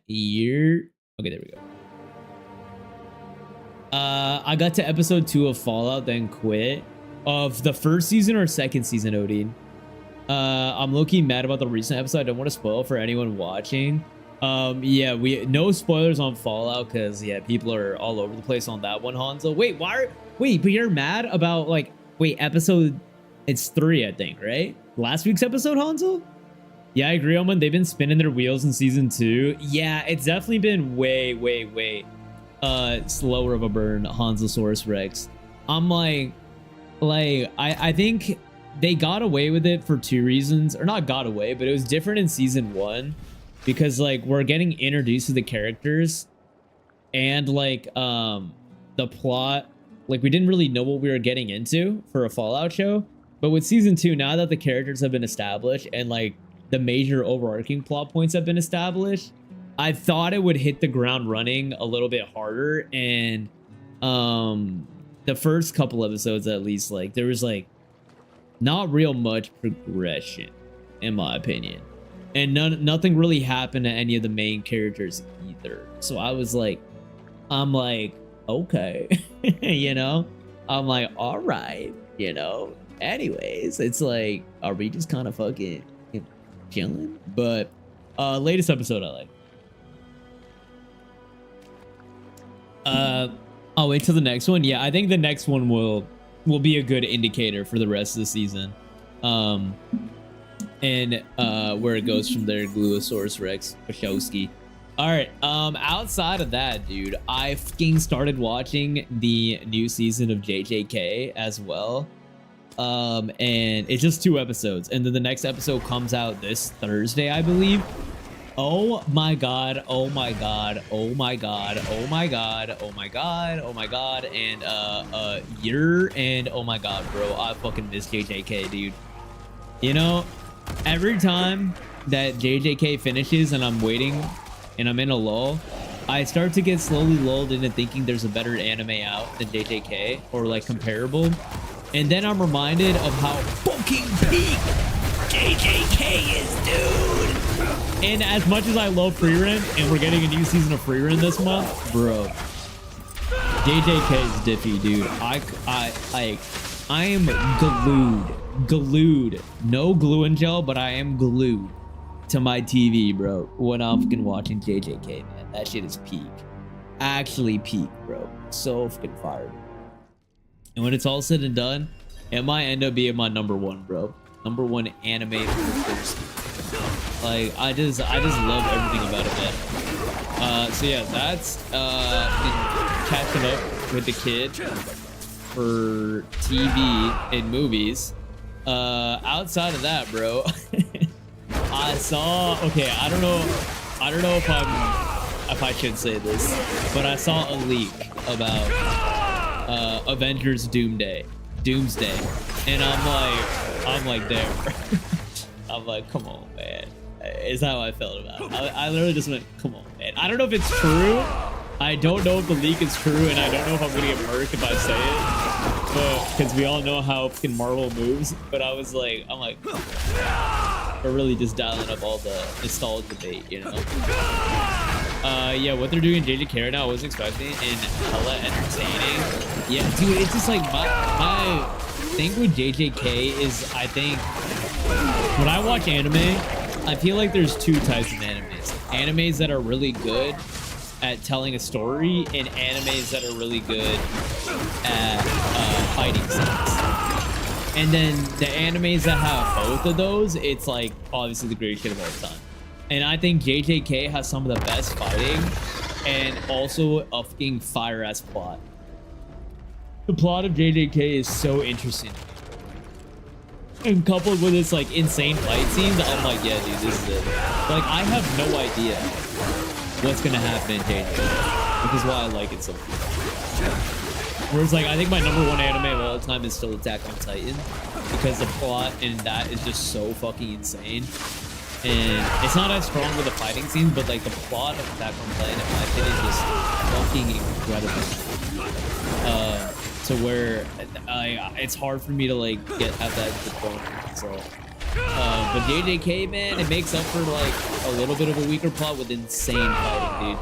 year. Okay, there we go. I got to episode 2 of Fallout, then quit. Of the first season or second season, Odin? I'm low-key mad about the recent episode. I don't want to spoil for anyone watching. Yeah, no spoilers on Fallout because yeah, people are all over the place on that one, Hanzo. Wait, but you're mad about like episode? It's 3, I think, right? Last week's episode, Hanzo? Yeah, I agree, Omen. They've been spinning their wheels in season 2. Yeah, it's definitely been way slower of a burn, Hanzosaurus Rex. I'm like I think they got away with it for 2 reasons, or not got away, but it was different in season 1 because like we're getting introduced to the characters and like the plot, like we didn't really know what we were getting into for a Fallout show. But with season 2, now that the characters have been established and like the major overarching plot points have been established, I thought it would hit the ground running a little bit harder. And the first couple episodes, at least, like there was like not real much progression, in my opinion, and nothing really happened to any of the main characters either. So I was like, I'm like, okay, you know, I'm like, all right, you know. Anyways, it's like, are we just kind of fucking chilling? But latest episode I like. I'll wait till the next one. Yeah, I think the next one will be a good indicator for the rest of the season. And where it goes from there, Gluosaurus Rex, Wachowski. All right, outside of that, dude, I fucking started watching the new season of JJK as well. And it's just 2 episodes, and then the next episode comes out this Thursday, I believe. Oh my god, oh my god, oh my god, oh my god, oh my god, oh my god, and oh my god, bro, I fucking miss JJK, dude. You know, every time that JJK finishes and I'm waiting and I'm in a lull, I start to get slowly lulled into thinking there's a better anime out than JJK or like comparable. And then I'm reminded of how fucking peak JJK is, dude. And as much as I love Free Rent, and we're getting a new season of Free Rent this month, bro, JJK is diffy, dude. I am glued. No glue and gel, but I am glued to my TV, bro, when I'm fucking watching JJK, man. That shit is peak. Actually peak, bro. So fucking fire. And when it's all said and done, it might end up being my #1, bro. #1 anime for Thursday. Like I just love everything about it, man. So yeah, that's catching up with the kid for TV and movies. Outside of that, bro, I saw. Okay, I don't know if I should say this, but I saw a leak about Avengers Doomsday, and I'm like there. I'm like, come on, man. Is how I felt about it. I literally just went, come on, man. I don't know if it's true. I don't know if the leak is true, and I don't know if I'm gonna get murked if I say it, but because we all know how fucking Marvel moves. But I'm like, we're really just dialing up all the nostalgia debate, you know. Yeah, what they're doing in JJK right now, I wasn't expecting, and hella entertaining. Yeah, dude, it's just like my thing with JJK is, I think when I watch anime, I feel like there's 2 types of animes. Animes that are really good at telling a story, and animes that are really good at fighting scenes. And then the animes that have both of those, it's like obviously the greatest shit of all time. And I think JJK has some of the best fighting and also a fucking fire ass plot. The plot of JJK is so interesting. And coupled with its like insane fight scenes, I'm like, yeah, dude, this is it. Like, I have no idea what's gonna happen in JJK, which is why I like it so much. Whereas, like, I think my #1 anime of all time is still Attack on Titan, because the plot in that is just so fucking insane. And it's not as strong with the fighting scenes, but like the plot of Attack on Titan, in my opinion, is just fucking incredible. To where it's hard for me to like have that going. So But JJK, man, it makes up for like a little bit of a weaker plot with insane fighting,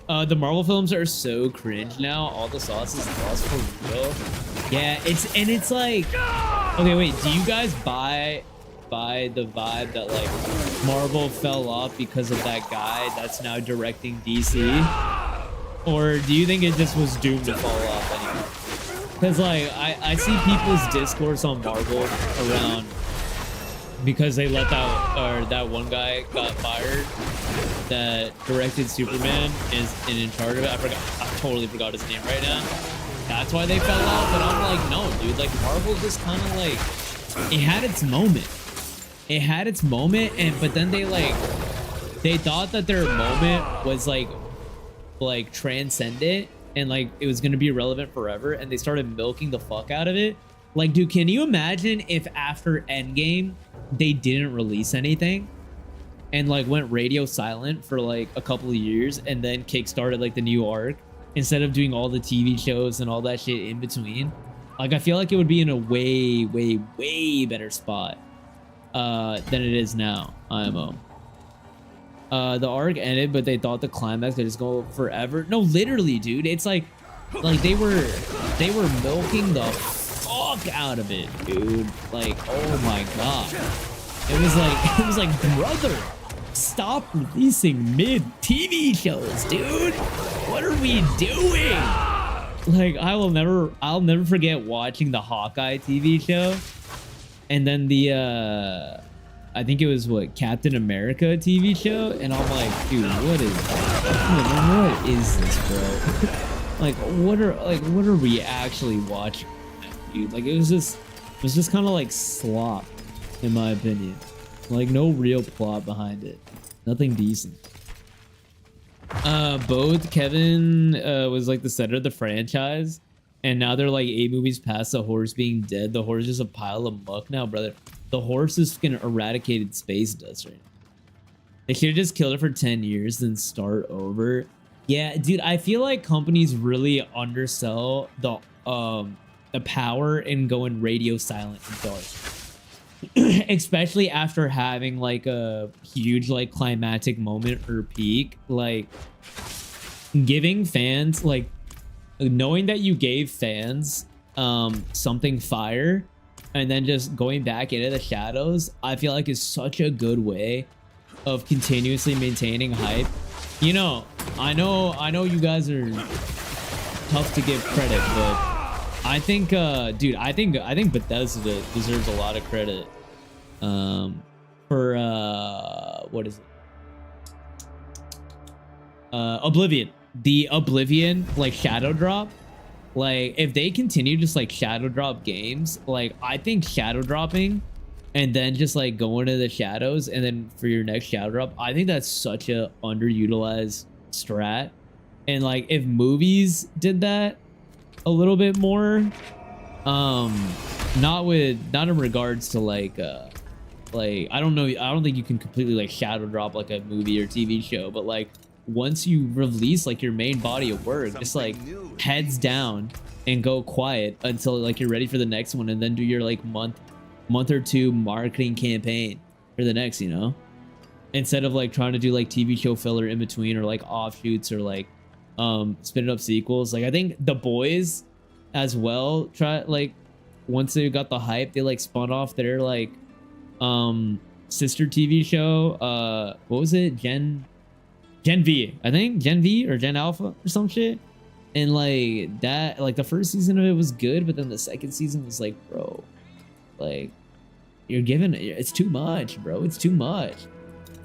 dude. The Marvel films are so cringe now. All the sauce is lost for real. Yeah, it's like, okay, wait, do you guys buy the vibe that like Marvel fell off because of that guy that's now directing DC? Or do you think it just was doomed to fall off anyway? Because like I see people's discourse on Marvel around because they let that one guy got fired that directed Superman is in charge of it. I totally forgot his name right now. That's why they fell off. But I'm like, no, dude, like Marvel just kind of like, it had its moment. It had its moment, but then they thought that their moment was like transcendent and like it was gonna be relevant forever, and they started milking the fuck out of it. Like, dude, can you imagine if after Endgame they didn't release anything and like went radio silent for like a couple of years and then kickstarted like the new arc instead of doing all the TV shows and all that shit in between? Like, I feel like it would be in a way better spot than it is now. IMO. The arc ended, but they thought the climax could just go forever. No, literally, dude. It's like they were milking the fuck out of it, dude. Like, oh my god. It was like, brother, stop releasing mid TV shows, dude. What are we doing? Like, I'll never forget watching the Hawkeye TV show, and then the I think it was Captain America TV show, and I'm like, dude, what is this, bro? like what are we actually watching, dude? Like, it was just kind of like slop, in my opinion. Like, no real plot behind it, nothing decent. Both Kevin was like the center of the franchise, and now they're like 8 movies past the horse being dead. The horse is a pile of muck now, brother. The horse is fucking eradicated space dust right now. They should have just killed it for 10 years, then start over. Yeah, dude, I feel like companies really undersell the power in going radio silent and dark. Especially after having like a huge like climactic moment or peak. Like, giving fans, like, knowing that you gave fans something fire and then just going back into the shadows, I feel like is such a good way of continuously maintaining hype. You know, I know you guys are tough to give credit, but I think dude, I think Bethesda deserves a lot of credit for what is it? Oblivion. The Oblivion like shadow drop. Like, if they continue just like shadow drop games, like, I think shadow dropping and then just like going to the shadows and then for your next shadow drop, I think that's such a underutilized strat. And like, if movies did that a little bit more, not in regards to like I don't know, I don't think you can completely like shadow drop like a movie or TV show, but like, once you release like your main body of work, just like heads down and go quiet until like you're ready for the next one, and then do your like month or 2 marketing campaign for the next, you know, instead of like trying to do like TV show filler in between or like offshoots or like spin up sequels. Like, I think The Boys as well try, like, once they got the hype, they like spun off their like sister TV show, what was it, Gen V, I think, Gen V or Gen Alpha or some shit. And like that, like the first season of it was good, but then the second season was like, bro, like, you're giving, it's too much, bro. It's too much,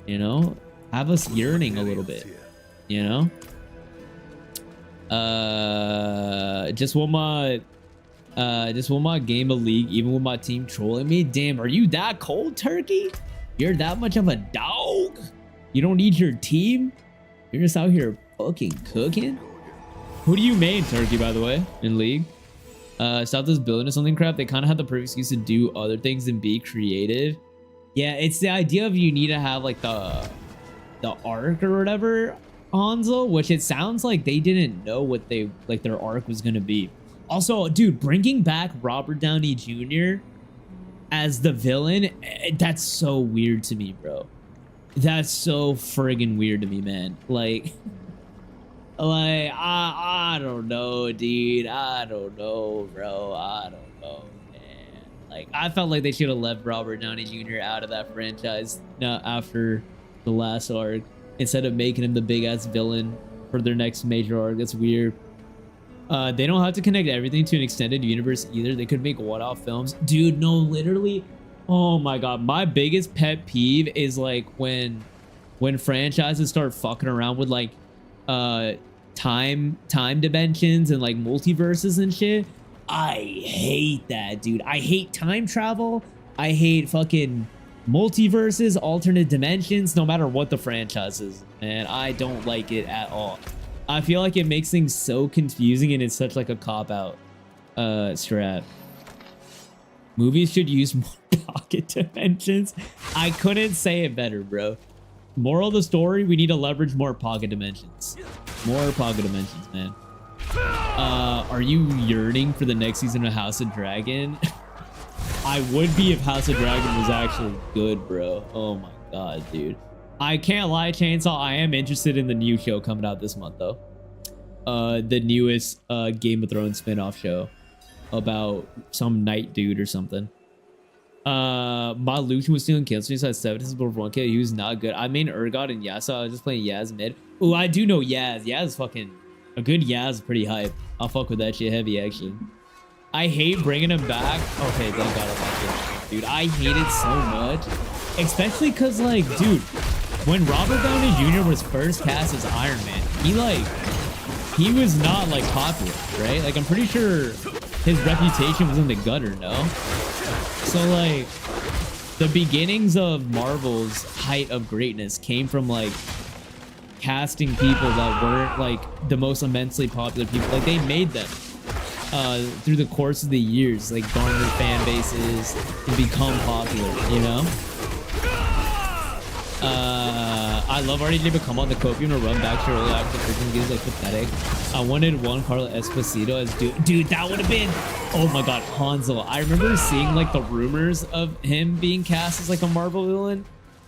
you know? Have us yearning a little bit, you know? Just want my game of League, even with my team trolling me. Damn, are you that cold, Turkey? You're that much of a dog? You don't need your team? You're just out here fucking cooking? Who do you main, Turkey, by the way, in League? Stop this building or something crap. They kind of have the perfect excuse to do other things and be creative. Yeah, it's the idea of you need to have like the arc or whatever, Hanzo, which it sounds like they didn't know what they like their arc was gonna be. Also, dude, bringing back Robert Downey Jr. as the villain, that's so weird to me, bro. That's so friggin' weird to me, man. Like I don't know, dude. I don't know, bro. I don't know, man. Like, I felt like they should have left Robert Downey Jr. out of that franchise after the last arc, instead of making him the big ass villain for their next major arc. That's weird. They don't have to connect everything to an extended universe either. They could make one-off films. Dude, no, literally. Oh my god, my biggest pet peeve is like when franchises start fucking around with like time dimensions and like multiverses and shit. I hate that, dude. I hate time travel. I hate fucking multiverses, alternate dimensions, no matter what the franchise is, man. I don't like it at all. I feel like it makes things so confusing, and it's such like a cop-out strat. Movies should use more pocket dimensions. I couldn't say it better, bro. Moral of the story, we need to leverage more pocket dimensions. More pocket dimensions, man. Are you yearning for the next season of House of Dragon? I would be if House of Dragon was actually good, bro. Oh my god, dude. I can't lie, Chainsaw, I am interested in the new show coming out this month, though. The newest Game of Thrones spin-off show about some knight dude or something. My Lucian was stealing kills, so he's had 7 hits before 1 kill. He was not good. I main Urgot and Yasuo. I was just playing Yaz mid. Ooh, I do know Yaz. Yaz is fucking... A good Yaz is pretty hype. I'll fuck with that shit heavy, actually. I hate bringing him back. Okay, thank god I like it. Dude, I hate it so much. Especially because, like, dude, when Robert Downey Jr. was first cast as Iron Man, he was not, like, popular, right? Like, I'm pretty sure his reputation was in the gutter, no? So, like, the beginnings of Marvel's height of greatness came from, like, casting people that weren't, like, the most immensely popular people. Like, they made them through the course of the years, like, garner fan bases and become popular, you know? I love already to become on the Copium to run back to early after the freaking games, like, pathetic. I wanted one Carlo Esposito as dude, that would have been, oh my god, Hanzo. I remember seeing like the rumors of him being cast as like a Marvel villain,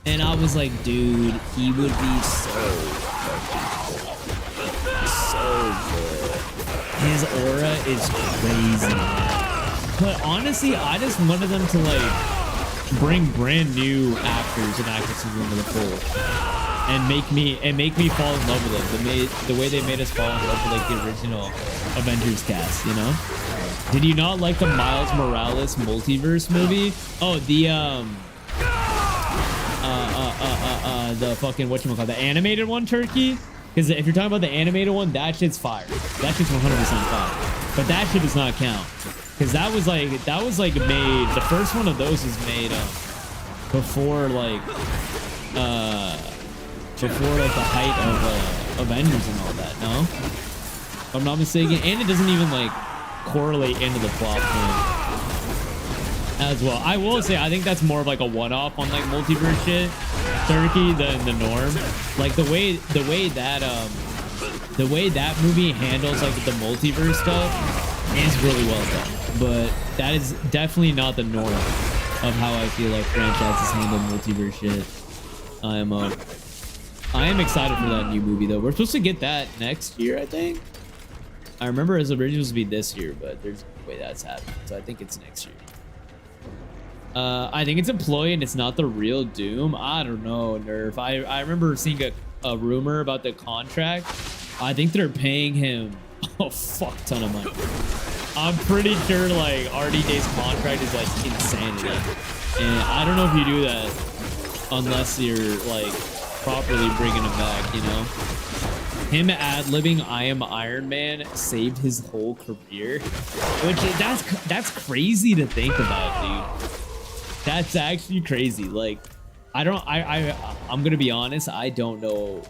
and I was like, dude, he would be so good. His aura is crazy. But honestly, I just wanted them to like bring brand new actors and actresses into the fold and make me fall in love with them. The way they made us fall in love with like the original Avengers cast, you know? Did you not like the Miles Morales multiverse movie? Oh, the fucking whatchamacallit, the animated one, Turkey? Because if you're talking about the animated one, that shit's fire. That shit's 100% fire. But that shit does not count. Because that was like made, the first one of those was made before like the height of Avengers and all that, no? If I'm not mistaken. And it doesn't even like correlate into the plot point as well. I will say, I think that's more of like a one-off on like multiverse shit, Turkey, than the norm. Like the way that movie handles like the multiverse stuff is really well done. But that is definitely not the norm of how I feel like franchises handle multiverse shit. I am excited for that new movie though. We're supposed to get that next year, I think. I remember it was originally supposed to be this year, but there's no way that's happening. So I think it's next year. I think it's employee and it's not the real Doom. I don't know, Nerf. I remember seeing a rumor about the contract. I think they're paying him a fuck ton of money. I'm pretty sure like RDJ's contract is like insanity. And I don't know if you do that unless you're like properly bringing him back, you know? Him ad-libbing I am Iron Man saved his whole career. Which that's crazy to think about, dude. That's actually crazy. Like, I'm gonna be honest, I don't know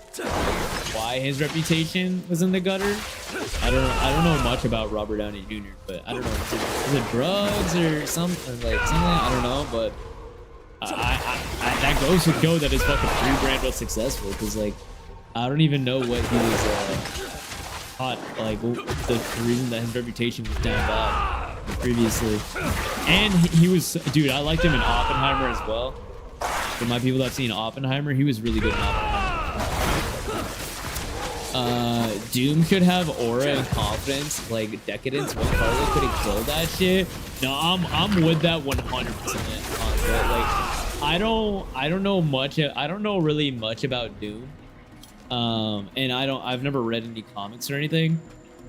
why his reputation was in the gutter. I don't know much about Robert Downey Jr., but I don't know, is it drugs or something, I don't know, but that goes to show that his fucking rebrand was successful, because like I don't even know what he was caught, like the reason that his reputation was down bad. previously. And he was, dude, I liked him in Oppenheimer as well. For my people that've seen Oppenheimer, he was really good in Oppenheimer. Doom should have aura and confidence, like Decadence. When Carlo could have killed that shit. No, I'm with that 100%. Like, I don't know much. I don't know really much about Doom. And I've never read any comics or anything.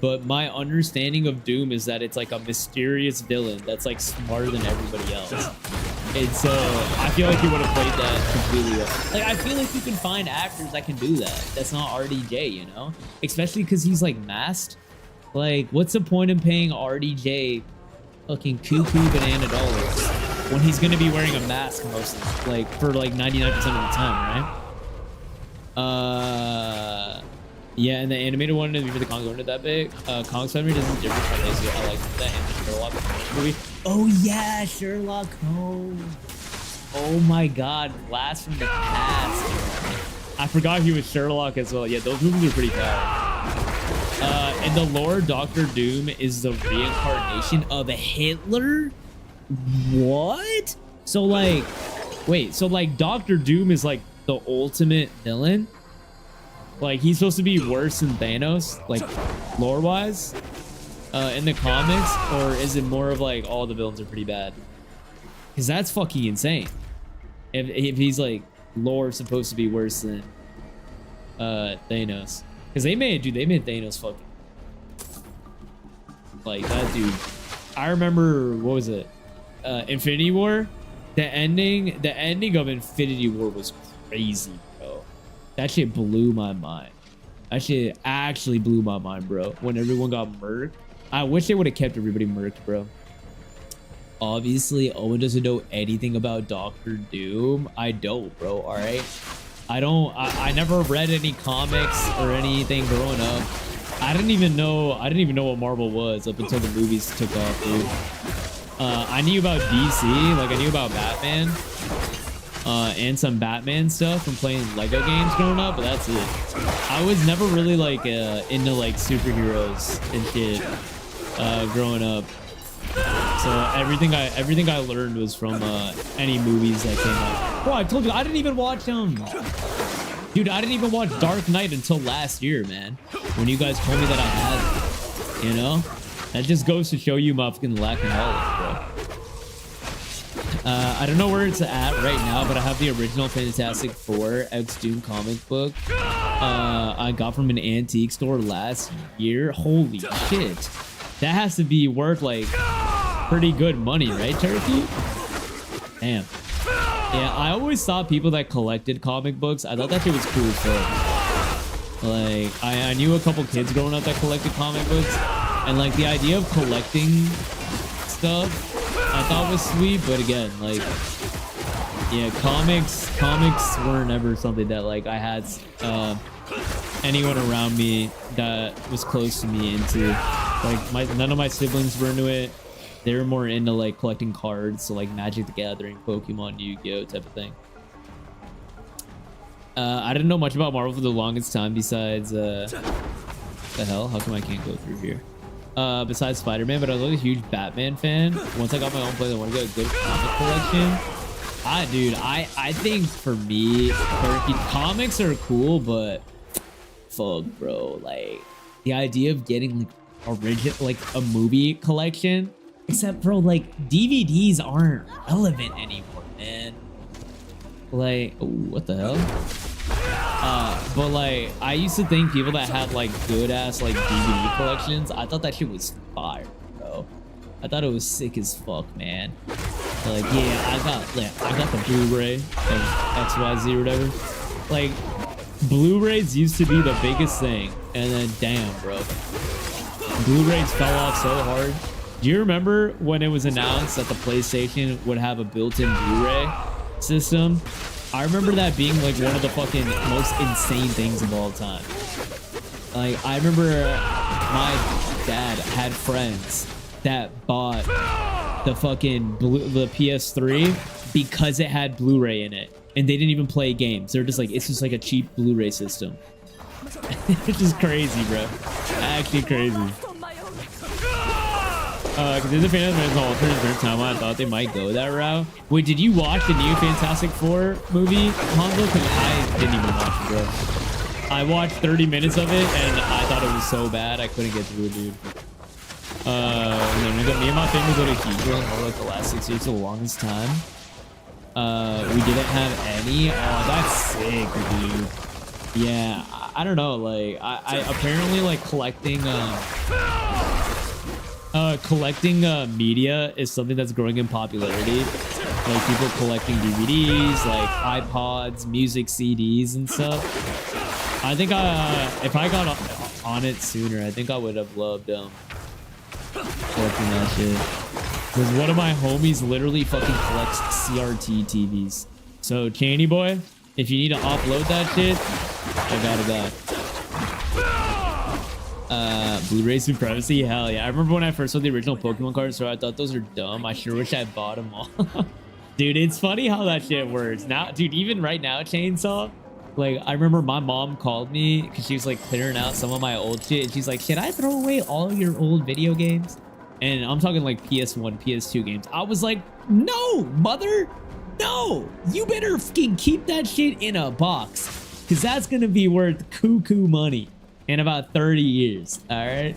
But my understanding of Doom is that it's like a mysterious villain that's like smarter than everybody else. And so I feel like he would have played that completely well. Like, I feel like you can find actors that can do that. That's not RDJ, you know? Especially because he's like masked. Like, what's the point in paying RDJ fucking cuckoo banana dollars when he's gonna be wearing a mask most of, like, for like 99% of the time, right? Yeah, and the animated one before the comic wasn't that big. Comic Spider-Man doesn't differ from this. I like that in the Sherlock movie. Oh yeah, Sherlock Holmes. Oh my god, Blast from the Past. I forgot he was Sherlock as well. Yeah, those movies are pretty bad. In the lore, Doctor Doom is the reincarnation of Hitler? What? So like, wait, so like Doctor Doom is like the ultimate villain? Like, he's supposed to be worse than Thanos, like, lore-wise, in the comics? Or is it more of, like, all the villains are pretty bad? Because that's fucking insane. If he's, like, lore supposed to be worse than Thanos. Because they made Thanos fucking... Like, that dude... I remember, what was it? Infinity War? The ending of Infinity War was crazy. That shit blew my mind. That shit actually blew my mind, bro. When everyone got murked. I wish they would have kept everybody murked, bro. Obviously, Owen doesn't know anything about Doctor Doom. I don't, bro, alright? I never read any comics or anything growing up. I didn't even know what Marvel was up until the movies took off, dude. I knew about DC, like I knew about Batman. And some Batman stuff from playing Lego games growing up, but that's it. I was never really like into like superheroes and shit growing up. So everything I learned was from any movies that came out. Bro, I told you I didn't even watch dude, I didn't even watch Dark Knight until last year, man. When you guys told me that I had it, you know? That just goes to show you my fucking lack of knowledge, bro. I don't know where it's at right now, but I have the original Fantastic Four X Doom comic book. I got from an antique store last year. Holy shit. That has to be worth like pretty good money, right, Turkey? Damn. Yeah, I always thought people that collected comic books, I thought that shit was cool as fuck. Like, I knew a couple kids growing up that collected comic books, and like the idea of collecting stuff I thought was sweet, but again, like, yeah, comics weren't ever something that like I had anyone around me that was close to me into. Like, none of my siblings were into it. They were more into like collecting cards, so like Magic the Gathering, Pokemon, Yu-Gi-Oh type of thing. I didn't know much about Marvel for the longest time besides the hell? How come I can't go through here? Besides Spider-Man, but I was always a huge Batman fan. Once I got my own place, I want to get a good comic collection. Dude, I think for me, comics are cool, but fuck, bro, like the idea of getting like like a movie collection, except bro, like DVDs aren't relevant anymore, man. Like, oh, what the hell? But like, I used to think people that had like good ass like DVD collections, I thought that shit was fire, bro. I thought it was sick as fuck, man. Like, yeah, I got the Blu-ray of XYZ or whatever. Like, Blu-rays used to be the biggest thing, and then damn, bro, Blu-rays fell off so hard. Do you remember when it was announced that the PlayStation would have a built-in Blu-ray system? I remember that being like one of the fucking most insane things of all time. Like, I remember my dad had friends that bought the fucking the PS3 because it had Blu-ray in it, and they didn't even play games. They're just like, it's just like a cheap Blu-ray system. It's just crazy, bro. Actually crazy. Because there's a Fantastic Four alternate third timeline. I thought they might go that route. Wait, did you watch the new Fantastic Four movie, Hanzo? Because I didn't even watch it, bro. I watched 30 minutes of it, and I thought it was so bad I couldn't get through it, dude. Me and my family go to Hebrew for like the last 6 years, the longest time. We didn't have any. Oh, that's sick, dude. Yeah, I don't know. Like, I apparently like collecting media is something that's growing in popularity. Like people collecting DVDs, like iPods, music CDs and stuff. I think if I got on it sooner, I think I would have loved collecting that shit. Because one of my homies literally fucking collects CRT TVs. So Chaney boy, if you need to offload that shit, I got a guy. Blu-ray supremacy, hell yeah. I remember when I first saw the original Pokemon cards, so I thought those are dumb. I sure wish I bought them all. Dude, it's funny how that shit works. Now, dude, even right now, Chainsaw, like, I remember my mom called me because she was like clearing out some of my old shit, and she's like, should I throw away all of your old video games? And I'm talking like PS1, PS2 games. I was like, no, mother, no, you better fucking keep that shit in a box, because that's gonna be worth cuckoo money in about 30 years. All right.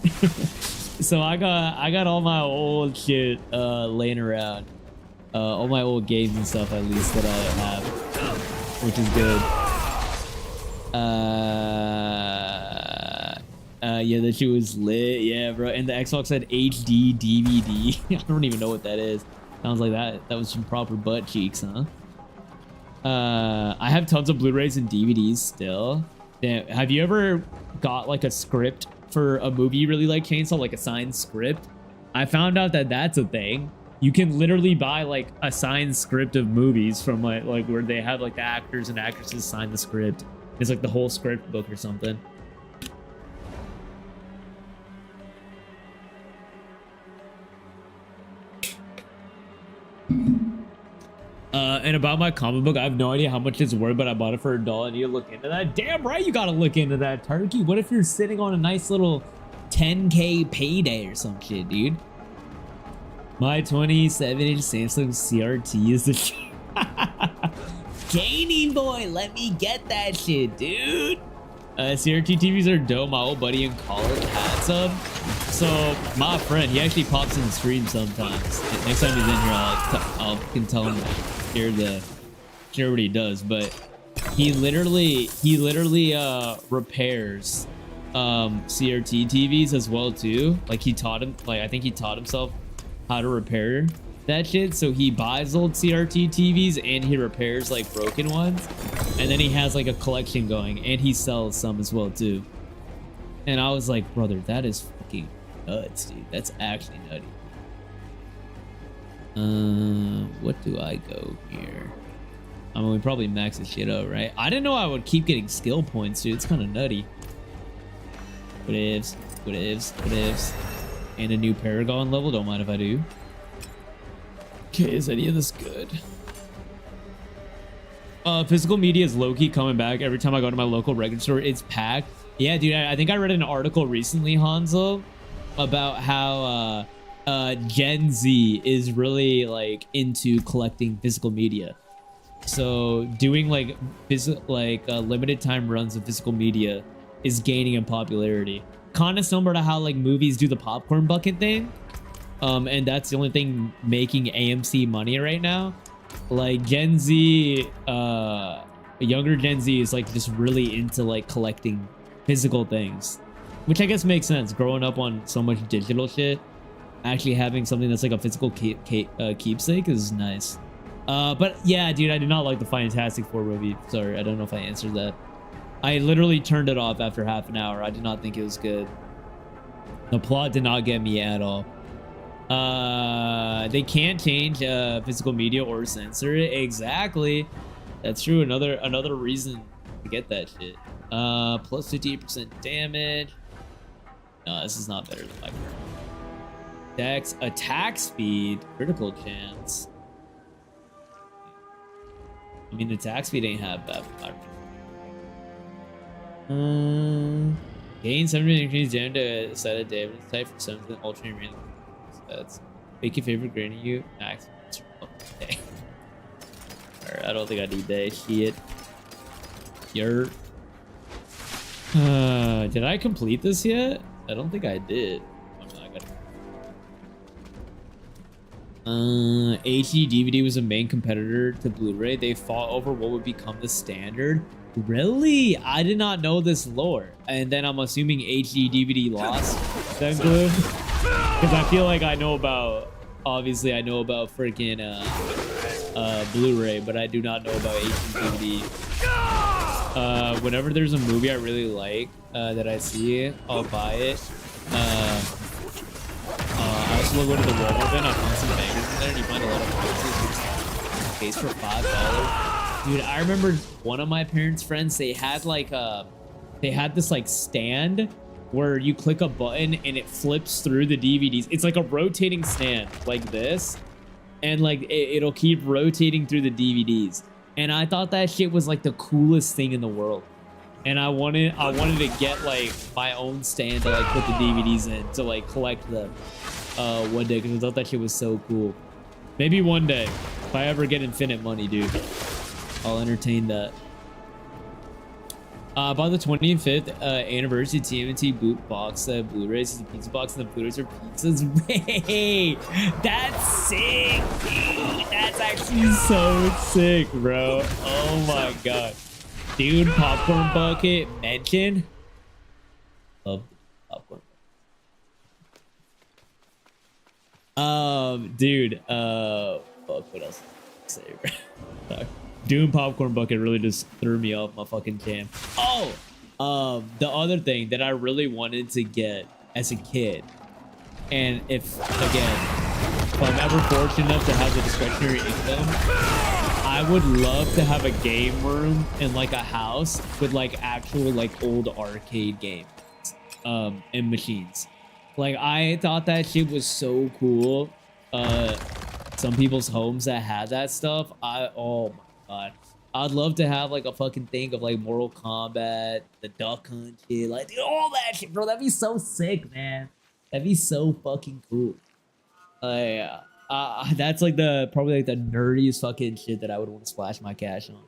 So I got all my old shit laying around, all my old games and stuff, at least, that I have, which is good. Yeah, that shit was lit. Yeah, bro. And the Xbox had HD DVD. I don't even know what that is. Sounds like that was some proper butt cheeks, huh? I have tons of Blu-rays and DVDs still. Damn, have you ever got like a script for a movie you really like, Chainsaw, like a signed script? I found out that that's a thing. You can literally buy like a signed script of movies from like where they have like the actors and actresses sign the script. It's like the whole script book or something. And about my comic book, I have no idea how much it's worth, but I bought it for $1. I need to look into that. Damn right, you gotta look into that, Turkey. What if you're sitting on a nice little 10K payday or some shit, dude? My 27-inch Samsung CRT is the shit. Gaming boy, let me get that shit, dude. CRT TVs are dope. My old buddy in college had some. So my friend, he actually pops in the stream sometimes. Next time he's in here, I'll can tell him share what he does. But he literally repairs CRT TVs as well too. Like I think he taught himself how to repair that shit. So he buys old CRT TVs and he repairs like broken ones, and then he has like a collection going, and he sells some as well too. And I was like, brother, that is fucking nuts, dude. That's actually nutty. What do I go here? I mean, we probably max this shit out, right? I didn't know I would keep getting skill points, dude. It's kind of nutty. What ifs? And a new Paragon level. Don't mind if I do. Okay, is any of this good? Physical media is low-key coming back. Every time I go to my local record store, it's packed. Yeah, dude, I think I read an article recently, Hanzo, about how Gen Z is really like into collecting physical media. So doing like limited time runs of physical media is gaining in popularity. Kind of similar to how like movies do the popcorn bucket thing. And that's the only thing making AMC money right now. Like Gen Z, younger Gen Z is like just really into like collecting physical things, which I guess makes sense. Growing up on so much digital shit, actually having something that's like a physical keepsake is nice. But yeah, dude, I did not like the Fantastic Four movie. Sorry, I don't know if I answered that. I literally turned it off after half an hour. I did not think it was good. The plot did not get me at all. They can't change physical media or censor it. Exactly. That's true. Another reason to get that shit. Plus 58% damage. No, this is not better than my current. Dex, attack speed, critical chance. I mean, attack speed ain't half bad. Gain 70% increased damage to set a damage type for 7% alternate random. That's make your favorite granny you. Max. Okay. Alright, I don't think I need that shit. Yer. Did I complete this yet? I don't think I did. Oh, no, I got HD DVD was a main competitor to Blu-ray. They fought over what would become the standard. Really? I did not know this lore. And then I'm assuming HD DVD lost that glue. Because I feel like I know about, obviously I know about freaking Blu-ray, but I do not know about HD DVD. Whenever there's a movie I really like that I see, I'll buy it. I also go to the Walmart bin. I found some bangers in there, and you find a lot of boxes. Case for $5. Dude, I remember one of my parents' friends. They had like they had this like stand where you click a button and it flips through the DVDs. It's like a rotating stand like this, and like it'll keep rotating through the DVDs. And I thought that shit was like the coolest thing in the world. And I wanted to get like my own stand to like put the DVDs in to like collect them one day, because I thought that shit was so cool. Maybe one day, if I ever get infinite money, dude, I'll entertain that. By the 25th anniversary TMNT boot box, Blu-rays is a pizza box, and the Blu-rays are pizzas. Hey, that's sick, dude. That's actually so sick, bro. Oh my god, dude. Popcorn bucket mention. Love popcorn. Dude. Fuck. What else? Say, bro. Doom popcorn bucket really just threw me off my fucking jam. Oh, the other thing that I really wanted to get as a kid, and if I'm ever fortunate enough to have the discretionary income, I would love to have a game room in like a house with like actual like old arcade games, and machines. Like, I thought that shit was so cool. Some people's homes that had that stuff, oh my god, I'd love to have like a fucking thing of like Mortal Kombat, the Duck Hunt shit, like dude, all that shit, bro. That'd be so sick, man. That'd be so fucking cool. That's like probably like the nerdiest fucking shit that I would want to splash my cash on.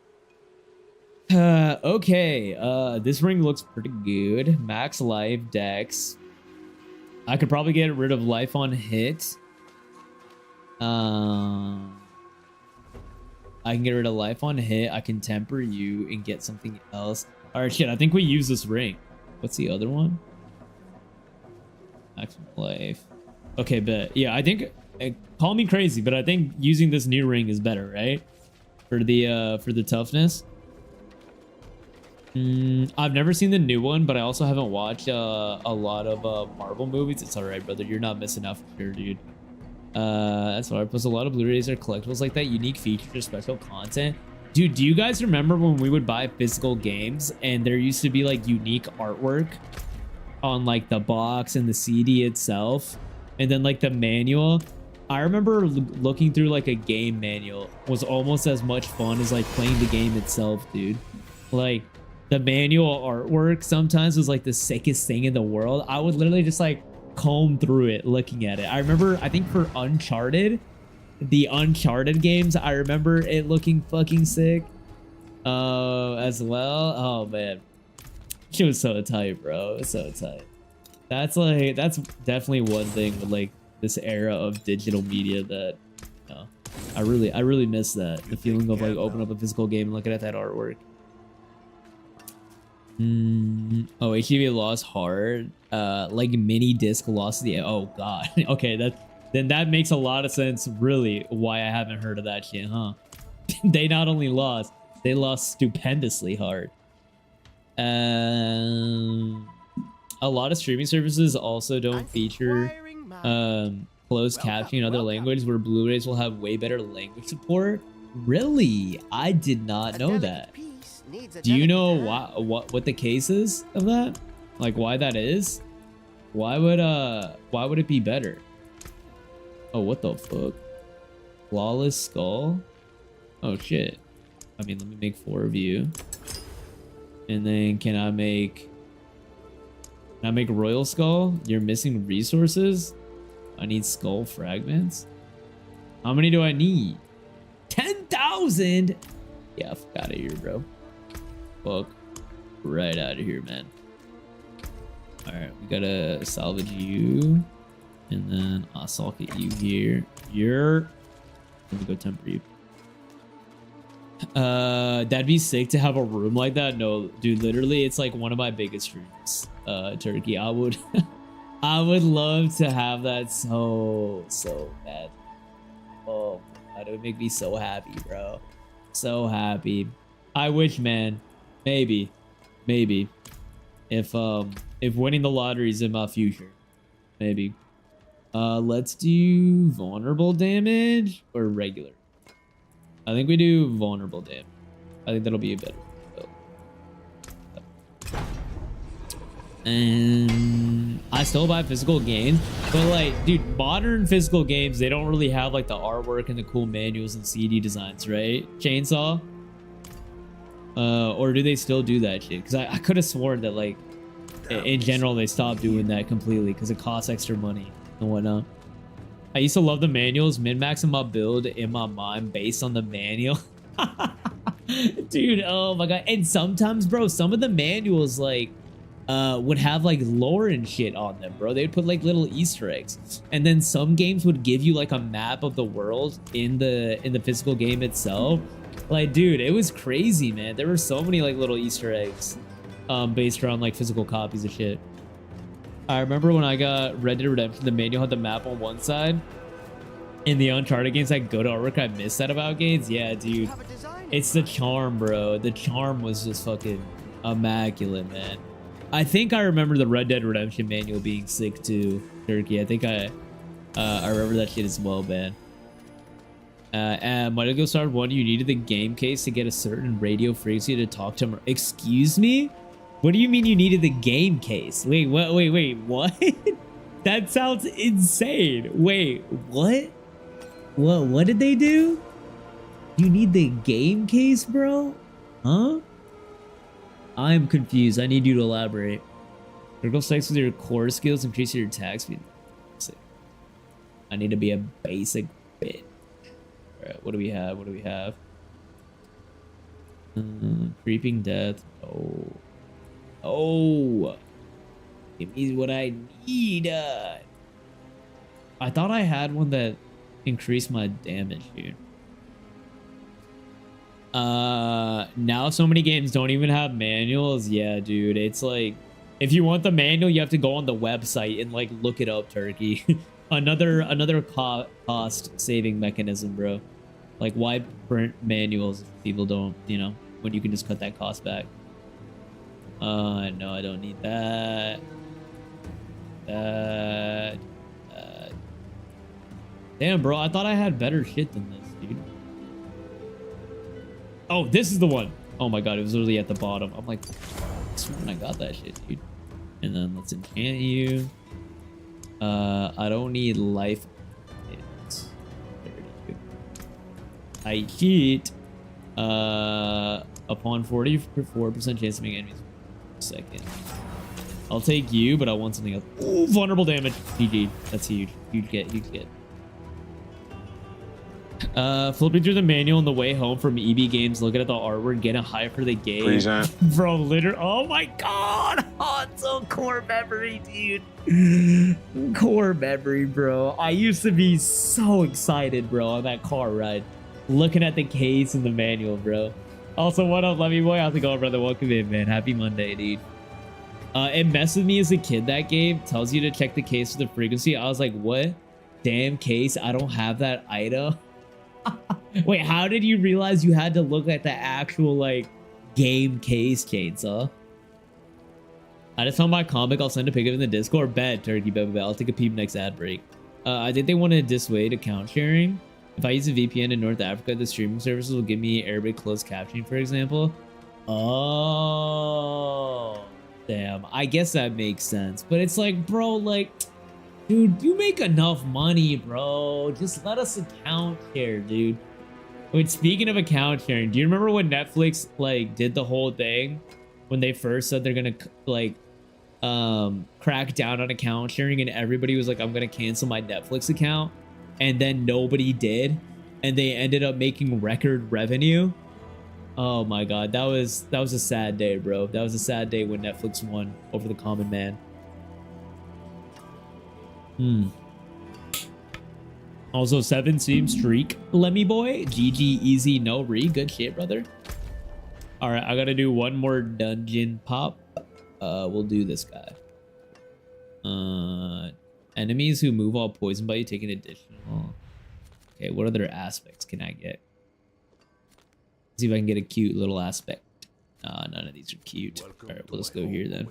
Okay, this ring looks pretty good. Max life, dex. I could probably get rid of life on hit. I can get rid of life on hit. I can temper you and get something else. All right, shit. I think we use this ring. What's the other one? Maximum life. Okay, but yeah, I think, call me crazy, but I think using this new ring is better, right? For the toughness. I've never seen the new one, but I also haven't watched a lot of Marvel movies. It's all right, brother. You're not missing out for sure, dude. That's why I post a lot of Blu-rays or collectibles like that, unique features or special content. Dude, do you guys remember when we would buy physical games and there used to be like unique artwork on like the box and the CD itself, and then like the manual? I remember looking through like a game manual was almost as much fun as like playing the game itself, dude. Like, the manual artwork sometimes was like the sickest thing in the world. I would literally just like comb through it looking at it. I remember, I think for Uncharted, the Uncharted games, I remember it looking fucking sick as well. Oh man, she was so tight, bro. It was so tight. That's definitely one thing with like this era of digital media that, you know, I really miss that, the feeling of like opening up a physical game and looking at that artwork. Oh, HDV lost hard. Like mini disc lost the. Oh god. Okay, that makes a lot of sense. Really, why I haven't heard of that shit, huh? They not only lost, they lost stupendously hard. A lot of streaming services also don't feature closed captioning in other languages, where Blu-rays will have way better language support. Really, I did not know that. Do you know what the case is of that? Like, why that is? Why would it be better? Oh, what the fuck? Flawless skull? Oh shit. I mean, let me make 4 of you. And then can I make royal skull? You're missing resources? I need skull fragments. How many do I need? 10,000. Yeah, fuck out of here, bro. Fuck right out of here, man. All right, we gotta salvage you, and then I'll socket you here. Let me go temper you. That'd be sick to have a room like that. No, dude, literally, it's like one of my biggest dreams. Turkey, I would, I would love to have that so bad. Oh, that would make me so happy, bro. So happy. I wish, man. Maybe, if winning the lottery is in my future, maybe. Let's do vulnerable damage or regular. I think we do vulnerable damage. I think that'll be a better build. And I still buy physical games, but like, dude, modern physical games, they don't really have like the artwork and the cool manuals and CD designs, right? Chainsaw? Or do they still do that shit? Because I could have sworn that like, in general, they stopped doing that completely because it costs extra money and whatnot. I used to love the manuals, min-maxing my build in my mind based on the manual. Dude, oh my god. And sometimes, bro, some of the manuals like would have like lore and shit on them, bro. They'd put like little Easter eggs. And then some games would give you like a map of the world in the physical game itself. Like, dude, it was crazy, man. There were so many like little Easter eggs based around like physical copies of shit. I remember when I got Red Dead Redemption, the manual had the map on one side. In the Uncharted games, like go to artwork, I miss that about games. Yeah, dude. It's the charm, bro. The charm was just fucking immaculate, man. I think I remember the Red Dead Redemption manual being sick too, Turkey. I think I remember that shit as well, man. And Might Go Star 1, you needed the game case to get a certain radio frequency to talk to him. Excuse me? What do you mean you needed the game case? Wait, what? Wait, what? That sounds insane. Wait, what? What did they do? You need the game case, bro? Huh? I'm confused. I need you to elaborate. Critical strikes with your core skills, increase your attack speed. I need to be a basic bit. Alright, what do we have? What do we have? Creeping death. Oh, give me what I need. I thought I had one that increased my damage, dude. Now so many games don't even have manuals. Yeah, dude, it's like if you want the manual, you have to go on the website and like look it up, Turkey. another cost saving mechanism, bro. Like, why print manuals if people don't, you know, when you can just cut that cost back? No, I don't need that. Damn, bro, I thought I had better shit than this, dude. Oh, this is the one. Oh my god, it was literally at the bottom. I'm like, I swear I got that shit, dude. And then let's enchant you. I don't need life. I cheat. Upon 44% chance of making enemies. Second. I'll take you, but I want something else. Ooh, vulnerable damage. GG. That's huge. Huge get. Flipping through the manual on the way home from EB Games, looking at the artwork, getting high for the game. Bro, literally. Oh my god. Oh, it's so core memory, dude. Core memory, bro. I used to be so excited, bro, on that car ride. Looking at the case and the manual, bro. Also, what up, Levy Boy? How's it going, brother? Welcome in, man. Happy Monday, dude. It messed with me as a kid, that game. Tells you to check the case for the frequency. I was like, what? Damn case, I don't have that item. Wait, how did you realize you had to look at the actual, like, game case, Chainsaw? I just found my comic. I'll send a pic of it in the Discord. Bet, Turkey, baby. I'll take a peep next ad break. I think they want to dissuade account sharing. If I use a VPN in North Africa, the streaming services will give me Arabic closed captioning, for example. Oh, damn. I guess that makes sense. But it's like, bro, like, dude, you make enough money, bro. Just let us account share, dude. Wait, speaking of account sharing, do you remember when Netflix, like, did the whole thing? When they first said they're gonna, like, cracked down on account sharing, and everybody was like, I'm gonna cancel my Netflix account, and then nobody did, and they ended up making record revenue. Oh my god, that was a sad day, bro. That was a sad day when Netflix won over the common man. Also, 7-stream streak, Lemmy boy. GG, easy, no re. Good shit, brother. All right, I gotta do one more dungeon pop. We'll do this guy. Enemies who move while poisoned by you take an additional. Okay, what other aspects can I get? See if I can get a cute little aspect. None of these are cute. All right, we'll just go here then.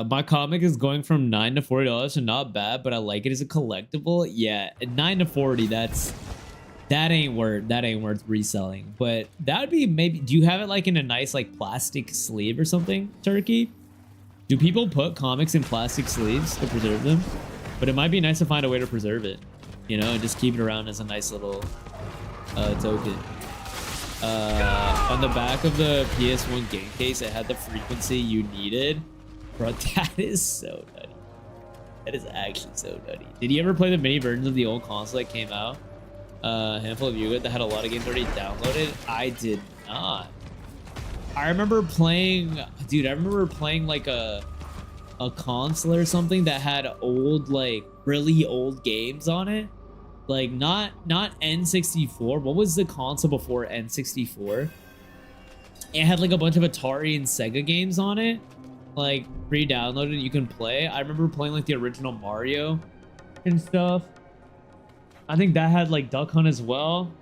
My comic is going from $9 to $40, so not bad, but I like it as a collectible. Yeah, at $9 to $40, that ain't worth reselling. But that would be maybe. Do you have it like in a nice like plastic sleeve or something, Turkey? Do people put comics in plastic sleeves to preserve them? But it might be nice to find a way to preserve it, you know, and just keep it around as a nice little token. On the back of the PS1 game case, it had the frequency you needed. Bro, that is so nutty. That is actually so nutty. Did you ever play the mini versions of the old console that came out? A handful of you that had a lot of games already downloaded? I did not. I remember playing, dude, I remember playing like a console or something that had old, like really old games on it. Like not N64. What was the console before N64? It had like a bunch of Atari and Sega games on it, like pre-downloaded. You can play. I remember playing like the original Mario and stuff. I think that had like Duck Hunt as well.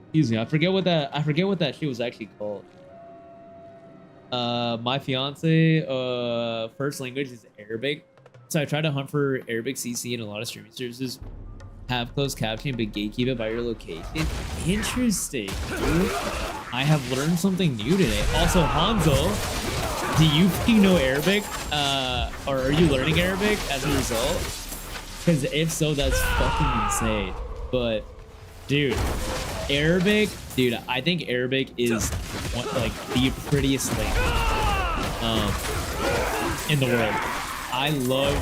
Excuse me, I forget what that shit was actually called. My fiance first language is Arabic, so I try to hunt for Arabic CC, and a lot of streaming services have closed captioning but gatekeep it by your location. Interesting, dude. I have learned something new today. Also, Hanzo, do you know Arabic? Or are you learning Arabic as a result? Because if so, that's fucking insane. But dude, Arabic, dude, I think Arabic is like the prettiest language in the world. I love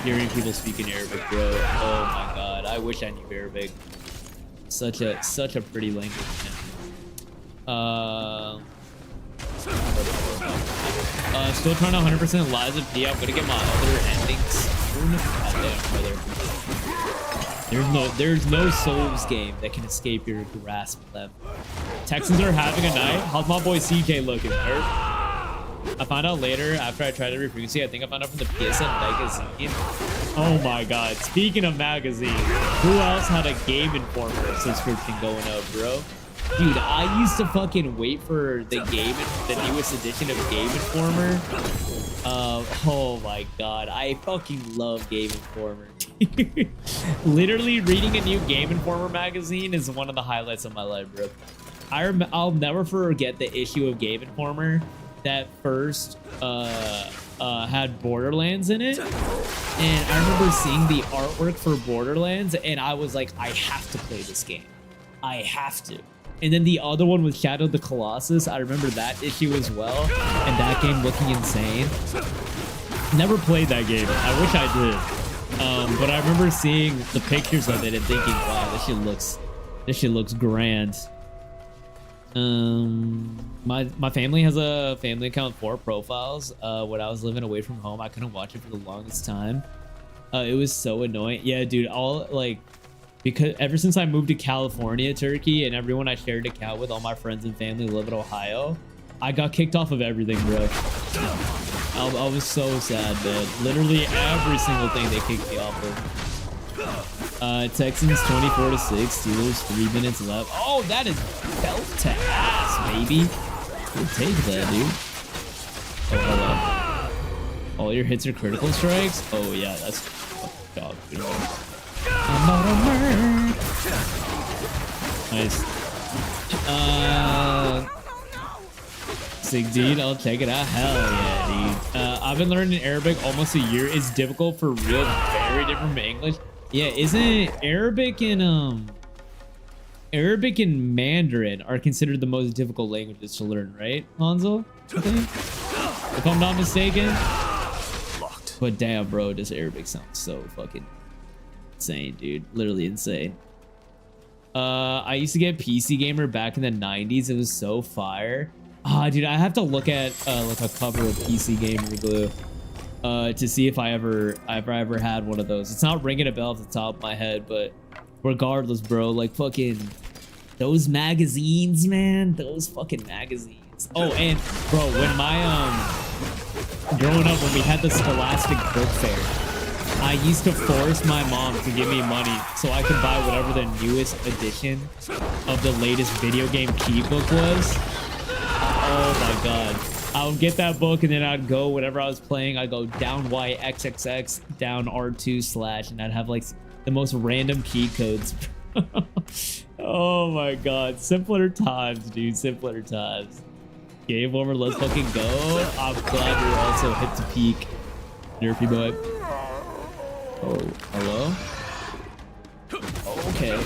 hearing people speak in Arabic, bro. Oh my god, I wish I knew Arabic. Such a pretty language, man. Still trying to 100% Lies of P. I'm gonna get my other endings soon. There's no Souls game that can escape your grasp of them. Texans are having a night. How's my boy CK looking? I found out later after I tried every frequency. I think I found out from the PSN magazine. Oh my god. Speaking of magazine, who else had a Game Informer subscription going up, bro? Dude, I used to fucking wait for the newest edition of Game Informer. Oh my god, I fucking love Game Informer. Literally reading a new Game Informer magazine is one of the highlights of my life, bro. I'll never forget the issue of Game Informer that first had Borderlands in it, and I remember seeing the artwork for Borderlands, and I was like, I have to play this game. I have to. And then the other one was Shadow of the Colossus. I remember that issue as well, and that game looking insane. Never played that game. I wish I did. But I remember seeing the pictures of it and thinking, wow, this shit looks grand. My family has a family account with 4 profiles. When I was living away from home, I couldn't watch it for the longest time. It was so annoying. Yeah, dude, because ever since I moved to California, Turkey, and everyone I shared an account with, all my friends and family live in Ohio, I got kicked off of everything, bro. I was so sad, man. Literally every single thing they kicked me off of. Texans 24-6, Steelers 3 minutes left. Oh, that is belt to ass, baby. We'll take that, dude. Oh, hello. All your hits are critical strikes? Oh, yeah, that's fucking dog, dude. I'm not a nerd. Nice. Sick, dude. I'll check it out. Hell yeah, dude. I've been learning Arabic almost a year. It's difficult for real. Very different from English. Yeah, isn't Arabic and Arabic and Mandarin are considered the most difficult languages to learn, right, Hanzo? I think? If I'm not mistaken. But damn, bro, this Arabic sounds so fucking insane, dude. Literally insane. I used to get PC Gamer back in the 90s. It was so fire. Ah, dude, I have to look at like a cover of PC Gamer glue to see if I ever had one of those. It's not ringing a bell off the top of my head, but regardless, bro, like fucking those magazines, man, those fucking magazines. Oh, and bro, when my growing up, when we had the Scholastic Book Fair, I used to force my mom to give me money so I could buy whatever the newest edition of the latest video game key book was. Oh my god. I would get that book and then I'd go, whenever I was playing, I'd go down YXXX, down R2/, and I'd have like the most random key codes. Oh my god. Simpler times, dude. Simpler times. Game over, let's fucking go. I'm glad you're also hip to peak. Nerfy boy. Oh, hello? Oh, okay.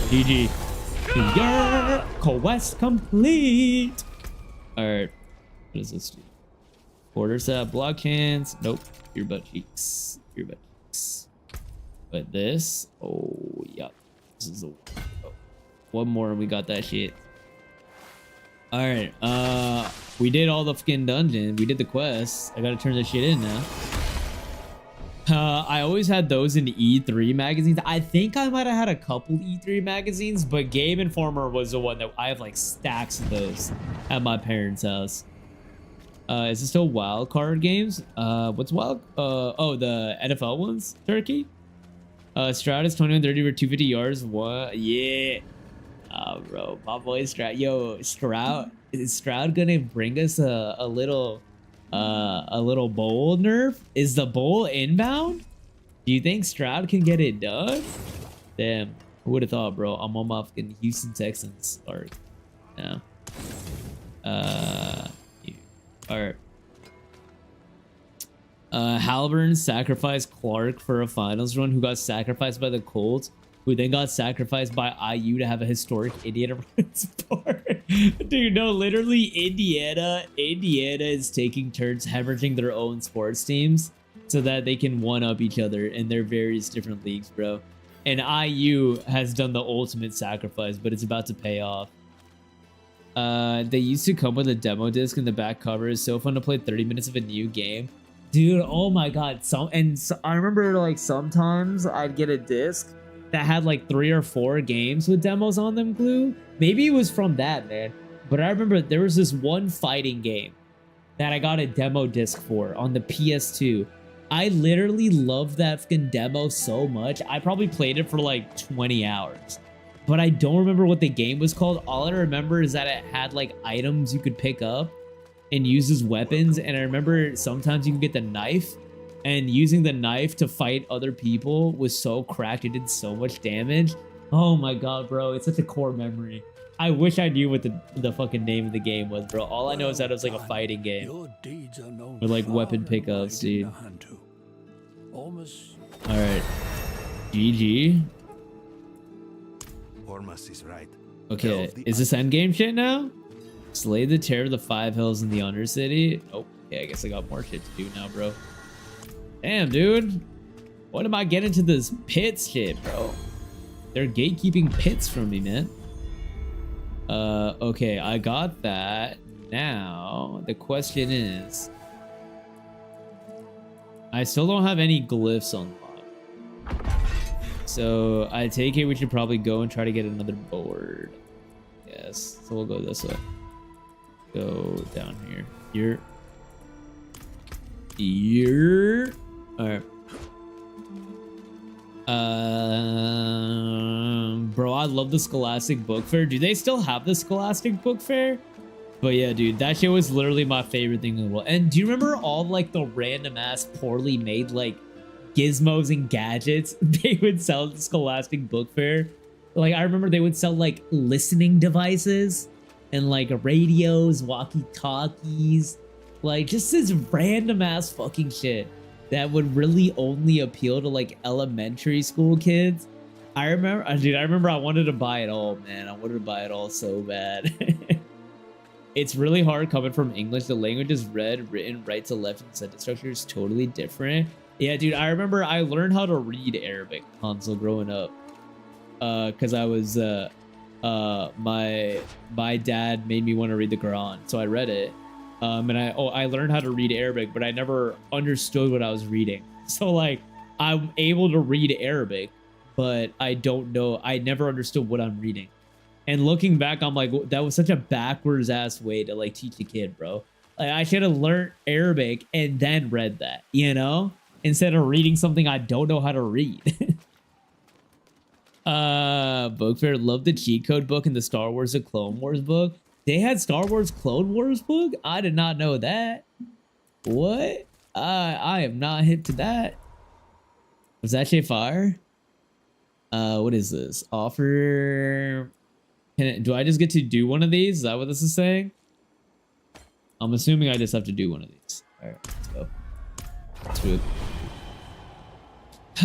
GG. Yeah, quest complete. Alright. What does this do? Quarter set, block hands. Nope. Your butt cheeks. Your butt cheeks. But this. Oh, yeah. This is the one. Oh. One more and we got that shit. Alright. We did all the fucking dungeon. We did the quest. I gotta turn this shit in now. I always had those in E3 magazines. I think I might have had a couple E3 magazines, but Game Informer was the one that I have like stacks of those at my parents' house. Is this still wild card games? What's wild? Oh, the NFL ones, Turkey. Stroud is 21-30 for 250 yards. What? Yeah. Bro, my boy Stroud. Yo, Stroud. Is Stroud gonna bring us a little bowl nerf? Is the bowl inbound? Do you think Stroud can get it done? Damn, who would have thought, bro? I'm on my fucking Houston Texans arc now. All right. Halliburton sacrificed Clark for a finals run, who got sacrificed by the Colts, who then got sacrificed by IU to have a historic Indiana sport. Dude, no, literally Indiana is taking turns hemorrhaging their own sports teams so that they can one-up each other in their various different leagues, bro. And IU has done the ultimate sacrifice, but it's about to pay off. They used to come with a demo disc in the back cover. It's so fun to play 30 minutes of a new game. Dude, oh my god. I remember like sometimes I'd get a disc that had like 3 or 4 games with demos on them, Glue. Maybe it was from that, man. But I remember there was this one fighting game that I got a demo disc for on the PS2. I literally loved that fucking demo so much. I probably played it for like 20 hours. But I don't remember what the game was called. All I remember is that it had like items you could pick up and use as weapons. And I remember sometimes you could get the knife. And using the knife to fight other people was so cracked. It did so much damage. Oh my god, bro. It's such a core memory. I wish I knew what the fucking name of the game was, bro. All I know is that it was like a fighting game. With like weapon pickups, dude. Alright. GG. Okay, is this endgame shit now? Slay the terror of the 5 hills in the Undercity? Oh, yeah, I guess I got more shit to do now, bro. Damn, dude. What am I getting to this pits shit, bro? They're gatekeeping pits from me, man. Okay, I got that. Now, the question is... I still don't have any glyphs unlocked. So, I take it we should probably go and try to get another board. Yes, so we'll go this way. Go down here. Here. Here. Alright. Bro, I love the Scholastic Book Fair. Do they still have the Scholastic Book Fair? But yeah, dude, that shit was literally my favorite thing in the world. And do you remember all like the random ass poorly made like gizmos and gadgets they would sell at the Scholastic Book Fair? Like, I remember they would sell like listening devices and like radios, walkie-talkies, like just this random ass fucking shit that would really only appeal to like elementary school kids. I remember, dude. I remember I wanted to buy it all, man. I wanted to buy it all so bad. It's really hard coming from English. The language is read, written, right to left, and sentence structure is totally different. Yeah, dude. I remember I learned how to read Arabic console growing up. Cause I was my dad made me want to read the Quran, so I read it. And I learned how to read Arabic, but I never understood what I was reading. So like I'm able to read Arabic, but I don't know. I never understood what I'm reading. And looking back, I'm like, that was such a backwards ass way to like teach a kid, bro. Like I should have learned Arabic and then read that, you know, instead of reading something I don't know how to read. Book Fair, love the cheat code book and the Star Wars The Clone Wars book. They had Star Wars Clone Wars book? I did not know that. What? I am not hip to that. Was that shit fire? What is this? Offer. Do I just get to do one of these? Is that what this is saying? I'm assuming I just have to do one of these. All right, let's go. Sweet.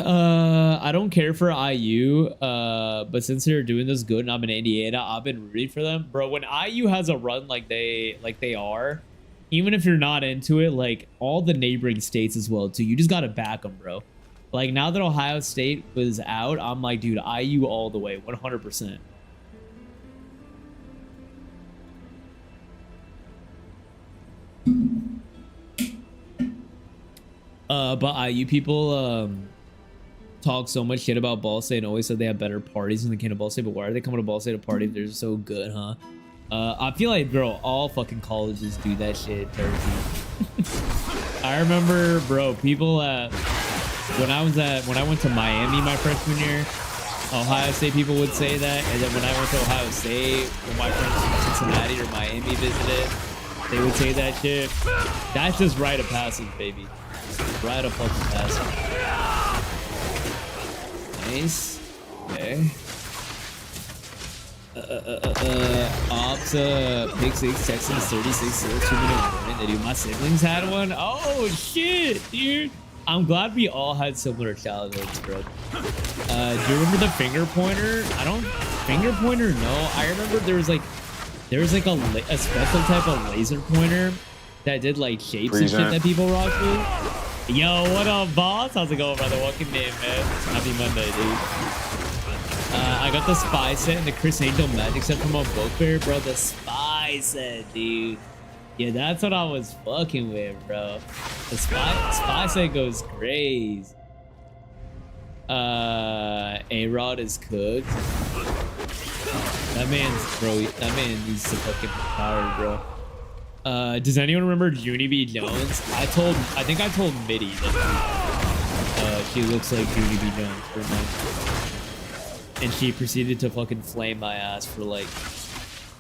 I don't care for IU, but since they're doing this good and I'm in Indiana, I've been rooting for them. Bro, when IU has a run like they are, even if you're not into it, like all the neighboring states as well too, you just gotta back them, bro. Like now that Ohio State was out, I'm like, dude, IU all the way, 100%. But IU people talk so much shit about Ball State and always said they have better parties than the Can of Ball State, but why are they coming to Ball State to party if they're so good, huh? I feel like, bro, all fucking colleges do that shit, Turkey. I remember, bro, people when I went to Miami my freshman year, Ohio State people would say that, and then when I went to Ohio State, when my friends from Cincinnati or Miami visited, they would say that shit. That's just rite of passage, baby. Rite of fucking passage. Nice. Okay. Ops, Pick 6, Texans 36, 2-minute warning. They do. My siblings had one. Oh, shit, dude. I'm glad we all had similar childhoods, bro. Do you remember the finger pointer? Finger pointer, no. I remember there was like a special type of laser pointer that did like shapes and shit that people rock with. Yo, what up, boss? How's it going, brother? Welcome in, man. Happy Monday, dude. I got the spy set and the Chris Angel magic set from a book fair, bro. The spy set, dude. Yeah, that's what I was fucking with, bro. The spy set goes crazy. A-Rod is cooked. That man needs to fucking retire, bro. Does anyone remember Junie B. Jones? I think I told Mitty that she looks like Junie B. Jones for a month. And she proceeded to fucking flame my ass for like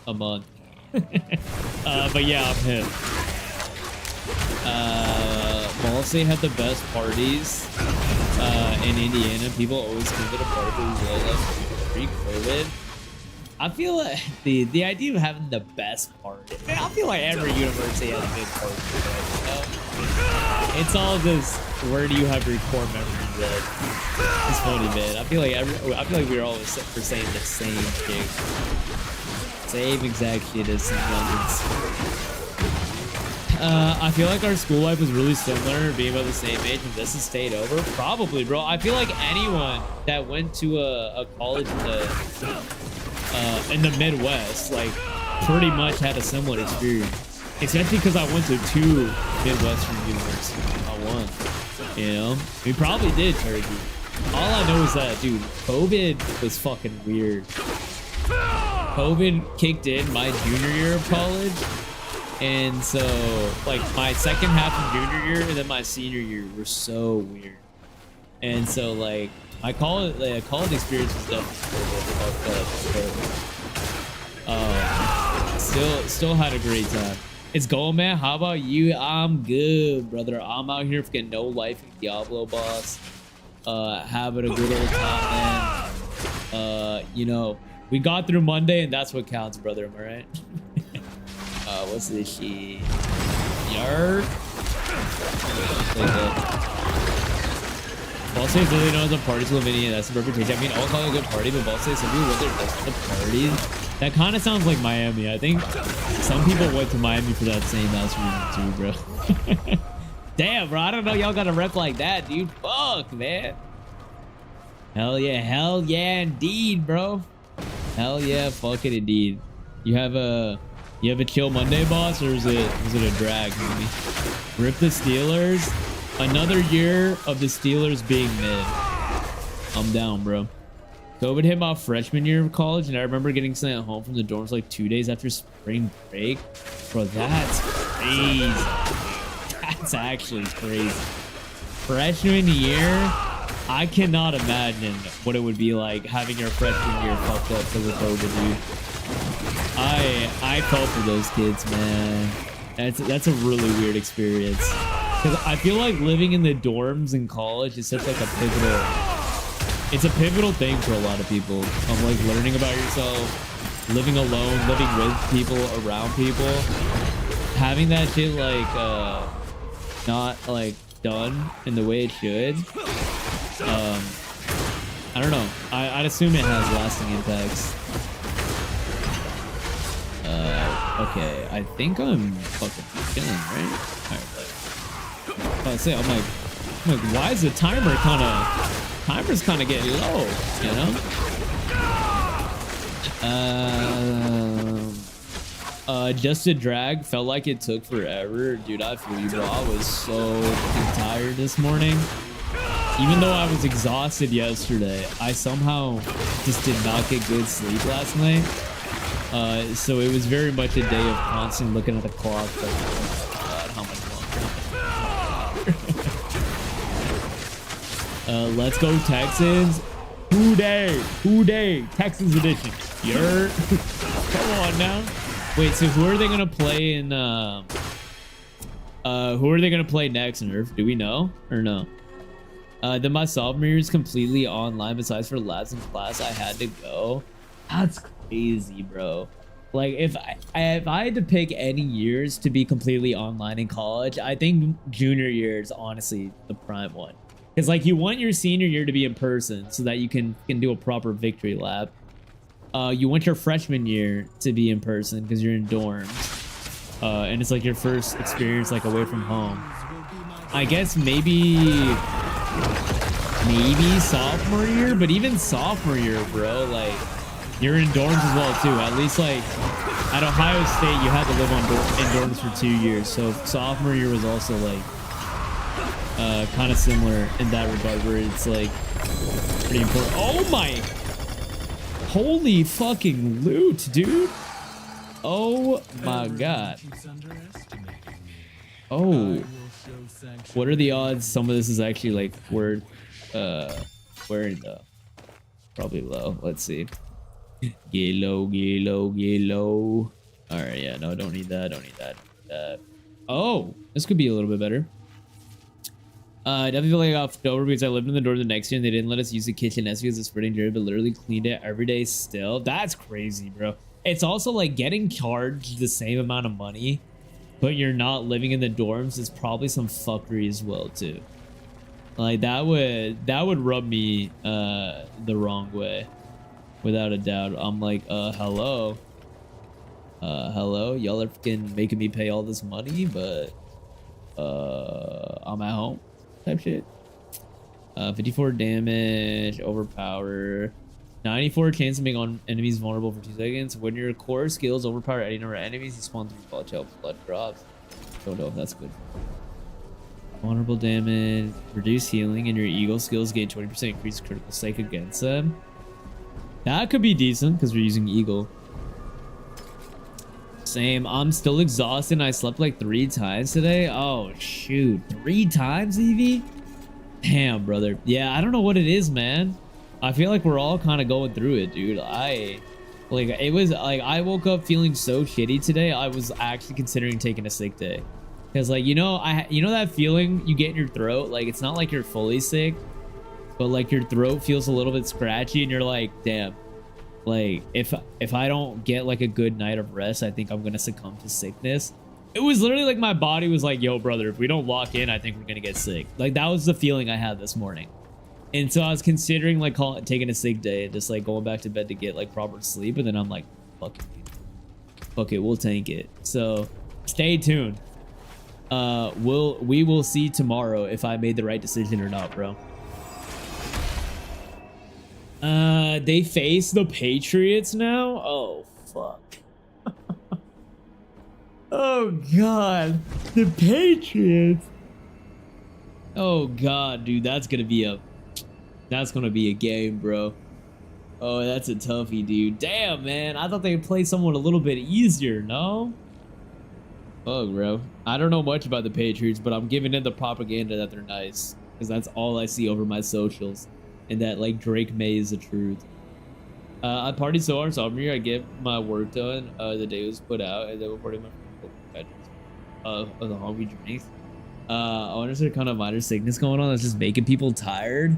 a month. But yeah, I'm him. Ball State had the best parties in Indiana. People always come to the parties pre-COVID. I feel like the idea of having the best party. Man, I feel like every university has a good party. You know? It's all just where do you have your core memories at? It's funny, man. I feel like we're all for saying the same shit. Same exact shit as some youngins. I feel like our school life was really similar, being about the same age, and this has stayed over. Probably, bro. I feel like anyone that went to a college in the Midwest, like, pretty much had a similar experience. Especially because I went to 2 Midwestern universities, not one. You know, we probably did, Turkey. All I know is that, dude, COVID was fucking weird. COVID kicked in my junior year of college. And so, like, my second half of junior year and then my senior year were so weird. And so, like, my college experience was definitely still had a great time. It's going, man. How about you? I'm good, brother. I'm out here getting no life in Diablo, boss. Having a good old time, man. You know, we got through Monday, and that's what counts, brother. Am I right? What's this shit? Yark. Ball State is literally known as a party Slovenia. That's the reputation. I mean, all call it a good party, but Ball State, some people went there just for the parties. That kind of sounds like Miami. I think some people went to Miami for that same house reason too, bro. Damn, bro. I don't know. Y'all got a rep like that, dude. Fuck, man. Hell yeah, indeed, bro. Hell yeah, fuck it, indeed. You have a chill Monday, boss, or is it a drag, maybe? Rip the Steelers. Another year of the Steelers being mid. I'm down, bro. COVID hit my freshman year of college, and I remember getting sent home from the dorms like 2 days after spring break. Bro, that's crazy. That's actually crazy. Freshman year, I cannot imagine what it would be like having your freshman year fucked up because of COVID, dude. I felt for those kids, man. That's a really weird experience. Because I feel like living in the dorms in college is such like a pivotal... It's a pivotal thing for a lot of people. Of like learning about yourself, living alone, living with people, around people. Having that shit like not like done in the way it should. I don't know. I'd assume it has lasting impacts. Okay, I think I'm fucking killing, right? Alright, I'm like, why is the timer's kind of getting low, you know? Just a drag felt like it took forever, dude. I feel you, bro. I was so fucking tired this morning. Even though I was exhausted yesterday, I somehow just did not get good sleep last night. So it was very much a day of constant looking at the clock. Like, oh God, how much longer? Let's go Texans. Who day? Texans edition. You're come on now. Wait, so who are they gonna play in? Who are they gonna play next, Nerf? Do we know or no? Then my sophomore year is completely online. Besides for labs and class, I had to go. That's crazy, bro. Like if I had to pick any years to be completely online in college, I think junior year is honestly the prime one. Because like you want your senior year to be in person so that you can do a proper victory lap. You want your freshman year to be in person because you're in dorms. And it's like your first experience like away from home. I guess maybe sophomore year, but even sophomore year, bro, like you're in dorms as well too. At least like at Ohio State, you had to live in dorms for 2 years. So sophomore year was also like kind of similar in that regard, where it's like pretty important. Oh my, holy fucking loot, dude. Oh my God. Oh, what are the odds some of this is actually like worth wearing though? Probably low. Let's see. Get low. All right, yeah, no, don't need that. Oh, this could be a little bit better. Definitely feel like I got over because I lived in the dorm the next year and they didn't let us use the kitchenette because it's spreading dirt, but literally cleaned it every day still. That's crazy, bro. It's also like getting charged the same amount of money, but you're not living in the dorms is probably some fuckery as well too. Like that would rub me the wrong way, without a doubt. I'm like, hello, y'all are freaking making me pay all this money, but I'm at home type shit. 54 damage, overpower, 94 chance of making enemies vulnerable for 2 seconds. When your core skills overpower any number of enemies, you spawn 3 volatile blood drops. Don't know if that's good. Vulnerable damage, reduce healing, and your eagle skills gain 20% increased critical strike against them. That could be decent because we're using eagle. Same. I'm still exhausted. I slept like 3 times today. Oh shoot, 3 times, Evie? Damn, brother. Yeah, I don't know what it is, man. I feel like we're all kind of going through it, dude. I woke up feeling so shitty today. I was actually considering taking a sick day. Because like, you know that feeling you get in your throat? Like, it's not like you're fully sick, but like your throat feels a little bit scratchy and you're like, damn, like if I don't get like a good night of rest, I think I'm gonna succumb to sickness. It was literally like my body was like, yo brother, if we don't lock in, I think we're gonna get sick. Like that was the feeling I had this morning. And so I was considering like taking a sick day and just like going back to bed to get like proper sleep. And then I'm like, fuck it, we'll tank it. So stay tuned. We will see tomorrow if I made the right decision or not, bro. They face the Patriots now? Oh, fuck. Oh, God. The Patriots. Oh, God, dude. That's gonna be a game, bro. Oh, that's a toughie, dude. Damn, man. I thought they'd play someone a little bit easier, no? Oh, bro. I don't know much about the Patriots, but I'm giving in the propaganda that they're nice. Because that's all I see over my socials. And that, like, Drake May is the truth. I partied so hard sophomore year, I get my work done the day it was put out, and then reporting my of the hungry drinks. I wonder if there's kind of minor sickness going on that's just making people tired.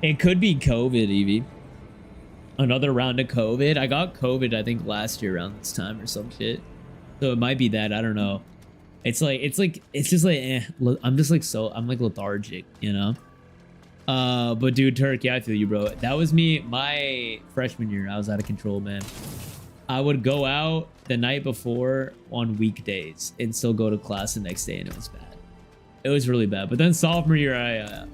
It could be COVID, Evie. Another round of COVID. I got COVID, I think, last year around this time or some shit. So it might be that. I don't know. It's just like, I'm just like, I'm like lethargic, you know? But dude, Turk, yeah, I feel you, bro. That was me, my freshman year. I was out of control, man. I would go out the night before on weekdays and still go to class the next day, and it was bad. It was really bad. But then sophomore year,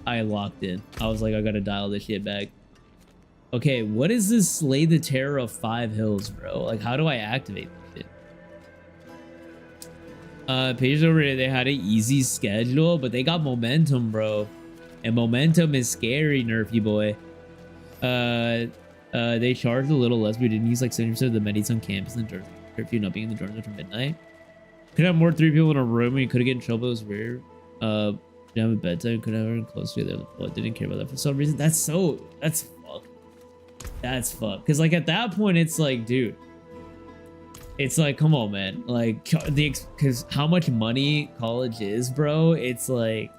I locked in. I was like, I gotta dial this shit back. Okay, what is this Slay the Terror of 5 Hills, bro? Like, how do I activate this shit? Pages over here, they had an easy schedule, but they got momentum, bro. And momentum is scary, nerfy boy. They charged a little less, but we didn't use like 70% of the medis on campus and curfew not being in the dorms after midnight. Could have more 3 people in a room and you could have get in trouble. It was weird. Didn't have a bedtime, could have everyone close to the other. Didn't care about that for some reason. That's fucked. That's fucked. Cause like at that point, it's like, dude, it's like, come on, man. Like cause how much money college is, bro. It's like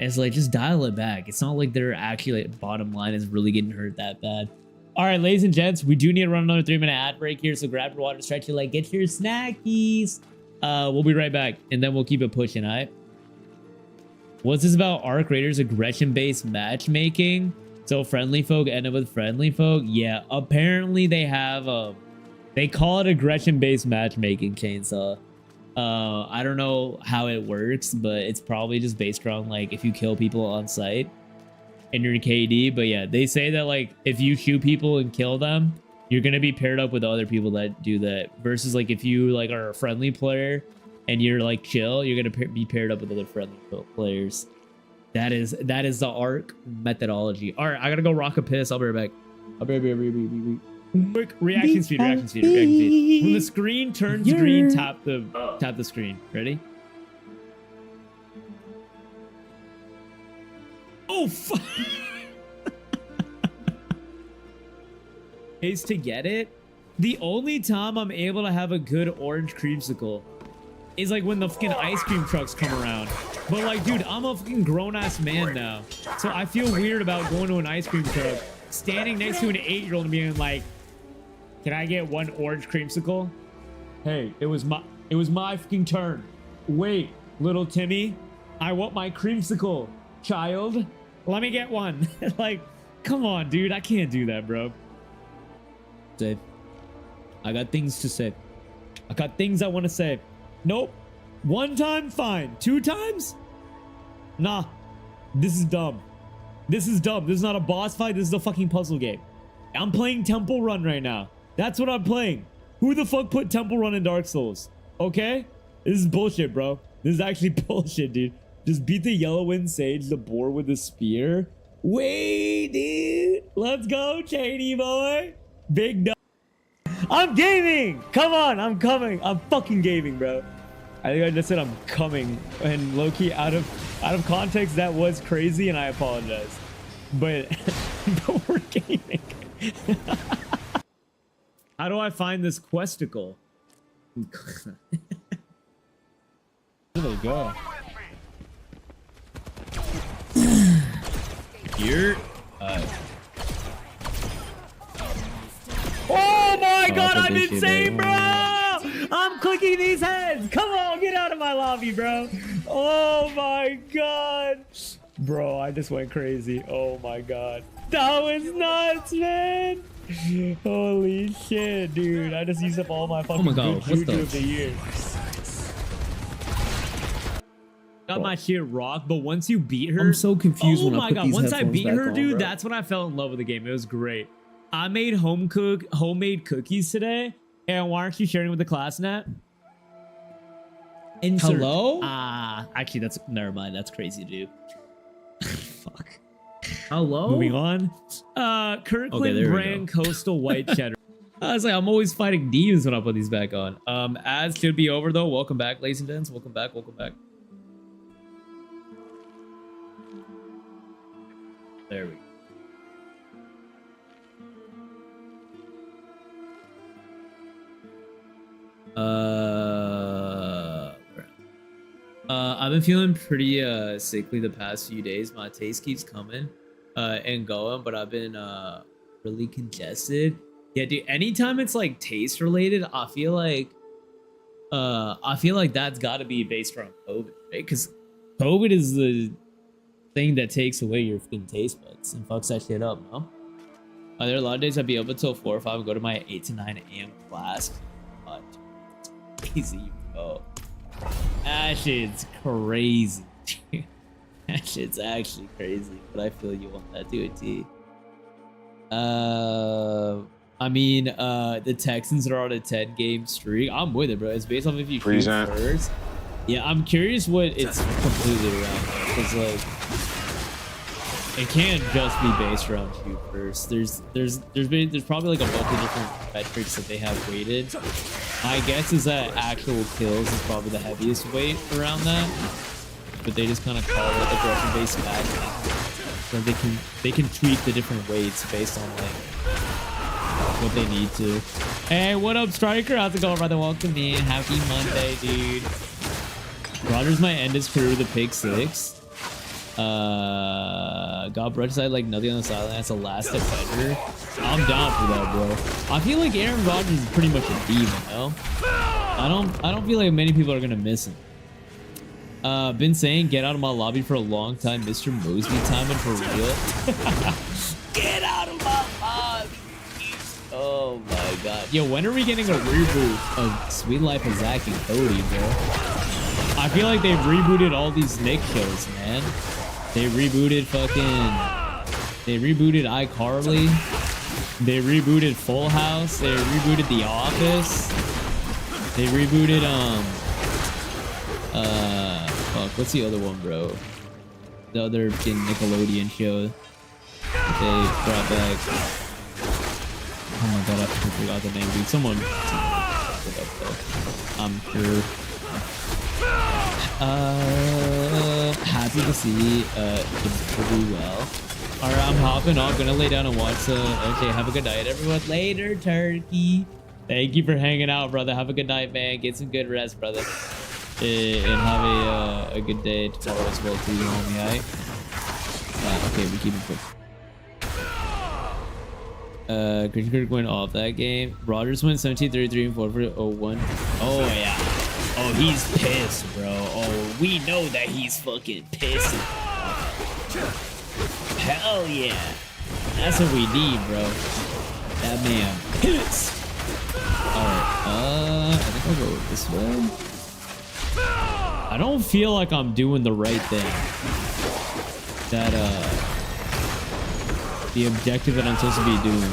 just dial it back. It's not like they're actually like, bottom line is really getting hurt that bad. All right, ladies and gents, we do need to run another 3-minute ad break here. So grab your water, stretch your leg, get your snackies. We'll be right back and then we'll keep it pushing. All right. What's this about Arc Raiders aggression-based matchmaking? So friendly folk end up with friendly folk. Yeah, apparently they have they call it aggression-based matchmaking, Chainsaw. I don't know how it works, but it's probably just based around like if you kill people on site and you're KD. But yeah, they say that like if you shoot people and kill them, you're gonna be paired up with other people that do that. Versus like if you like are a friendly player and you're like chill, you're gonna be paired up with other friendly players. That is the ARC methodology. All right, I gotta go rock a piss. I'll be right back. I'll be right back. Quick reaction speed. When the screen turns green, tap the screen. Ready? Oh fuck! Is to get it. The only time I'm able to have a good orange creamsicle is like when the fucking ice cream trucks come around. But like, dude, I'm a fucking grown-ass man now, so I feel weird about going to an ice cream truck, standing next to an 8-year-old and being like, can I get one orange creamsicle? Hey, it was my fucking turn. Wait, little Timmy, I want my creamsicle, child. Let me get one. Like, come on, dude, I can't do that, bro. Say, I got things to say. I got things I want to say. Nope. 1 time, fine. 2 times? Nah. This is dumb. This is dumb. This is not a boss fight. This is a fucking puzzle game. I'm playing Temple Run right now. That's what I'm playing. Who the fuck put Temple Run in Dark Souls? Okay? This is bullshit, bro. This is actually bullshit, dude. Just beat the Yellow Wind Sage, the boar with the spear. Wait, dude. Let's go, Cheney boy. Big dog. I'm gaming. Come on, I'm coming. I'm fucking gaming, bro. I think I just said I'm coming. And low-key, out of context, that was crazy, and I apologize. But, but we're gaming. How do I find this questicle? Where do they go? Here. Oh my god, I'm insane, bro! I'm clicking these heads! Come on, get out of my lobby, bro! Oh my god! Bro, I just went crazy. Oh my god. That was nuts, man. Holy shit, dude. I just used up all my fucking good juju of the year. Got my shit rocked, but once you beat her, I'm so confused when I put these once I headphones beat back her, on, dude, bro. that's when I fell in love with the game. It was great. I made homemade cookies today, and why aren't you sharing with the class, Nat? Insert. Hello? Actually, that's never mind. That's crazy, dude. Fuck. Hello? Moving on. Kirkland brand coastal white cheddar. I was like, I'm always fighting demons when I put these back on. Ads should be over though. Welcome back, ladies and gents. Welcome back. Welcome back. There we go. I've been feeling pretty sickly the past few days. My taste keeps coming and going, but I've been really congested. Yeah, dude, anytime it's like taste related, I feel like that's got to be based around COVID, right? Because COVID is the thing that takes away your fucking taste buds and fucks that shit up, no? There are a lot of days I'd be up until 4 or 5 and go to my 8 to 9 a.m. class. But it's crazy, bro. That shit's crazy. That shit's actually crazy, but I feel you on that too, T. I mean, the Texans are on a 10-game streak. I'm with it, bro. It's based off if you shoot first. Yeah, I'm curious what it's completely around, because like it can't just be based around shoot first. There's probably like a bunch of different metrics that they have weighted. My guess is that actual kills is probably the heaviest weight around that, but they just kind of call it aggression-based matching. So they can tweak the different weights based on like what they need to. Hey, what up, Striker? How's it going, brother? Welcome in. Happy Monday, dude. Rogers might end his career with a pick 6. God, bro, I like nothing on the sideline. That's the last defender. I'm down for that, bro. I feel like Aaron Rodgers is pretty much a demon, no? I don't feel like many people are gonna miss him. Been saying get out of my lobby for a long time, Mr. Mosby timing for real. Get out of my lobby. Oh my god. Yo, when are we getting a reboot of Sweet Life of Zach and Cody, bro? I feel like they've rebooted all these Nick shows, man. They rebooted iCarly. They rebooted Full House. They rebooted The Office. They rebooted fuck, what's the other one, bro? The other fucking Nickelodeon show they brought back. Oh my god, I forgot the name, dude. Someone look up though. I'm sure. Happy to see it's pretty well. All right, I'm hopping off. Gonna lay down and watch. Okay, have a good night, everyone. Later, turkey. Thank you for hanging out, brother. Have a good night, man. Get some good rest, brother. And have a good day tomorrow as well, too, homie. Alright. Okay, we keep it quick. Christian Kirk went off that game. Rodgers went 17-33 and 4 for 0-1. Oh yeah. Oh, he's pissed, bro. Oh, we know that he's fucking pissed. Hell yeah. That's what we need, bro. That man pissed. Alright, I think I'll go this way. I don't feel like I'm doing the right thing. That, the objective that I'm supposed to be doing.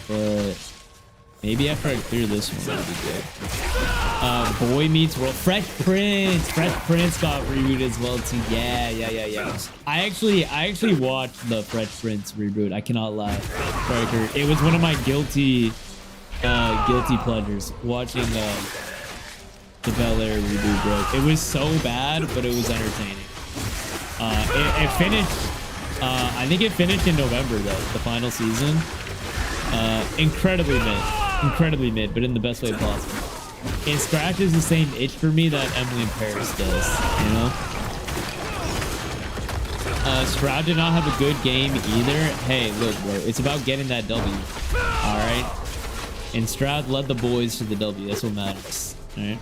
But maybe after I clear this one, that'll be good. Boy Meets World. Fresh Prince. Fresh Prince got rebooted as well too. Yeah. I actually watched the Fresh Prince reboot. I cannot lie. It was one of my guilty pleasures watching the Bel Air reboot, bro. It was so bad, but it was entertaining. It finished. I think it finished in November though. The final season. Incredibly mid, but in the best way possible. It scratches the same itch for me that Emily in Paris does, you know? Stroud did not have a good game either. Hey, look, bro, it's about getting that W, all right? And Stroud led the boys to the W. That's what matters, all right?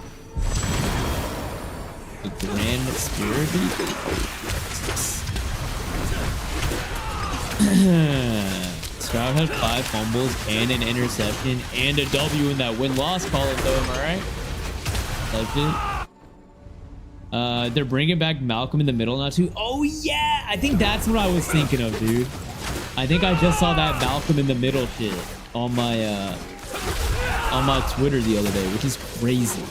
The Grand Spirit. Stroud had 5 fumbles and an interception and a W in that win-loss column, though. Am I right? Like it. They're bringing back Malcolm in the middle now too. Oh yeah, I think that's what I was thinking of, dude. I think I just saw that Malcolm in the middle shit on my Twitter the other day, which is crazy.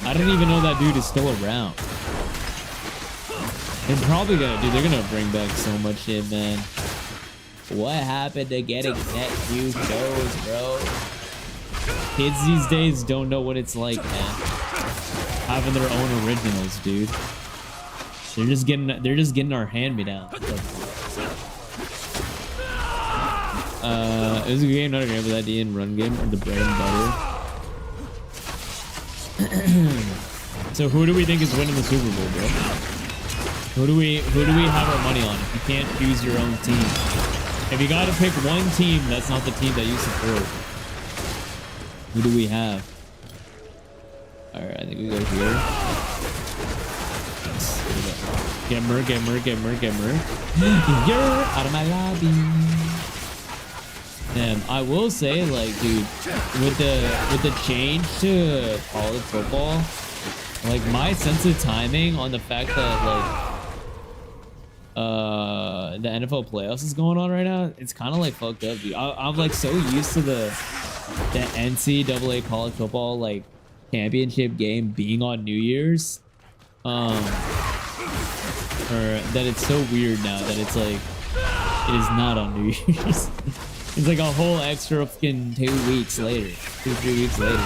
I didn't even know that dude is still around. They're probably gonna, dude, they're gonna bring back so much shit, man. What happened to getting net new shows, bro? Kids these days don't know what it's like, man. Having their own originals, dude. They're just getting our hand-me-downs. It was a good game, not a game, but that D and run game or the bread and butter. So who do we think is winning the Super Bowl, bro? Who do we have our money on if you can't choose your own team? If you gotta pick one team that's not the team that you support, who do we have? Alright, I think we go here. Get Merc. You're out of my lobby. And I will say, like, dude, with the change to college football, like, my sense of timing on the fact that, like, the NFL playoffs is going on right now, it's kind of like fucked up, dude. I'm like so used to the NCAA college football like championship game being on New Year's, or that it's so weird now that it's like it is not on New Year's. It's like a whole extra fucking 2 weeks later, 2-3 weeks later.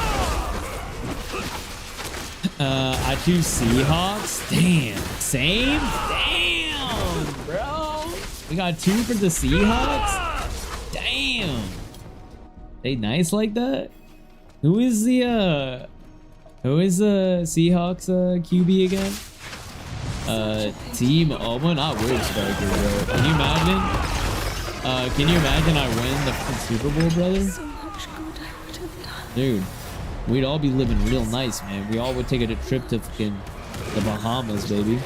I choose Seahawks. Damn, same. Damn, bro. We got 2 for the Seahawks. Damn. They nice like that. Who is the Seahawks QB again? Team Owen. I wish, striker, bro. Can you imagine? Can you imagine I win the Super Bowl, brother? Dude, we'd all be living real nice, man. We all would take a trip to fucking the Bahamas, baby.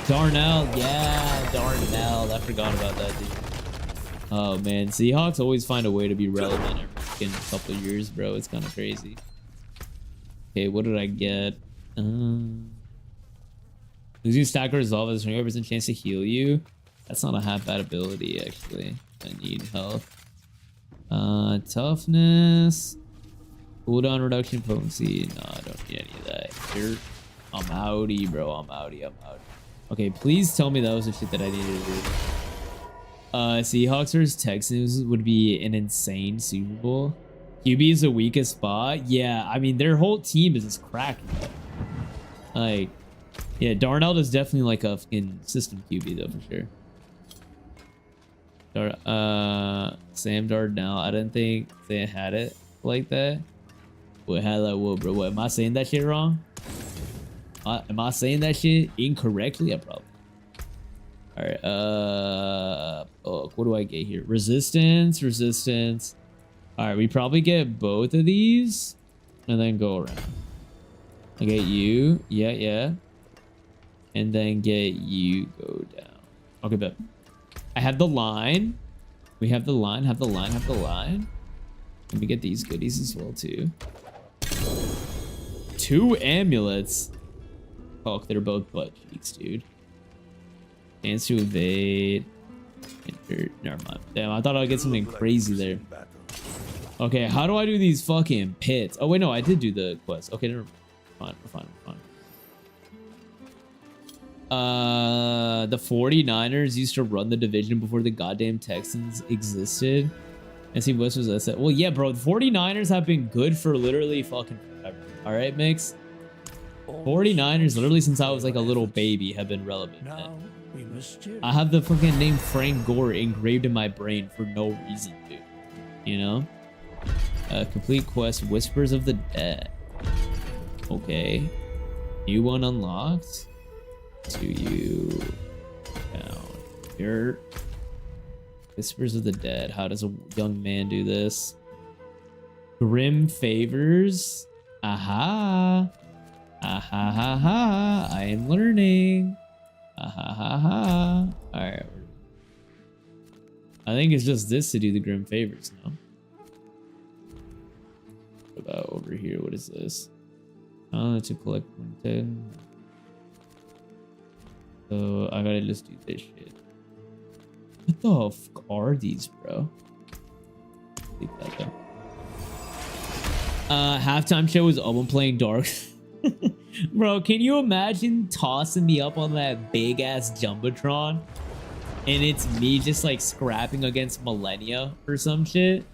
Darnell, yeah, Darnell. I forgot about that, dude. Oh man, Seahawks always find a way to be relevant every fucking couple of years, bro. It's kind of crazy. Okay, what did I get? Losing stack or resolve has a 20% chance to heal you. That's not a half bad ability, actually. I need health. Toughness. Cooldown reduction, potency. No, I don't need any of that. Here, I'm outie, bro. I'm outie. Okay, please tell me that was the shit that I needed to do. Seahawks vs Texans would be an insane Super Bowl. QB is the weakest spot. Yeah, I mean, their whole team is just cracking up. Like, yeah, Darnell is definitely like a fucking system QB, though, for sure. Sam Darnell. I didn't think they had it like that. What, how that would, bro? What, am I saying that shit wrong? Am I saying that shit incorrectly? I probably. All right. Oh, what do I get here? Resistance. All right, we probably get both of these, and then go around. I get you. Yeah. And then get you. Go down. Okay, but I have the line. We have the line. Have the line. Let me get these goodies as well too. 2 amulets. Fuck, they're both butt cheeks, dude. Chance to evade. Never mind. Damn, I thought I'd get something crazy there. Okay, how do I do these fucking pits? Oh, wait, no, I did do the quest. Okay, never mind. We're fine. The 49ers used to run the division before the goddamn Texans existed. And see, what was that said? Well, yeah, bro, the 49ers have been good for literally fucking forever. All right, Mix? 49ers, literally since I was like a little baby, have been relevant, man. I have the fucking name Frank Gore engraved in my brain for no reason, dude. You know? Complete quest, Whispers of the Dead. Okay. New one unlocked. To you. Down here. Whispers of the Dead. How does a young man do this? Grim Favors. Aha. Ah ha ha ha. I am learning. Ah ha ha ha. Alright. I think it's just this to do the grim favors now. What about over here? What is this? To collect 110. So I gotta just do this shit. What the fuck are these, bro? Leave that though. Halftime show was Owen playing Dark. Bro, can you imagine tossing me up on that big ass Jumbotron? And it's me just like scrapping against Millennia or some shit?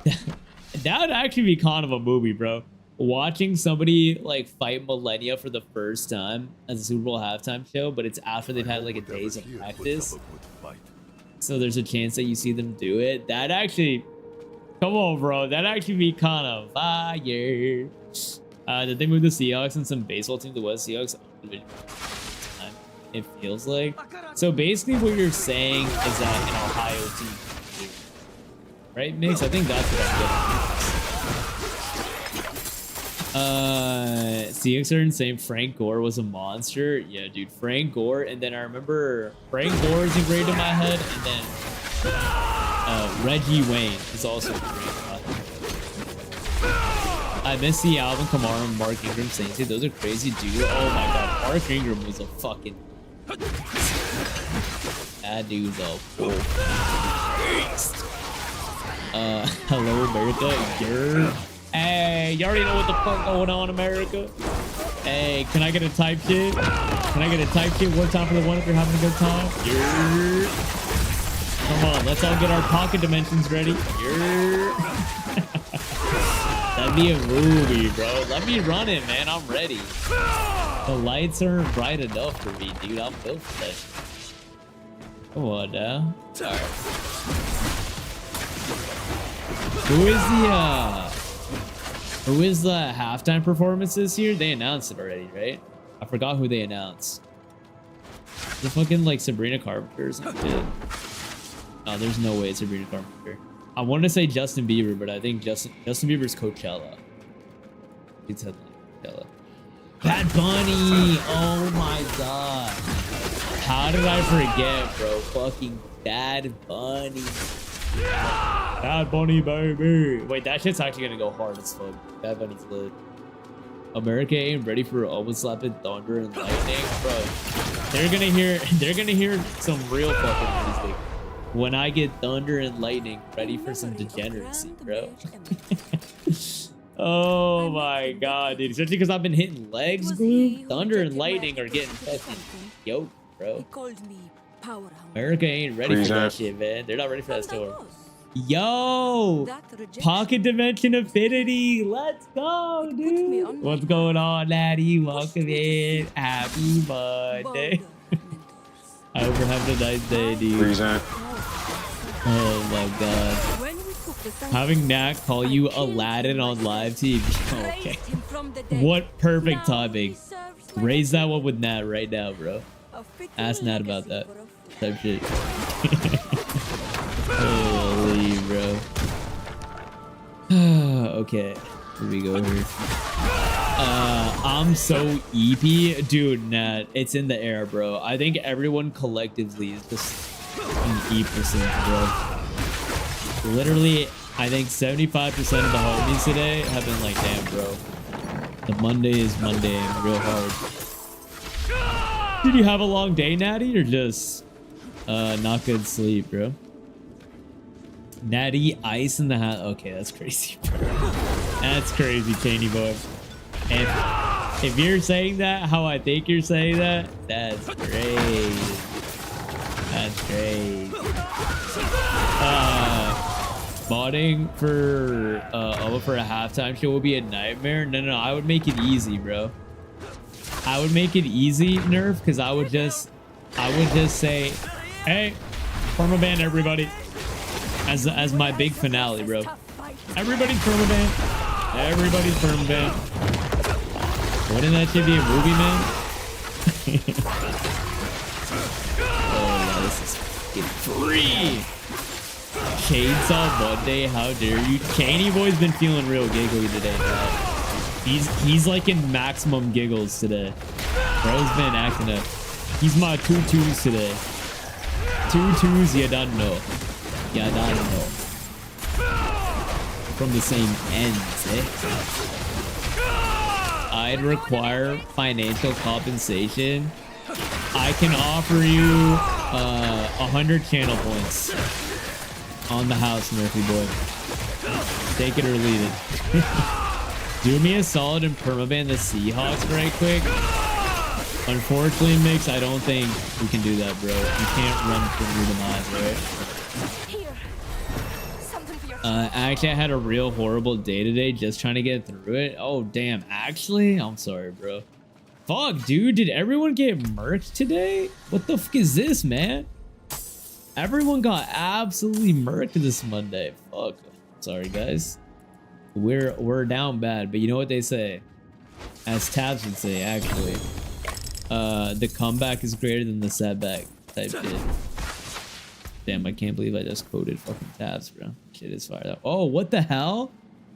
That would actually be kind of a movie, bro. Watching somebody like fight Millennia for the first time as a Super Bowl halftime show, but it's after they've had like a days of practice. So there's a chance that you see them do it. That actually, come on, bro. That'd actually be kind of fire. Did they move the Seahawks and some baseball team to West Seahawks? It feels like. So basically what you're saying is that an Ohio team, right, Mix? I think that's what I'm getting. Seahawks are insane. Frank Gore was a monster. Yeah, dude, Frank Gore. And then I remember Frank Gore is engraved in my head. And then Reggie Wayne is also engraved in my head. I miss the Alvin Kamara and Mark Ingram Saints. Those are crazy, dude. Oh my god, Mark Ingram was a fucking... That dude's a full beast. Hello, America. Hey, you already know what the fuck going on, America. Hey, can I get a type shit? Can I get a type shit one time for the one if you're having a good time? Come on, let's all get our pocket dimensions ready. That'd be a movie, bro. Let me run it, man. I'm ready. The lights aren't bright enough for me, dude. I'm built for that shit. Come on now. Alright. Who is the halftime performance this year? They announced it already, right? I forgot who they announced. The fucking like Sabrina Carpenter or something. Oh, there's no way it's Sabrina Carpenter. I wanted to say Justin Bieber, but I think Justin Bieber's Coachella. It's headline Coachella. Bad Bunny! Oh my god. How did I forget, bro? Fucking Bad Bunny. Bad Bunny, baby. Wait, that shit's actually gonna go hard as fuck. Bad Bunny's lit. America ain't ready for overslapping thunder and lightning, bro. They're gonna hear some real fucking music. When I get thunder and lightning, ready for some degeneracy, bro. Oh my god, dude. Especially because I've been hitting legs, glue. Thunder and lightning are getting fucking yoked, bro. America ain't ready for that shit, man. They're not ready for that storm. Yo! Pocket Dimension Affinity! Let's go, dude! What's going on, laddie? Welcome in. Happy Monday. I hope you're having a nice day, dude. Oh my god. Having Nat call you Aladdin on live TV. Okay. What perfect timing. Raise that one with Nat right now, bro. Ask Nat about that. Type shit. Holy, bro. Okay. Here we go here. I'm so EP. Dude, Nat, it's in the air, bro. I think everyone collectively is just an E%, bro. Literally, I think 75% of the homies today have been like, damn, bro. The Monday is Monday real hard. Did you have a long day, Natty, or just not good sleep, bro? Natty, ice in the hat. Okay, that's crazy, bro. That's crazy, Cheney boy. If you're saying that how I think you're saying that, that's great. That's great. Modding for a halftime show would be a nightmare. No, I would make it easy, bro. I would make it easy, Nerf, because I would just say, hey, permaban everybody, as my big finale, bro. Everybody's permaban. Everybody's permaban. Wouldn't that should be a movie, man? Oh yeah, this is fucking free. Chainsaw Monday, how dare you? Caney boy's been feeling real giggly today, man. He's like in maximum giggles today. Bro's been acting up. He's my 2-2s today. 2-2s, you don't know. You don't know. From the same ends, eh? I'd require financial compensation. I can offer you 100 channel points on the house, Murphy boy. Take it or leave it. Do me a solid and permaban the Seahawks right quick. Unfortunately, Mix, I don't think we can do that, bro. You can't run through the mods, right? Actually, I had a real horrible day today just trying to get through it. Oh, damn. Actually, I'm sorry, bro. Fuck, dude. Did everyone get murked today? What the fuck is this, man? Everyone got absolutely murked this Monday. Fuck. Sorry, guys. We're down bad, but you know what they say? As Tabs would say, actually. The comeback is greater than the setback type shit. Damn, I can't believe I just quoted fucking Tabs, bro. Shit is fired up. Oh, what the hell?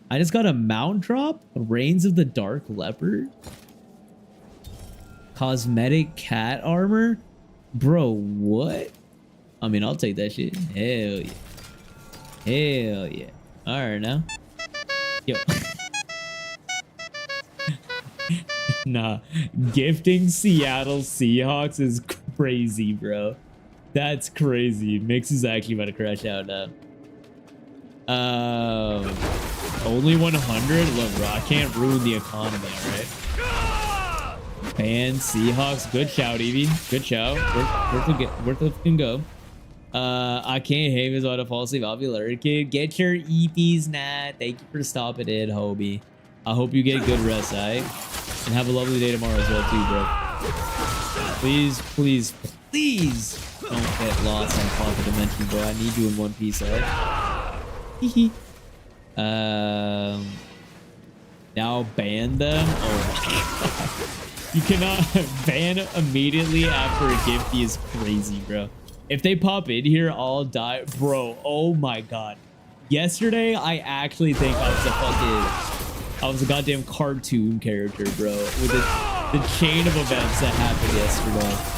I just got a mount drop? Reigns of the Dark Leopard? Cosmetic cat armor? Bro, what? I mean, I'll take that shit. Hell yeah. Hell yeah. Alright now. Yo. Nah. Gifting Seattle Seahawks is crazy, bro. That's crazy. Mix is actually about to crash out now. Only 100? Look, bro, I can't ruin the economy, alright? Ban Seahawks. Good shout, Evie. Good shout. Worth a fucking go. I can't hate his auto fall asleep. I'll be alert, kid. Get your EPs, Nat. Thank you for stopping in, Hobie. I hope you get good rest, alright? And have a lovely day tomorrow as well, too, bro. Please, please, please don't get lost on Pocket Dimension, bro. I need you in one piece, alright? Hehe. Now ban them? Oh my god. You cannot ban immediately after a gift is crazy, bro. If they pop in here, I'll die. Bro, oh my god. Yesterday, I actually think I was a goddamn cartoon character, bro. With the chain of events that happened yesterday.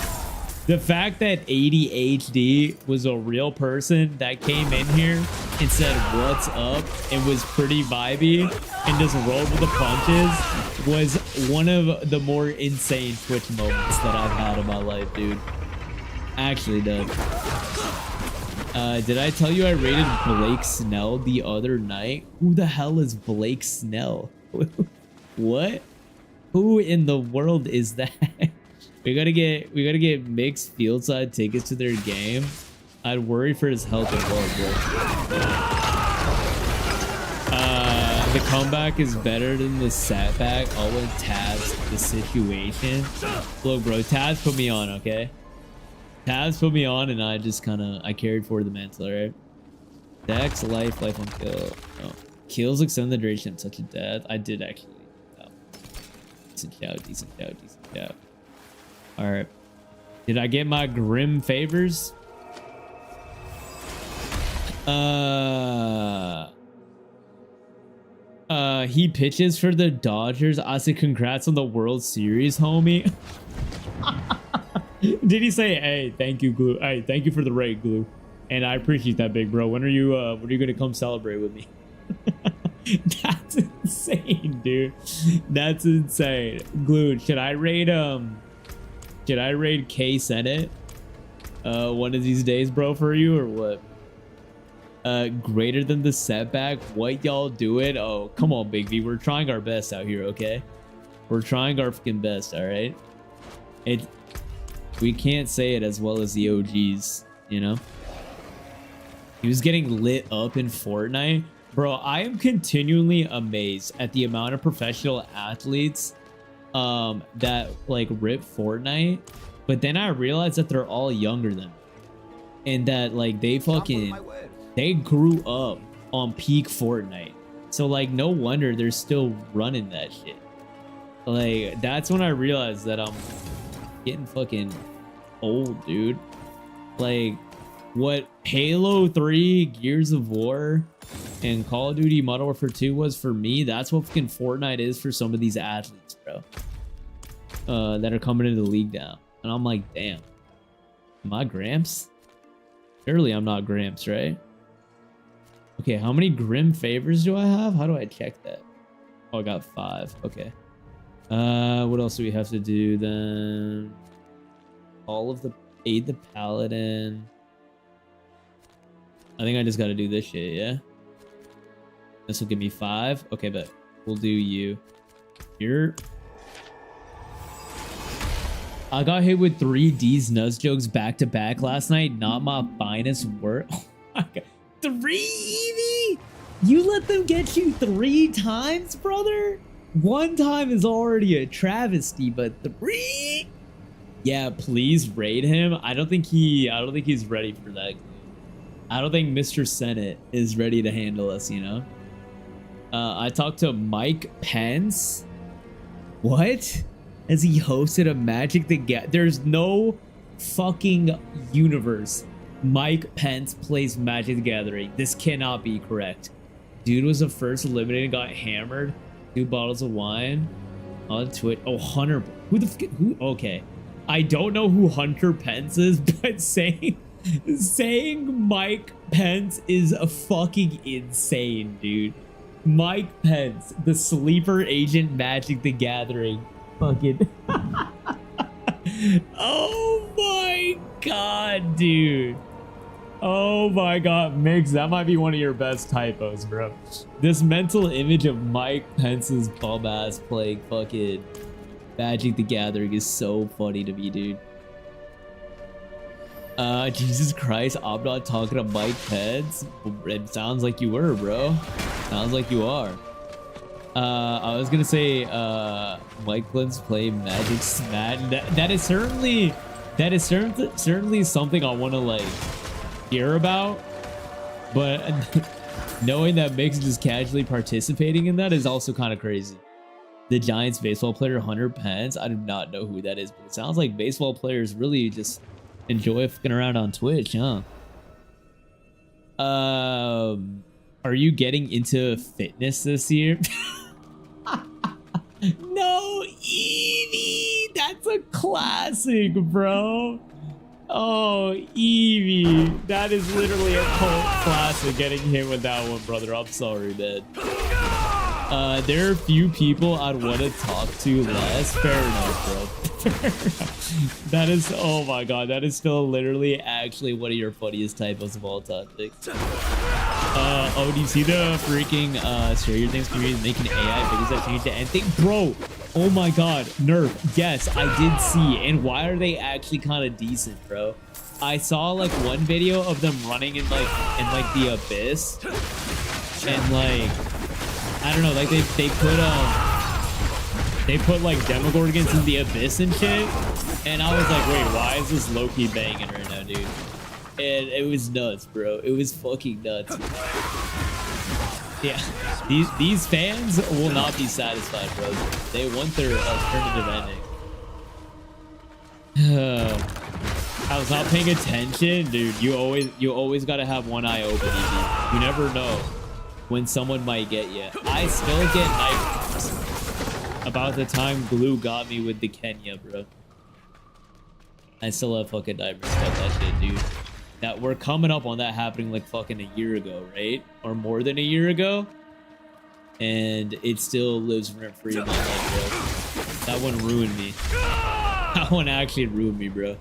The fact that ADHD was a real person that came in here and said, what's up, and was pretty vibey and just rolled with the punches was one of the more insane Twitch moments that I've had in my life, dude. Actually, dude. Did I tell you I rated Blake Snell the other night? Who the hell is Blake Snell? What? Who in the world is that? We gotta get mixed field side tickets to their game. I'd worry for his health as well, bro. The comeback is better than the setback. All with Tabs the situation. Look, bro, Tabs put me on, okay? Tabs put me on, and I just I carried forward the mantle, alright? Dex, life on kill. Oh. Kills extend the duration of such a death. I did actually. Oh. Decent shout, decent shout, decent shout. Alright. Did I get my grim favors? He pitches for the Dodgers. I said congrats on the World Series, homie. Did he say, hey, thank you, Glue? Hey, thank you for the raid, Glue. And I appreciate that, big bro. When are you gonna come celebrate with me? That's insane, dude. That's insane. Glue, should I raid K Senate one of these days, bro, for you, or what? Greater than the setback? What y'all doing? Oh, come on, Big V. We're trying our best out here, okay? We're trying our fucking best, all right? We can't say it as well as the OGs, you know? He was getting lit up in Fortnite. Bro, I am continually amazed at the amount of professional athletes that like rip Fortnite, but then I realized that they're all younger than me. And that like they grew up on peak Fortnite. So like no wonder they're still running that shit. Like that's when I realized that I'm getting fucking old, dude. Like what Halo 3, Gears of War, and Call of Duty Modern Warfare 2 was for me, that's what fucking Fortnite is for some of these athletes, bro. That are coming into the league now. And I'm like, damn. Am I Gramps? Surely I'm not Gramps, right? Okay, how many Grim favors do I have? How do I check that? Oh, I got 5. Okay. What else do we have to do then? All of the aid the paladin. I think I just got to do this shit, yeah? This will give me 5. Okay, but we'll do you. You're... I got hit with 3 D's Nuzz jokes back to back last night. Not my finest work. Oh my God. 3 Evie? You let them get you 3 times, brother? 1 time is already a travesty, but 3? Yeah, please raid him. I don't think he's ready for that. I don't think Mr. Senate is ready to handle us, you know? I talked to Mike Pence. What? As he hosted a Magic the Gathering. There's no fucking universe Mike Pence plays Magic the Gathering. This cannot be correct. Dude was the first eliminated, got hammered. 2 bottles of wine on Twitch. Oh, Hunter. Who the fuck? Who? Okay. I don't know who Hunter Pence is, but saying Mike Pence is a fucking insane, dude. Mike Pence, the sleeper agent Magic the Gathering. Fucking. Oh my God, dude. Oh my God, Mix, that might be one of your best typos, bro. This mental image of Mike Pence's bum ass playing fucking Magic the Gathering is so funny to me, dude. Jesus Christ, I'm not talking to Mike Pence. It sounds like you were, bro. Sounds like you are. I was gonna say, Mike Pence play Magic Smash. That is certainly something I want to like hear about, but knowing that Mix is just casually participating in that is also kind of crazy. The Giants baseball player Hunter Pence, I do not know who that is, but it sounds like baseball players really just enjoy fucking around on Twitch, huh? Are you getting into fitness this year? No, Evie, that's a classic, bro. Oh, Evie, that is literally a cult classic. Getting hit with that one, brother. I'm sorry, man. There are a few people I'd want to talk to less. Fair enough, bro. That is, oh my God, that is still literally actually one of your funniest typos of all time. Oh, do you see the freaking Stranger Things community making AI videos that change to anything? Bro, oh my God, Nerf, yes, I did see. And why are they actually kind of decent, bro? I saw like one video of them running in like the abyss, and like I don't know, like they put like Demogorgons in the abyss and shit, and I was like, wait, why is this low-key banging right now, dude? And it was nuts, bro. It was fucking nuts. Yeah, these fans will not be satisfied, bro. They want their alternative ending. I was not paying attention, dude. You always gotta have one eye open, Evie. You never know when someone might get you. I still get nightmares about the time Glue got me with the Kenya, bro. I still have fucking nightmares about that shit, dude. That we're coming up on that happening like fucking a year ago, right? Or more than a year ago. And it still lives rent free in my life, bro. That one ruined me. That one actually ruined me, bro.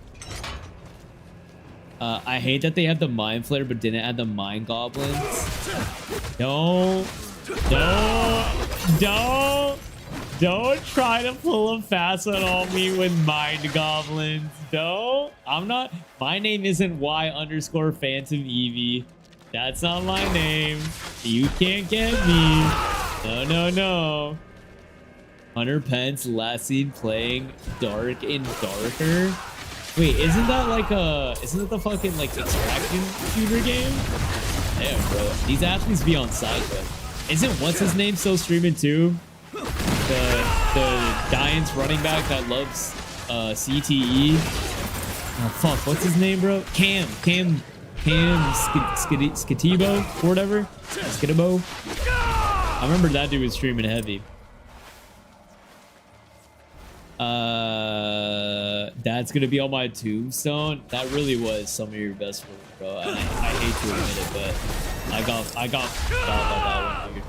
I hate that they have the Mind Flayer but didn't add the Mind Goblins. Don't try to pull a fast one on me with Mind Goblins. Don't. I'm not. My name isn't Y_Phantom Evie. That's not my name. You can't get me. No. Hunter Pence last seen playing Dark and Darker. Wait, isn't that the fucking like extraction shooter game? Damn, bro. These athletes be on side, bro. Isn't what's his name still streaming too? The Giants running back that loves CTE. Oh fuck, what's his name, bro? Cam Skitibo or whatever. Skitibo. I remember that dude was streaming heavy. That's gonna be on my tombstone. That really was some of your best work, bro. And I hate to admit it, but I got by that one, dude.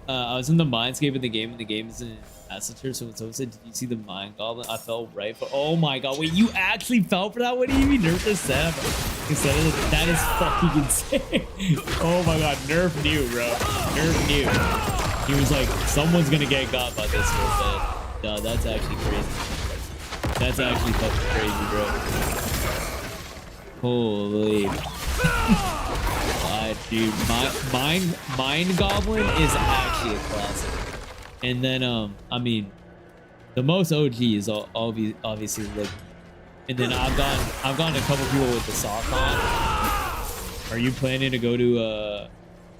I was in the Mindscape in the game, and the game is in Asseter, so when someone said, did you see the Mind Goblin? I fell right for, oh my god, wait, you actually fell for that? What do you mean Nerf just said? That is fucking insane. Oh my god, Nerf knew, bro. Nerf knew. He was like, someone's gonna get got by this one, but no, that's actually crazy. That's actually fucking crazy, bro. Holy. Dude, Mind Goblin is actually a classic. And then, I mean, the most OG is obviously Lick. And then I've gotten a couple people with the sock on. Are you planning to go to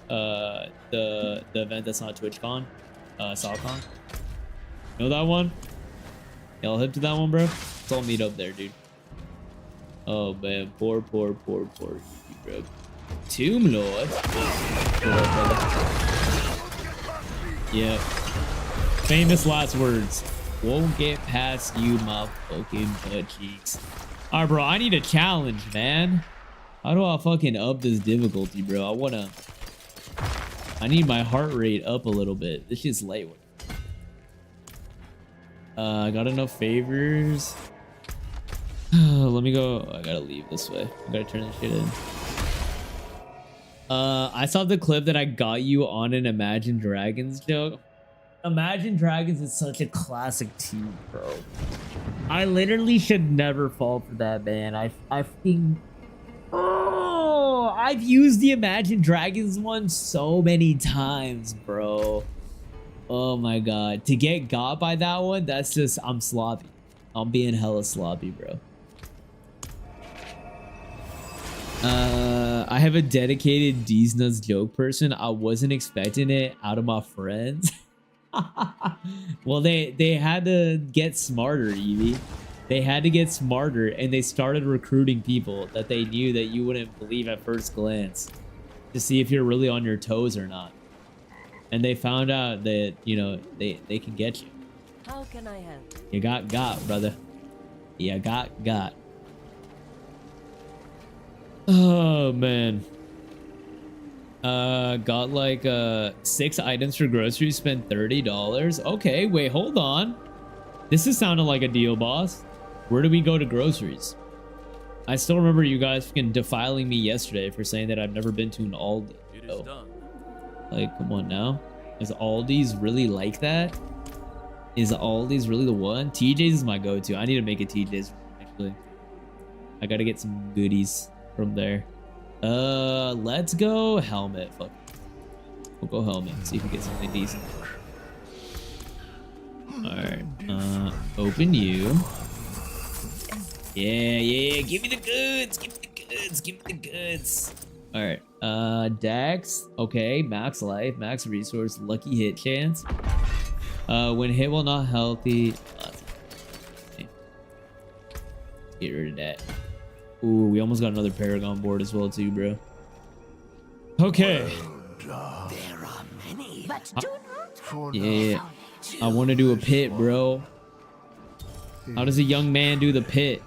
the event that's not TwitchCon? SawCon? Know that one? Y'all hip to that one, bro? Let's all meet up there, dude. Oh man, poor bro. Tomb Lord. Yeah. Famous last words. Won't get past you, my fucking butt cheeks. Alright, bro. I need a challenge, man. How do I fucking up this difficulty, bro? I need my heart rate up a little bit. This shit's light. I got enough favors. Let me go. I gotta leave this way. I gotta turn this shit in. I saw the clip that I got you on an Imagine Dragons joke. Imagine Dragons is such a classic team, bro. I literally should never fall for that, man. I think... Oh, I've used the Imagine Dragons one so many times, bro. Oh my god. To get got by that one, that's just... I'm sloppy. I'm being hella sloppy, bro. I have a dedicated D's Nuts joke person. I wasn't expecting it out of my friends. Well, they had to get smarter, Evie. They had to get smarter, and they started recruiting people that they knew that you wouldn't believe at first glance to see if you're really on your toes or not. And they found out that, you know, they can get you. How can I help? You got, brother. You got. Oh, man. Got like 6 items for groceries, spent $30. Okay, wait, hold on. This is sounding like a deal, boss. Where do we go to groceries? I still remember you guys fucking defiling me yesterday for saying that I've never been to an Aldi. It is done. Like, come on now. Is Aldi's really like that? Is Aldi's really the one? TJ's is my go-to. I need to make a TJ's, actually. I gotta get some goodies from there. Let's go helmet. Fuck. We'll go helmet. See if we get something decent. Alright. Open you. Yeah. Give me the goods. Give me the goods. Alright. Dex. Okay. Max life. Max resource. Lucky hit chance. When hit while not healthy. Get rid of that. Ooh, we almost got another Paragon board as well too, bro. Okay. There are many, but do not. Yeah. I want to do a pit, bro. How does a young man do the pit?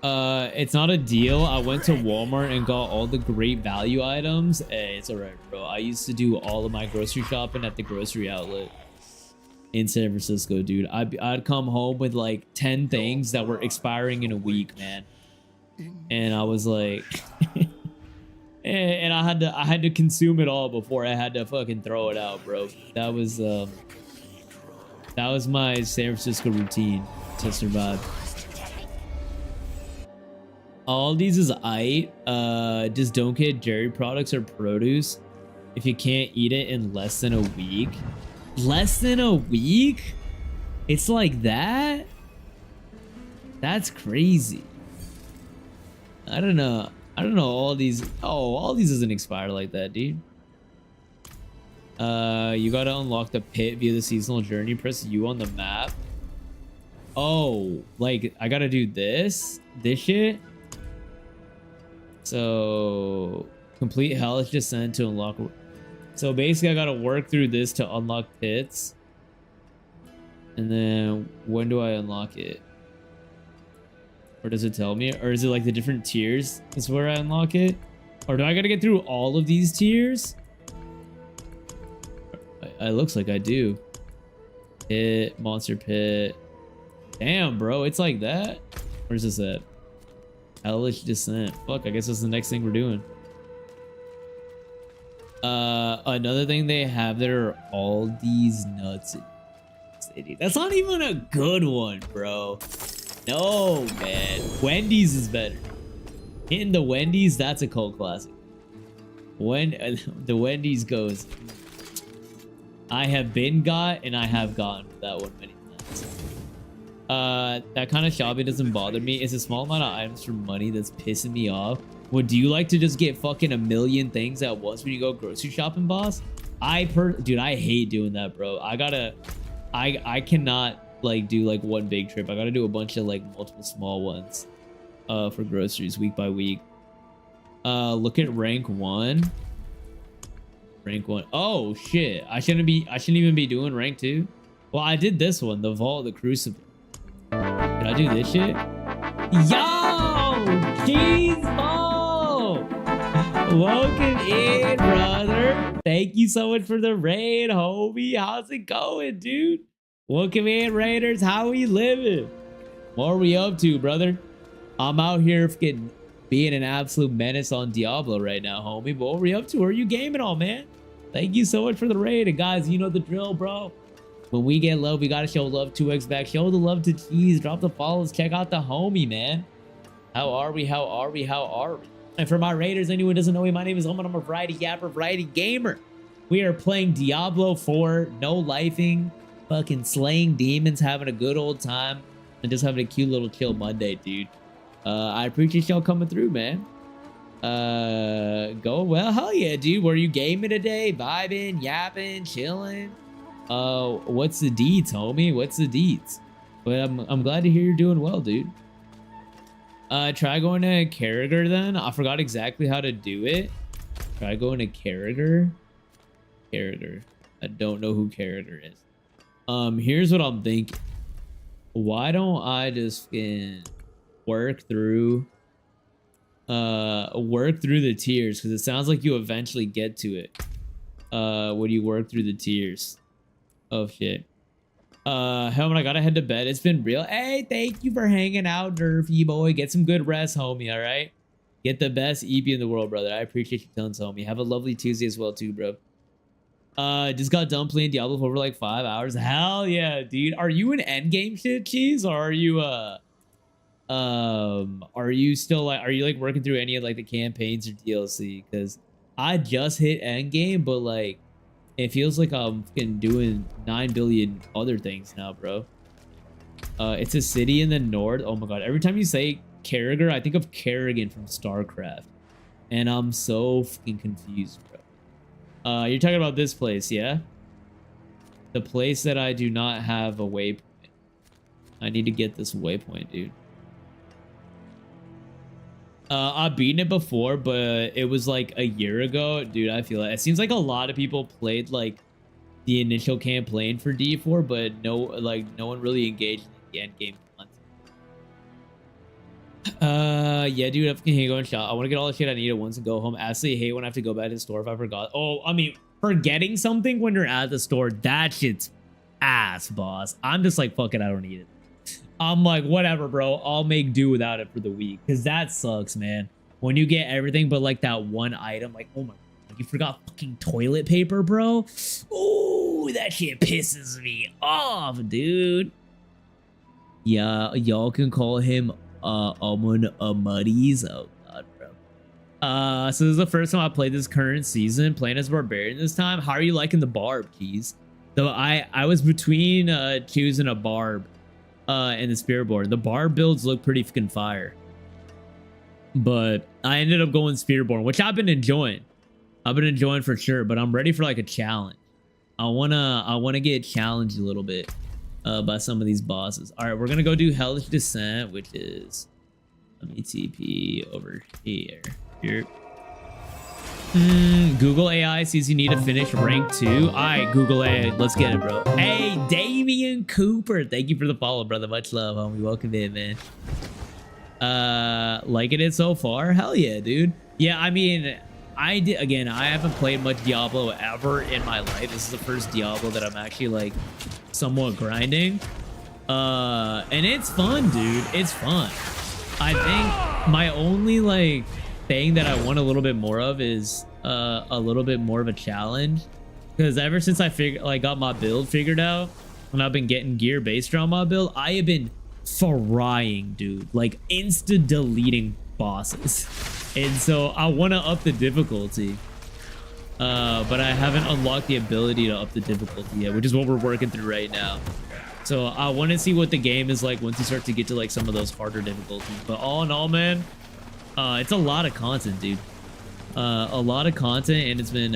It's not a deal. I went to Walmart and got all the great value items. Hey, it's alright, bro. I used to do all of my grocery shopping at the grocery outlet in San Francisco, dude. I'd come home with like 10 things that were expiring in a week, man. And I was like, and I had to consume it all before I had to fucking throw it out, bro. That was my San Francisco routine to survive. Aldi's is aight. Just don't get dairy products or produce if you can't eat it in less than a week. Less than a week? It's like that? That's crazy. I don't know. Aldi's doesn't expire like that, dude. You gotta unlock the pit via the seasonal journey. Press U on the map. Oh, like I gotta do this shit. So complete Hellish Descent to unlock. So basically I gotta work through this to unlock pits. And then when do I unlock it? Or does it tell me? Or is it like the different tiers is where I unlock it? Or do I gotta get through all of these tiers? It looks like I do. Pit, monster pit. Damn, bro, it's like that? Where's this at? Hellish Descent. Fuck, I guess that's the next thing we're doing. Another thing they have there are all these nuts in City. That's not even a good one, bro. No, man. Wendy's is better. Hitting the Wendy's, that's a cult classic. When the Wendy's goes, I have been got and I have gotten that one many times. That kind of shopping doesn't bother me. It's a small amount of items for money that's pissing me off. Would you like to just get fucking a million things at once when you go grocery shopping, boss? Dude, I hate doing that, bro. I cannot like do like one big trip. I gotta do a bunch of like multiple small ones for groceries week by week. Look at rank 1. Rank 1. Oh shit, I shouldn't even be doing rank 2. Well, I did this one, the vault, the crucible. Did I do this shit? Yo, cheese ball, welcome in, brother. Thank you so much for the raid, homie. How's it going, dude? Welcome in, Raiders. How we living? What are we up to, brother? I'm out here being an absolute menace on Diablo right now, homie. But what are we up to? Where are you gaming on, man? Thank you so much for the raid. And guys, you know the drill, bro. When we get love, we gotta show love 2x back. Show the love to Cheese. Drop the follows. Check out the homie, man. How are we? How are we? How are we? And for my Raiders, anyone doesn't know me, my name is Oman. I'm a variety yapper, variety gamer. We are playing Diablo 4, no lifing, fucking slaying demons, having a good old time, and just having a cute little chill Monday, dude. I appreciate y'all coming through, man. Going well. Hell yeah, dude. Were you gaming today? Vibing, yapping, chilling? What's the deets, homie? What's the deets? But I'm glad to hear you're doing well, dude. Try going to Carragher then. I forgot exactly how to do it. Try going to Carragher. Carragher. I don't know who Carragher is. Here's what I'm thinking. Why don't I just work through the tiers, because it sounds like you eventually get to it when you work through the tiers. Oh shit. Helmet, I gotta head to bed. It's been real. Hey, thank you for hanging out, Nerfy boy. Get some good rest, homie. All right, get the best EP in the world, brother. I appreciate you tons, homie. Have a lovely Tuesday as well too, bro. Just got done playing Diablo for like 5 hours. Hell yeah, dude. Are you in endgame shit, Cheese, or are you still like, are you like working through any of like the campaigns or DLC? Because I just hit endgame, but like it feels like I'm fucking doing 9 billion other things now, bro. It's a city in the north. Oh my god, every time you say Carragher, I think of Kerrigan from StarCraft, and I'm so fucking confused, bro. You're talking about this place, yeah? The place that I do not have a waypoint. I need to get this waypoint, dude. I've beaten it before, but it was like a year ago. Dude, I feel it seems like a lot of people played like the initial campaign for D4, but no one really engaged in the end game content. Yeah, dude, I can go and shop. I want to get all the shit I need at once and go home. Absolutely hate when I have to go back to the store if I forgot. Oh, I mean, forgetting something when you're at the store, that shit's ass, boss. I'm just like, fuck it, I don't need it. I'm like, whatever, bro. I'll make do without it for the week. Because that sucks, man. When you get everything but like that one item, like, oh my god, you forgot fucking toilet paper, bro. Ooh, that shit pisses me off, dude. Yeah, y'all can call him Amun Muddies. Oh god, bro. So this is the first time I played this current season, playing as Barbarian this time. How are you liking the Barb, Keys? So I was between choosing a Barb and the Spiritborn. The Barb builds look pretty fucking fire, but I ended up going Spiritborn, which I've been enjoying. I've been enjoying for sure, but I'm ready for like a challenge. I wanna get challenged a little bit by some of these bosses. All right, we're gonna go do Hellish Descent, which is, let me TP over here. Here. Google AI sees you need to finish rank 2. All right, Google AI, let's get it, bro. Hey, Damian Cooper, thank you for the follow, brother. Much love, homie. Welcome in, man. Liking it so far? Hell yeah, dude. Yeah, I mean, I haven't played much Diablo ever in my life. This is the first Diablo that I'm actually like somewhat grinding. And it's fun, dude. It's fun. I think my only like thing that I want a little bit more of is a little bit more of a challenge, because ever since I got my build figured out and I've been getting gear based around my build, I have been frying, dude, like insta deleting bosses. And so I want to up the difficulty, but I haven't unlocked the ability to up the difficulty yet, which is what we're working through right now. So I want to see what the game is like once you start to get to like some of those harder difficulties. But all in all, man, it's a lot of content, dude. A lot of content, and it's been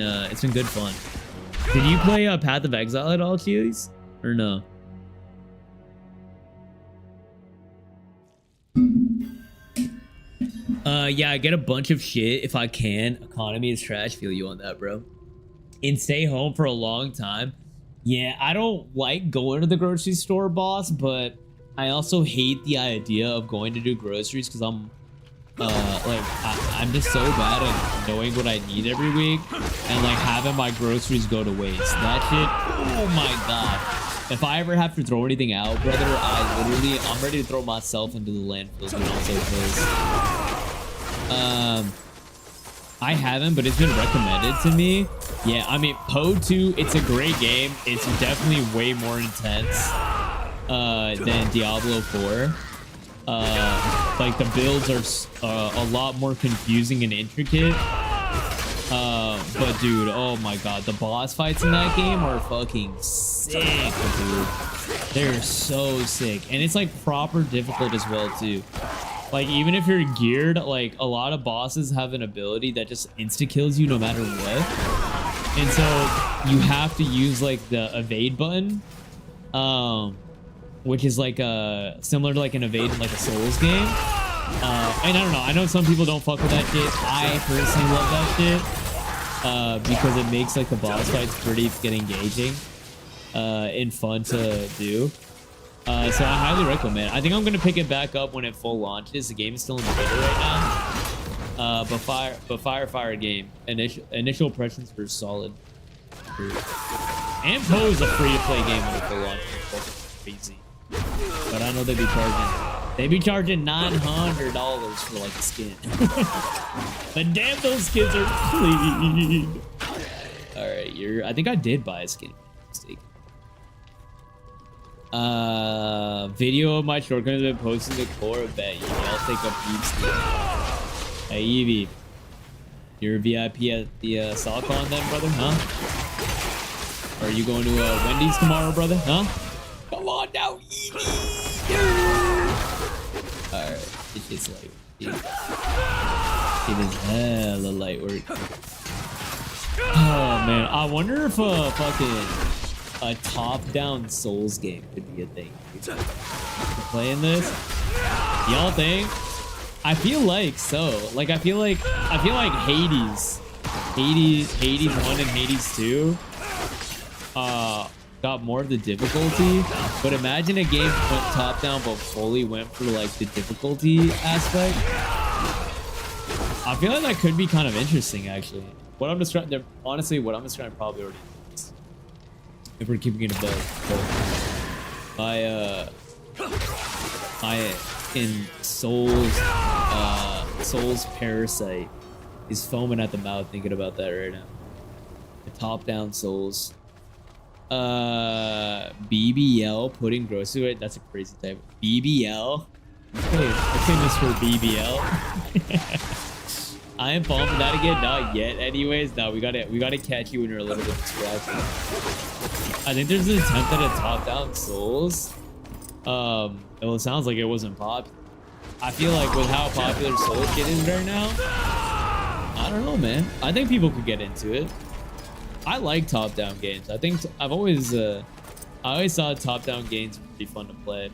good fun. Did you play Path of Exile at all, Cheese, or no? Yeah, I get a bunch of shit if I can. Economy is trash. Feel you on that, bro. And stay home for a long time. Yeah, I don't like going to the grocery store, boss, but I also hate the idea of going to do groceries because I'm I'm just so bad at knowing what I need every week and like having my groceries go to waste. That shit, oh my god. If I ever have to throw anything out, brother, I'm ready to throw myself into the landfill, dude. I'm so close. I haven't, but it's been recommended to me. Yeah, I mean, Poe 2, it's a great game. It's definitely way more intense than Diablo 4. Like the builds are a lot more confusing and intricate. But dude, oh my god, the boss fights in that game are fucking sick, dude. They're so sick, and it's like proper difficult as well too. Like even if you're geared, like a lot of bosses have an ability that just insta kills you no matter what, and so you have to use like the evade button, which is like similar to like an evade in like a Souls game. And I don't know, I know some people don't fuck with that shit. I personally love that shit because it makes like the boss fights pretty engaging and fun to do. So I highly recommend it. I think I'm gonna pick it back up when it full launches. The game is still in the beta right now. But fire game. Initial impressions were solid. And Poe is a free-to-play game when it full launches. It's crazy. But I know they'd be charging $900 for like a skin. But damn, those skins are clean. All right, I think I did buy a skin. Mistake. Video of my shortcuts been posted to core. Bet you I'll take a peep still. Hey Evie, you're a VIP at the SalCon then, brother, huh? Or are you going to Wendy's tomorrow, brother, huh? Come on now, Evie. All right, it's just light work. It is hella light work. Oh man, I wonder if a top-down Souls game could be a thing. Playing this, y'all think? I feel like so. Like I feel like Hades 1 and Hades 2 got more of the difficulty, but imagine a game went top down but fully went for like the difficulty aspect. I feel like that could be kind of interesting actually. What I'm describing probably already is, if we're keeping it above. I in Souls Parasite is foaming at the mouth thinking about that right now. The top down Souls. BBL putting grocery weight, that's a crazy type. BBL? I famous for BBL. I am falling for that again, not yet anyways. No, we gotta catch you when you're a little bit distracted. I think there's an attempt at a top-down Souls. Well, it sounds like it wasn't popular. I feel like with how popular Souls shit is right now, I don't know, man. I think people could get into it. I like top-down games. I think I always thought top-down games were pretty fun to play.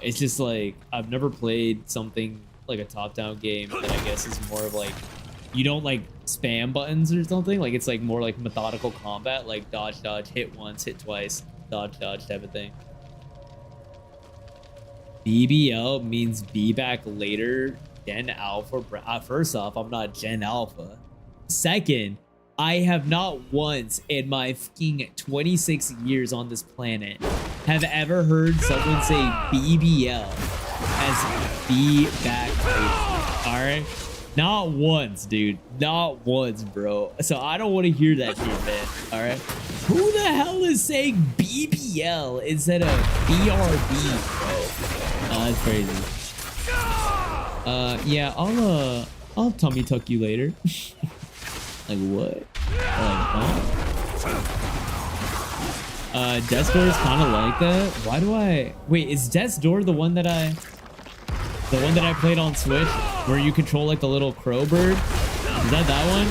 It's just like I've never played something like a top-down game that I guess is more of like you don't like spam buttons or something. Like it's like more like methodical combat, like dodge, dodge, hit once, hit twice, dodge, dodge type of thing. BBL means be back later. Gen Alpha. First off, I'm not Gen Alpha. Second, I have not once in my fucking 26 years on this planet have ever heard someone say BBL as be back later. All right. Not once, dude. Not once, bro. So I don't want to hear that shit, man. All right. Who the hell is saying BBL instead of BRB, bro? Oh, that's crazy. Yeah, I'll tummy tuck you later. Like what? Like, huh? Death's Door is kind of like that. Why do I wait? Is Death's Door the one that I played on Switch, where you control like the little crow bird? Is that one?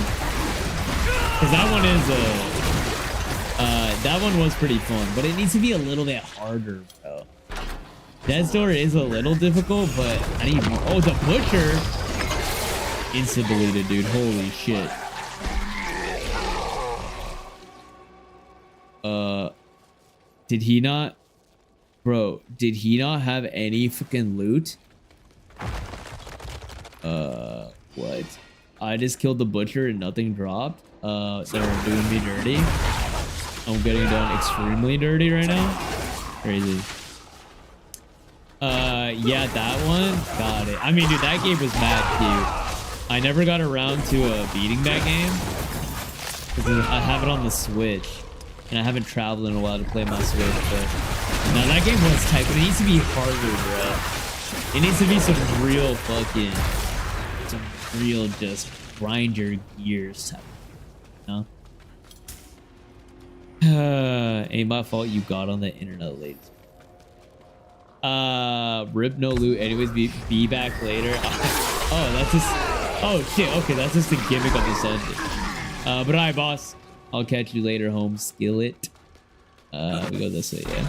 Because that one is that one was pretty fun, but it needs to be a little bit harder, bro. Death's Door is a little difficult, but I need more. Oh, the Butcher! Instant deleted, dude. Holy shit. Did he not? Bro, did he not have any fucking loot? What? I just killed the Butcher and nothing dropped? They're doing me dirty. I'm getting done extremely dirty right now. Crazy. Yeah, that one. Got it. I mean, dude, that game was mad cute. I never got around to beating that game because I have it on the Switch, and I haven't traveled in a while to play my Switch. But no, that game was tight, but it needs to be harder, bro. It needs to be some real just grind your gears type. You know? Ain't my fault you got on the internet late. Rip no loot. Anyways, be back later. Oh, that's just. Oh shit. Okay, that's just the gimmick of this ending. But alright, boss. I'll catch you later, home skillet. We go this way, yeah.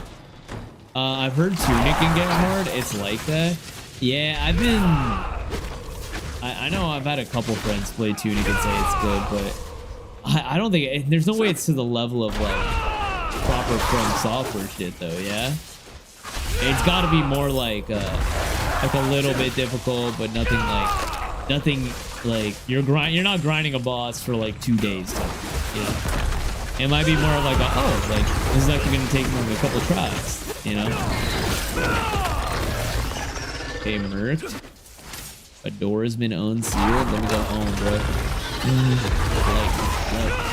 I've heard Tunic can get hard. It's like that. Yeah, I've been. I know I've had a couple friends play Tunic and say it's good, but I don't think there's no way it's to the level of like proper From Software shit, though. Yeah. It's got to be more like a little bit difficult, but nothing like you're not grinding a boss for like 2 days. You know, it might be more of like this is actually gonna take more than a couple tries. You know. Okay, murked. A door has been unsealed. Let me go home, bro. Let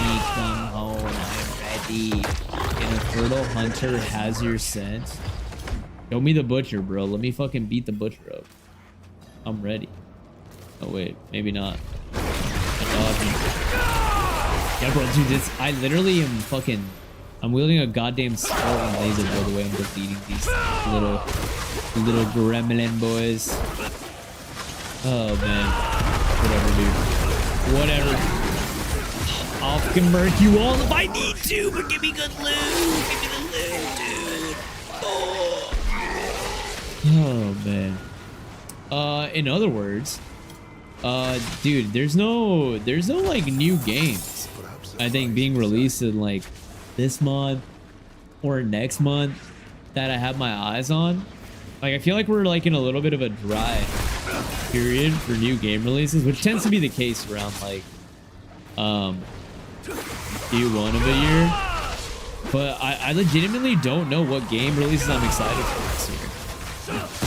me come home. I'm ready. And a fertile hunter has your scent. Show me the Butcher, bro. Let me fucking beat the Butcher up. I'm ready. Oh, wait. Maybe not. Yeah, bro, dude, I literally am fucking... I'm wielding a goddamn Spartan laser, by the way. I'm defeating these little gremlin boys. Oh, man. Whatever, dude. Whatever. I'll fucking murk you all if I need to, but give me good loot. Give me the loot, dude. Oh, man. In other words, dude, there's no like new games, I think, being released in like this month or next month that I have my eyes on. Like, I feel like we're like in a little bit of a dry period for new game releases, which tends to be the case around like Q1 of the year. But I legitimately don't know what game releases I'm excited for this year.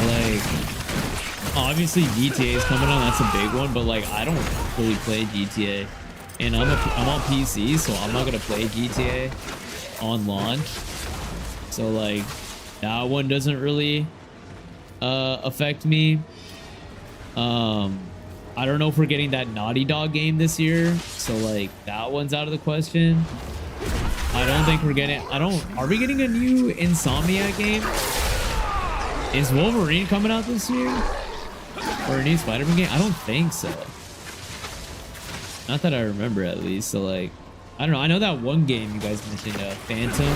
Like, obviously GTA is coming on, that's a big one, but like I don't really play GTA, and I'm on PC, so I'm not gonna play GTA on launch. So like that one doesn't really affect me. I don't know if we're getting that Naughty Dog game this year, so like that one's out of the question. I don't think we're getting. Are we getting a new Insomniac game? Is Wolverine coming out this year? Or a new Spider-Man game? I don't think so. Not that I remember, at least. So like, I don't know. I know that one game you guys mentioned, Phantom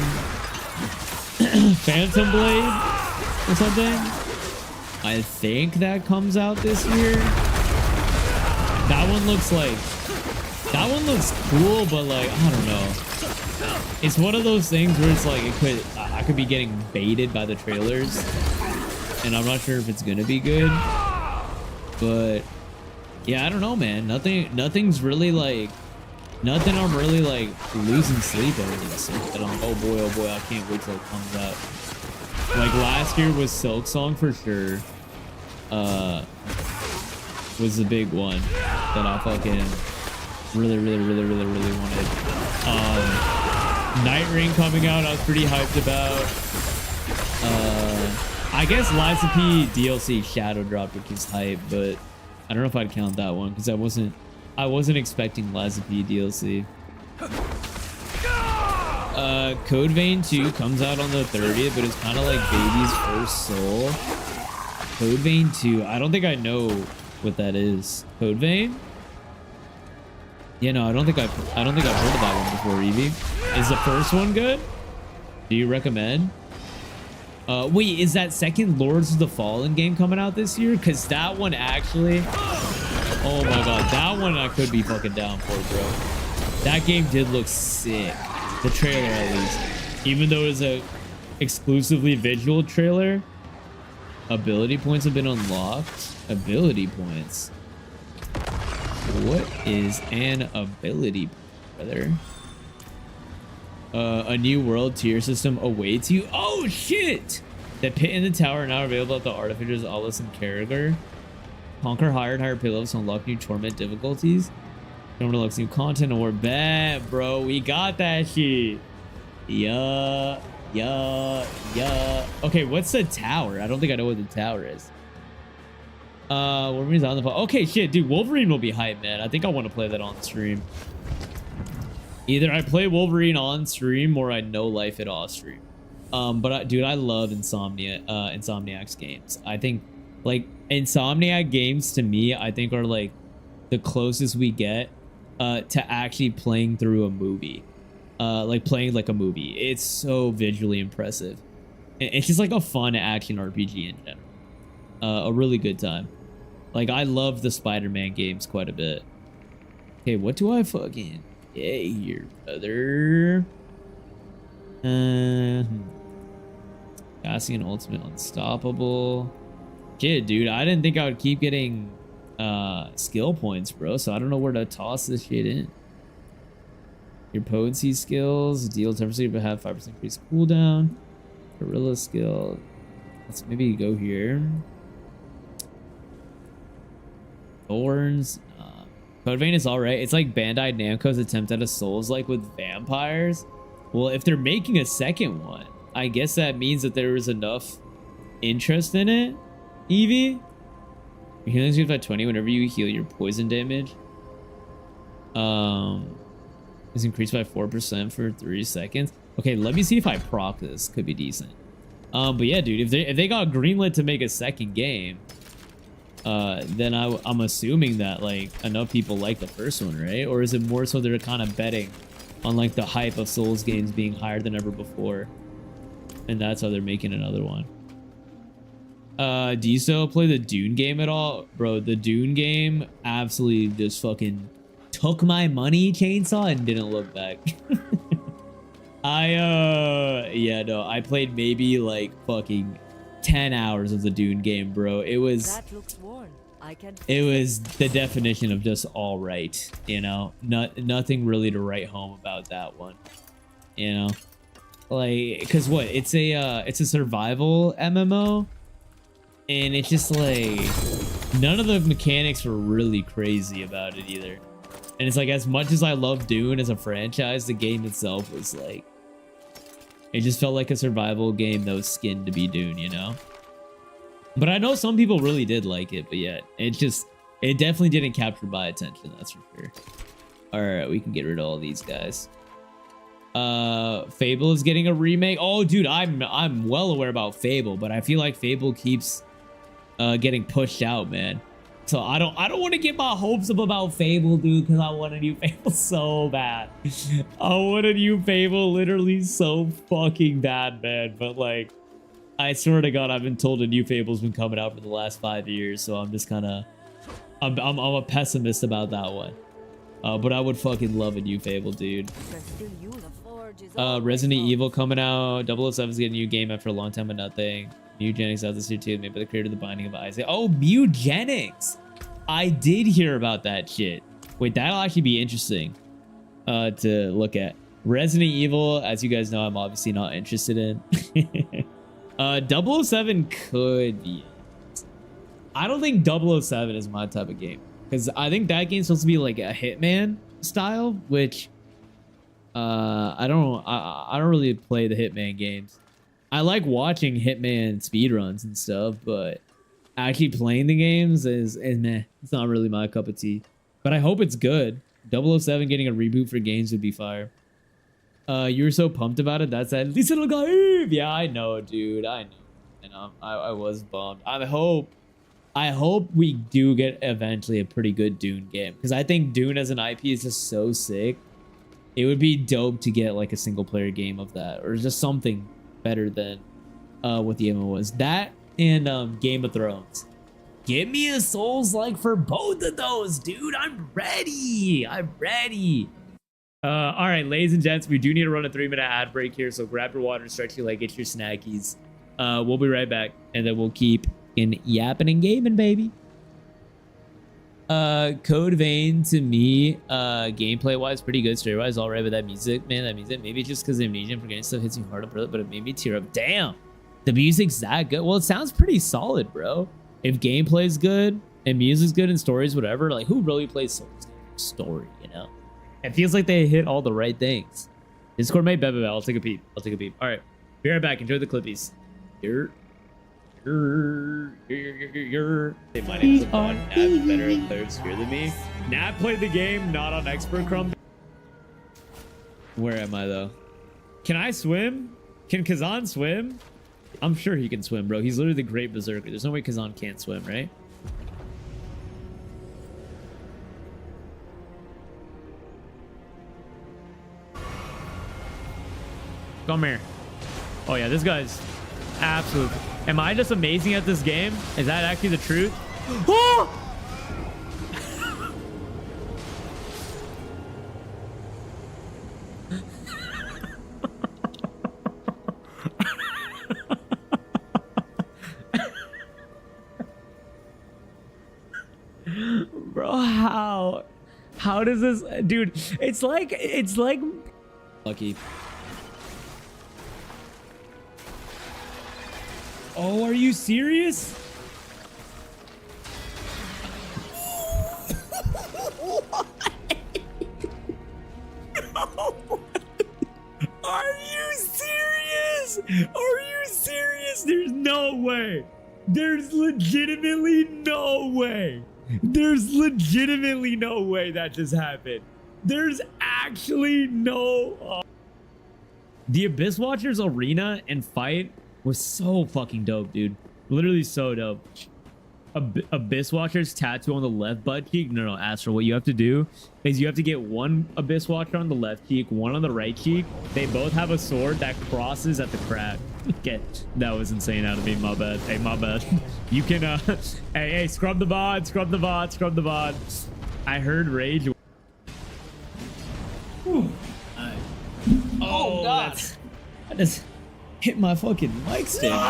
Blade or something. I think that comes out this year. That one looks cool, but like, I don't know. It's one of those things where it's like I could be getting baited by the trailers, and I'm not sure if it's gonna be good. But yeah, I don't know, man. Nothing's really like, nothing I'm really like losing sleep over this. And I'm, oh boy, I can't wait till it comes out. Like last year was Silk Song for sure. Was the big one that I fucking really wanted. Night Ring coming out, I was pretty hyped about. I guess Lies of P DLC Shadow dropped, which is hype, but I don't know if I'd count that one because I wasn't expecting Lies of P DLC. Code Vein 2 comes out on the 30th, but it's kind of like Baby's first Soul. Code Vein 2, I don't think I know what that is. Code Vein? Yeah, no, I don't think I've heard of that one before, Evie. Is the first one good? Do you recommend? Wait, is that second Lords of the Fallen game coming out this year? Because that one actually... Oh my god, that one I could be fucking down for, bro. That game did look sick. The trailer, at least. Even though it was a exclusively visual trailer. Ability points have been unlocked. Ability points. What is an ability, brother? A new world tier system awaits you. Oh shit! The pit and the tower are now available at the Artificer's Alice and Carragher. Conquer higher and higher pit levels to unlock new torment difficulties. Don't unlock new content, or bet, bro. We got that shit. Yeah. Okay, what's the tower? I don't think I know what the tower is. Wolverine's on the phone. Okay, shit, dude. Wolverine will be hype, man. I think I want to play that on stream. Either I play Wolverine on stream or I no life it off stream. Dude, I love Insomniac's games. I think like Insomniac games to me, I think are like the closest we get to actually playing through a movie. Like playing like a movie. It's so visually impressive. It's just like a fun action RPG in general. A really good time. Like I love the Spider-Man games quite a bit. Okay, what do I fucking get here, brother? Cassian Ultimate Unstoppable. Shit, dude, I didn't think I would keep getting skill points, bro. So I don't know where to toss this shit in. Your potency skills deal 10%, but have 5% increased cooldown. Gorilla skill. Let's maybe go here. Thorns. Code Vein is alright. It's like Bandai Namco's attempt at a Souls like with vampires. Well, if they're making a second one, I guess that means that there was enough interest in it. Evie? Your healing is by 20 whenever you heal your poison damage. Is increased by 4% for 3 seconds. Okay, let me see if I proc this. Could be decent. But yeah, dude, if they got greenlit to make a second game, then I'm assuming that like enough people like the first one, right? Or is it more so they're kind of betting on like the hype of Souls games being higher than ever before, and that's how they're making another one? Do you still play the Dune game at all, bro? The Dune game absolutely just fucking took my money, Chainsaw, and didn't look back. Yeah, no, I played maybe like fucking 10 hours of the Dune game, bro. It was the definition of just all right, you know. Nothing really to write home about that one, you know. Like, because what, it's a survival MMO, and it's just like none of the mechanics were really crazy about it either. And it's like, as much as I love Dune as a franchise, the game itself was like, it just felt like a survival game that was skinned to be Dune, you know? But I know some people really did like it, but yeah, it definitely didn't capture my attention, that's for sure. All right, we can get rid of all these guys. Fable is getting a remake. Oh, dude, I'm well aware about Fable, but I feel like Fable keeps getting pushed out, man. So I don't want to get my hopes up about Fable, dude, because I want a new Fable so bad. I want a new Fable literally so fucking bad, man. But like, I swear to God, I've been told a new Fable's been coming out for the last 5 years, so I'm just kind of, I'm a pessimist about that one. But I would fucking love a new Fable, dude. Resident Evil coming out. 007's getting a new game after a long time, but nothing. Mutagenics out this year too, made by the creator of The Binding of Isaac. Oh, Mutagenics! I did hear about that shit. Wait, that'll actually be interesting to look at. Resident Evil, as you guys know, I'm obviously not interested in. 007 could be. I don't think 007 is my type of game, because I think that game's supposed to be like a Hitman style, which I don't really play the Hitman games. I like watching Hitman speedruns and stuff, but actually playing the games is meh. It's not really my cup of tea. But I hope it's good. 007 getting a reboot for games would be fire. You were so pumped about it. That's at least it'll go. Yeah, I know, dude. I know. And I was bummed. I hope we do get eventually a pretty good Dune game, because I think Dune as an IP is just so sick. It would be dope to get like a single player game of that, or just something better than what the MMO was. That and Game of Thrones. Give me a Souls-like for both of those, dude. I'm ready. I'm ready. All right, ladies and gents, we do need to run a 3-minute ad break here, so grab your water, stretch your leg, get your snackies. We'll be right back, and then we'll keep in yapping and gaming, baby. Code Vein to me, gameplay wise, pretty good. Story wise, all right. But that music, man, that music, maybe just because the Amnesia Forgetting stuff hits you hard, but it made me tear up. Damn, the music's that good. Well, it sounds pretty solid, bro. If gameplay's good and music's good and stories, whatever, like who really plays Souls story, you know? It feels like they hit all the right things. Discord made Bebe. I'll take a peep. I'll take a peep. All right, be right back. Enjoy the clippies. Say my name's Vaughn. Nab's better at third sphere than me. Nab played the game, not on expert crumb. Where am I though? Can I swim? Can Kazan swim? I'm sure he can swim, bro. He's literally the great berserker. There's no way Kazan can't swim, right? Come here. Oh yeah, this guy's absolute. Am I just amazing at this game? Is that actually the truth? Oh! Bro, how does this, dude? It's like lucky. Oh, are you serious? Are you serious? Are you serious? There's no way. There's legitimately no way. There's legitimately no way that just happened. There's actually no... The Abyss Watchers arena and fight was so fucking dope, dude. Literally so dope. Abyss Watcher's tattoo on the left butt cheek. No, Astro, what you have to do is you have to get one Abyss Watcher on the left cheek, one on the right cheek. They both have a sword that crosses at the crab. Okay, that was insane out of me. My bad. Hey, my bad. You can, hey, scrub the VOD, scrub the VOD, scrub the VOD. I heard rage. Oh, God. I just hit my fucking mic stand, bro.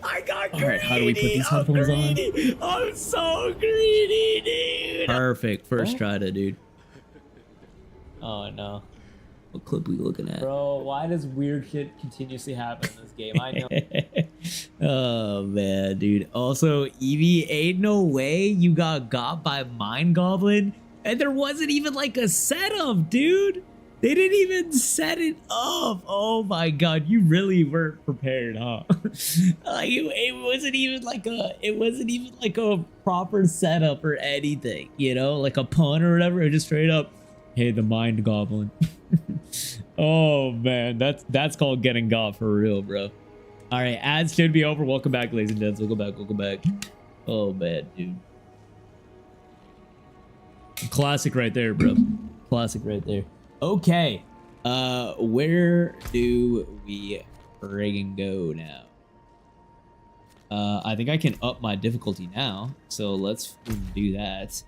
I got greedy. All right, how do we put these headphones on? I'm so greedy, dude. Perfect. First try to, dude. Oh, no. What clip are we looking at? Bro, why does weird shit continuously happen in this game? I know. Oh, man, dude. Also, Evie, ain't no way you got by Mind Goblin. And there wasn't even like a setup, dude. They didn't even set it up. Oh my God, you really weren't prepared, huh? Like it wasn't even like a proper setup or anything, you know, like a pun or whatever. It was just straight up, hey, the Mind Goblin. Oh man, that's called getting got for real, bro. All right, ads should be over. Welcome back, ladies and gents. Welcome back. Welcome back. Oh man, dude. Classic right there, bro. Classic right there. Okay, Where do we friggin' go now? I think I can up my difficulty now, so let's do that.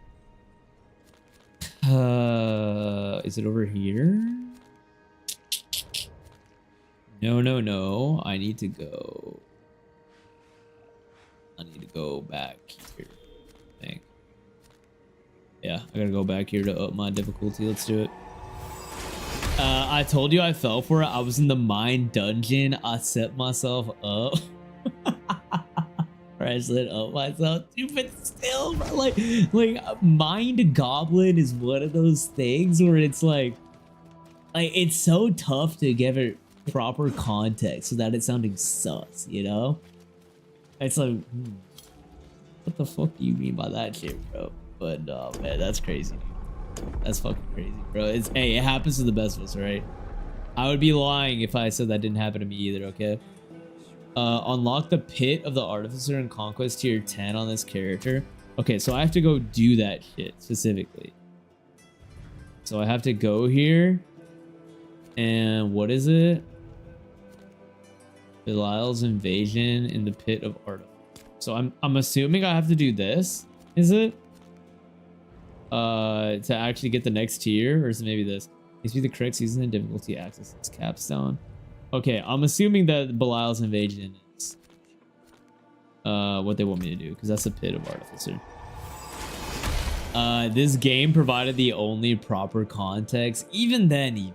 Is it over here? No. I need to go back here, I think. Yeah, I gotta go back here to up my difficulty. Let's do it. I told you I fell for it. I was in the mine dungeon. I set myself up. Or I set up myself, dude, but still, bro, like mind goblin is one of those things where it's like it's so tough to give it proper context without it sounding sus, you know? It's like, what the fuck do you mean by that shit, bro? But man, that's crazy, dude. That's fucking crazy, bro. Hey, it happens to the best of us, right? I would be lying if I said that didn't happen to me either, okay? Unlock the Pit of the Artificer in Conquest tier 10 on this character. Okay, so I have to go do that shit specifically. So I have to go here. And what is it? Belial's Invasion in the Pit of Artificer. So I'm assuming I have to do this. Is it? To actually get the next tier, or is it maybe this? Needs to be the correct season and difficulty access this capstone. Okay, I'm assuming that Belial's Invasion is what they want me to do, because that's the Pit of Artificer. This game provided the only proper context. Even then,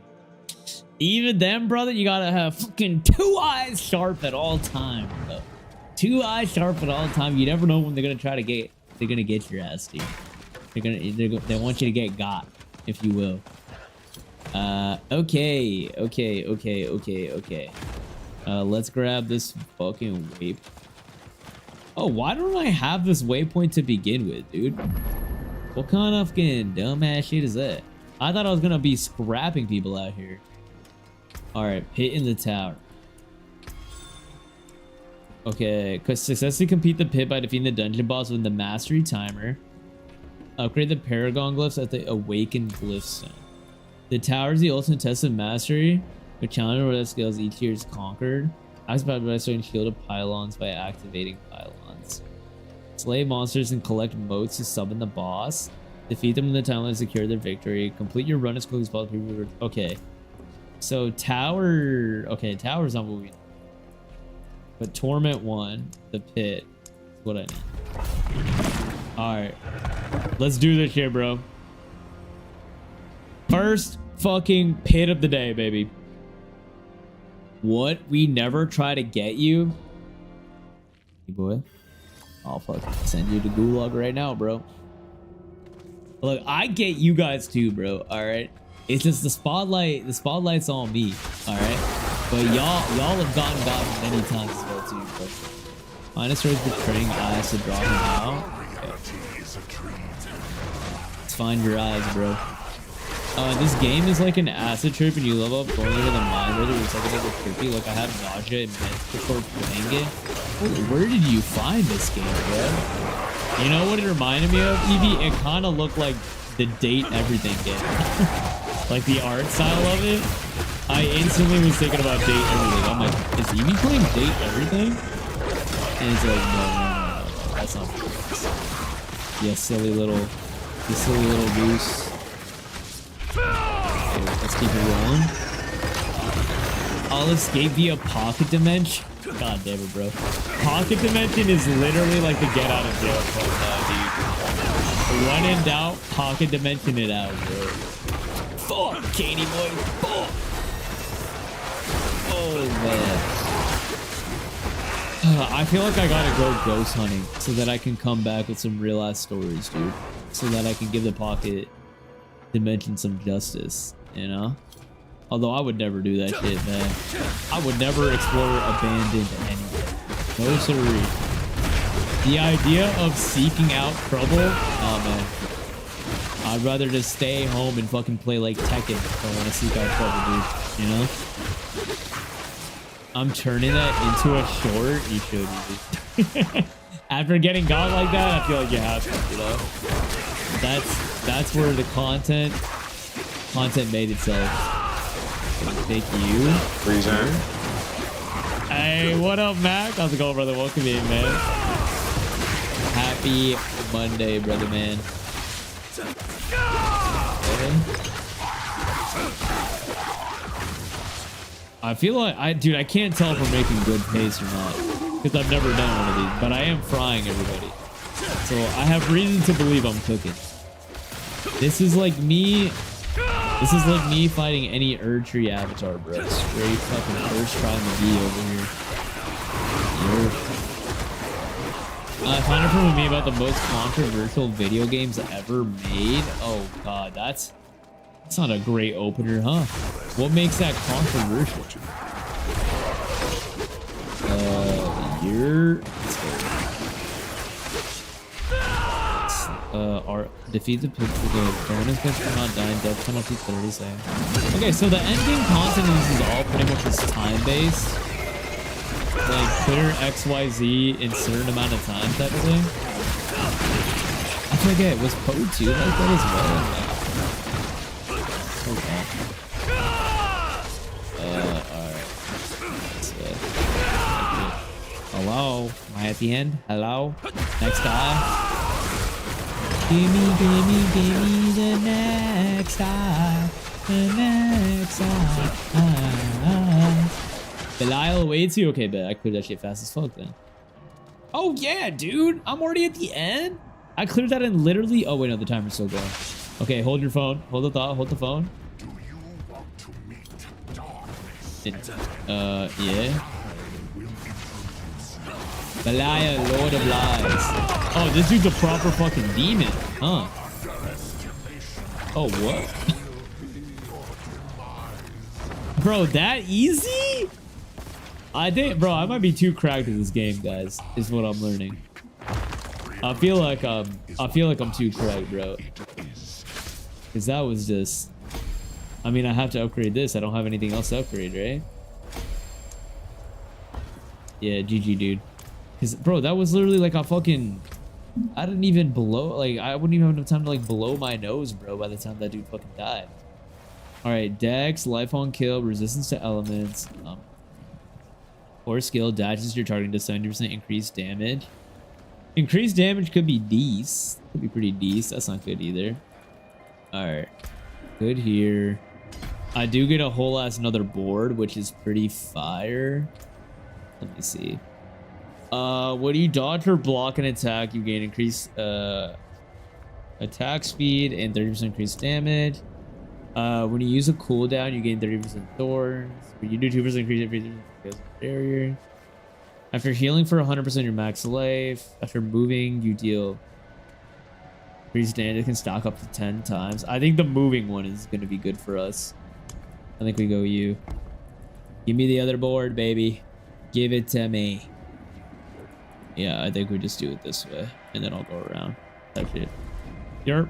brother, you gotta have fucking 2 eyes sharp at all time, bro. 2 eyes sharp at all time. You never know when they're gonna try to get. They're gonna get your ass, dude. They want you to get got, if you will. Okay. Let's grab this fucking waypoint. Oh, why don't I have this waypoint to begin with, dude? What kind of fucking dumbass shit is that? I thought I was gonna be scrapping people out here. Alright, pit in the tower. Okay, because successfully complete the pit by defeating the dungeon boss with the mastery timer. Upgrade the Paragon glyphs at the Awakened Glyph Stone. The tower is the ultimate test of mastery. The challenger with that scales each year is conquered. Acts by starting shield of pylons by activating pylons. Slay monsters and collect motes to summon the boss. Defeat them in the timeline to secure their victory. Complete your run as quickly as possible. Okay. So tower... Okay, tower's not what we need. But Torment 1, the pit, is what I need. Alright. Let's do this here, bro. First fucking pit of the day, baby. What? We never try to get you? Hey, boy. I'll fucking send you to Gulag right now, bro. Look, I get you guys too, bro. Alright? It's just the spotlight's on me. Alright? But y'all have gotten many times as well too, bro. Minus Rose betraying eyes to draw him out. Okay. Let's find your eyes, bro. This game is like an acid trip and you level up going into the mine later. It's like a little trippy. Like I have nausea and meds before playing it. Where did you find this game, bro? You know what it reminded me of, Evie? It kind of looked like the Date Everything game. Like the art style of it. I instantly was thinking about Date Everything. I'm like, is Evie playing Date Everything? And it's like, no. That's not good. You silly little goose. Okay, let's keep it rolling. I'll escape via pocket dimension. God damn it, bro. Pocket dimension is literally like the get out of jail card now, dude. When in doubt, pocket dimension it out, bro. Fuck, Katie boy. Fuck. Oh, man. I feel like I gotta go ghost hunting so that I can come back with some real ass stories, dude. So that I can give the pocket dimension some justice, you know? Although I would never do that shit, man. I would never explore abandoned anywhere. No siree. The idea of seeking out trouble? Oh, man. I'd rather just stay home and fucking play like Tekken if I want to seek out trouble, dude. You know? I'm turning that into a short. You should. After getting got like that, I feel like you have to, you know? That's where the content made itself. Thank you. Freezer. Hey, what up, Mac? How's it going, brother? Welcome in, man. Happy Monday, brother, man. I feel like dude, I can't tell if we're making good pace or not because I've never done one of these, but I am frying everybody, so I have reason to believe I'm cooking. This is like me fighting any Erdtree avatar, bro. Straight fucking first try to be over here. I find it from me about the most controversial video games ever made. Oh god, that's not a great opener, huh? What makes that controversial? Defeat the bonus bits for not dying, death penalty 30 seconds. Okay, so the ending content of this is all pretty much just time-based. Like, clear XYZ in certain amount of time type of thing. I forget, was Poe 2 like that as well? Alright. Hello? Am I at the end? Hello? Next guy? Gimme the next eye. The next eye. Belial awaits you? Okay, bet I cleared that shit fast as fuck then. Oh yeah, dude. I'm already at the end. I cleared that in literally. Oh wait, no, the timer's still going. Okay, hold your phone. Hold the thought. Hold the phone. Do you want to meet darkness? Yeah. Belial, Lord of Lies. Oh, this dude's a proper fucking demon, huh? Oh, what? Bro, that easy? I think, bro, I might be too cracked at this game, guys. Is what I'm learning. I feel like I'm too cracked, bro. Cause that was just. I mean, I have to upgrade this. I don't have anything else to upgrade, right? Yeah, GG, dude. Cause, bro, that was literally like a fucking. I didn't even blow. Like, I wouldn't even have enough time to like blow my nose, bro. By the time that dude fucking died. All right, Dex, life on kill, resistance to elements. Or skill dashes your target to 70% increased damage. Increased damage could be decent. Could be pretty decent. That's not good either. Alright. Good here. I do get a whole ass another board, which is pretty fire. Let me see. When you dodge or block an attack, you gain increased attack speed and 30% increased damage. When you use a cooldown, you gain 30% thorns. When you do 2% increase barrier. After healing for 100% your max life. After moving, you deal increased damage. It can stock up to 10 times. I think the moving one is going to be good for us. I think we go you. Give me the other board, baby. Give it to me. Yeah, I think we just do it this way. And then I'll go around. That's it. Yerp.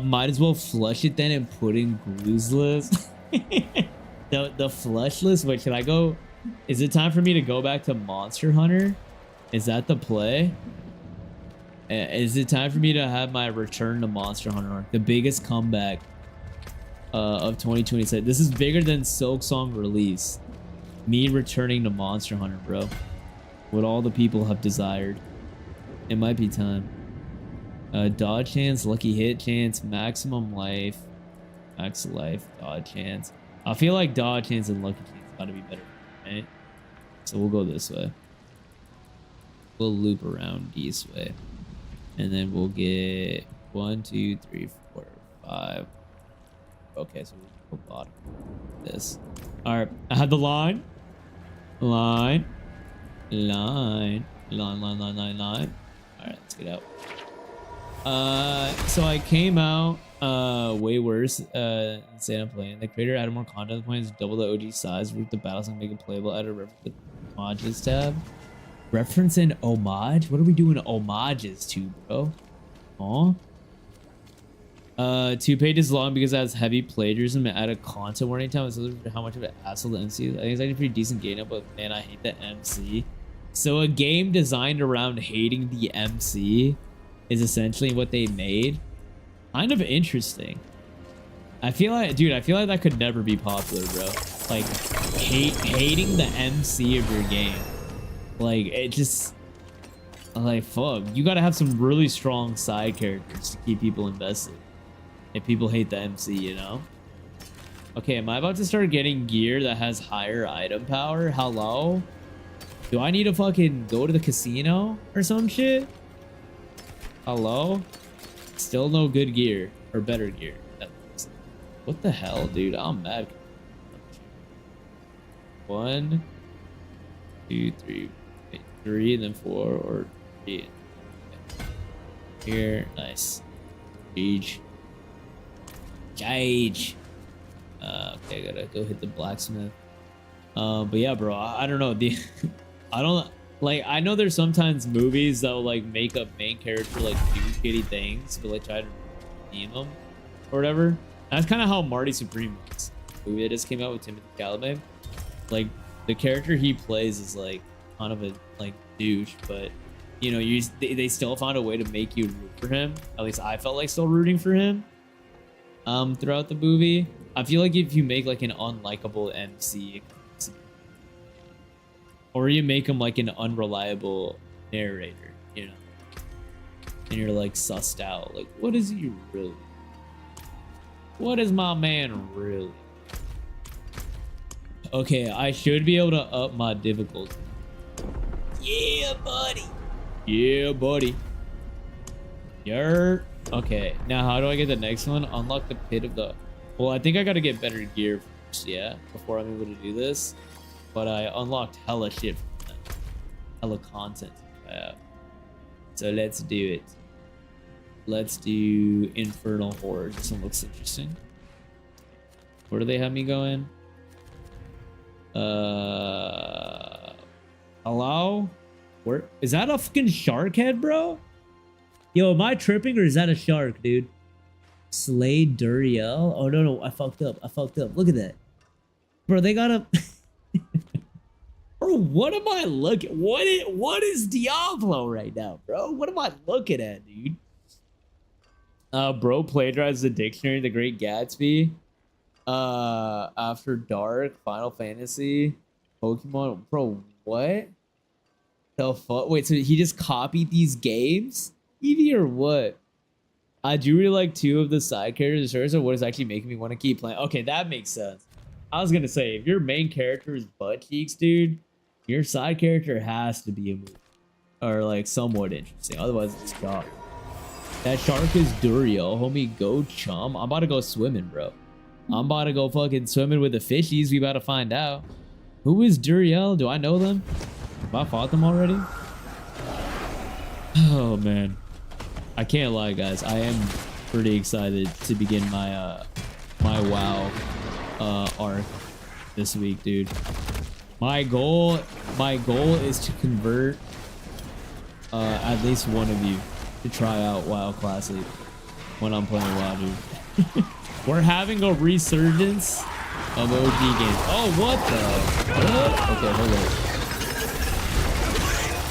Might as well flush it then and put in Glueless. the flushless. Wait, should I go? Is it time for me to go back to Monster Hunter? Is that the play? Is it time for me to have my return to Monster Hunter? The biggest comeback of 2026. This is bigger than Silksong release. Me returning to Monster Hunter, bro. What all the people have desired. It might be time. Dodge chance, lucky hit chance, maximum life, max life, dodge chance. I feel like dodge chance and lucky chance gotta be better, right? So we'll go this way. We'll loop around this way. And then we'll get 1, 2, 3, 4, 5. Okay, so we'll go bottom. This. Alright, I had the line. Line. Alright, let's get out. So I came out way worse insane I'm playing. The creator added more content points, double the OG size, root the battles and make it playable. Add a reference to the homages tab. Reference and homage? What are we doing homages to, bro? Aw. 2 pages long because it has heavy plagiarism and added content warning time. It's how much of an asshole the MC is. I think it's actually pretty decent game up, but man, I hate the MC. So a game designed around hating the MC is essentially what they made. Kind of interesting. I feel like, dude, I feel like that could never be popular, bro. Like, hating the MC of your game. Like, it just, like, fuck. You gotta have some really strong side characters to keep people invested. If people hate the MC, you know? Okay, am I about to start getting gear that has higher item power? Hello? Do I need to fucking go to the casino or some shit? Hello? Still no good gear or better gear. What the hell, dude? I'm mad. 1, 2, 3, 3, and then 4 or 3. Here, nice. Gauge. Okay, I gotta go hit the blacksmith. But yeah, bro, I don't know. I don't like. I know there's sometimes movies that will like make a main character like do shitty things, but like try to redeem them or whatever. That's kind of how Marty Supreme is. The movie that just came out with Timothy Chalamet. Like the character he plays is like kind of a like douche, but you know, they still found a way to make you root for him. At least I felt like still rooting for him. Throughout the movie, I feel like if you make like an unlikable MC, or you make him like an unreliable narrator, you know, and you're like sussed out, like what is he really? What is my man really? Okay, I should be able to up my difficulty. Yeah, buddy. Yeah, buddy. Yer. Okay, now how do I get the next one? Unlock the pit of the... Well, I think I gotta get better gear first, yeah, before I'm able to do this. But I unlocked hella shit from that. Hella content. So let's do it. Let's do Infernal Horde. This one looks interesting. Where do they have me going? Hello? Where is that a fucking shark head, bro? Yo, am I tripping or is that a shark, dude? Slay Duriel? Oh no, I fucked up. Look at that. Bro, they got a Bro, what am I looking? What is Diablo right now, bro? What am I looking at, dude? Bro plagiarized the dictionary, The Great Gatsby. After Dark, Final Fantasy, Pokemon. Bro, what the fuck? Wait, so he just copied these games? Eevee or what? I do really like 2 of the side characters. Or what is actually making me want to keep playing. Okay, that makes sense. I was gonna say, if your main character is butt cheeks, dude, your side character has to be a movie or like somewhat interesting. Otherwise, it's gone. That shark is Duriel, homie. Go chum. I'm about to go swimming, bro. I'm about to go fucking swimming with the fishies. We about to find out. Who is Duriel? Do I know them? Have I fought them already? Oh, man. I can't lie, guys. I am pretty excited to begin my my WoW arc this week, dude. My goal is to convert at least one of you to try out WoW Classic when I'm playing WoW, dude. We're having a resurgence of OG games. Oh, what the? What? Okay, hold on.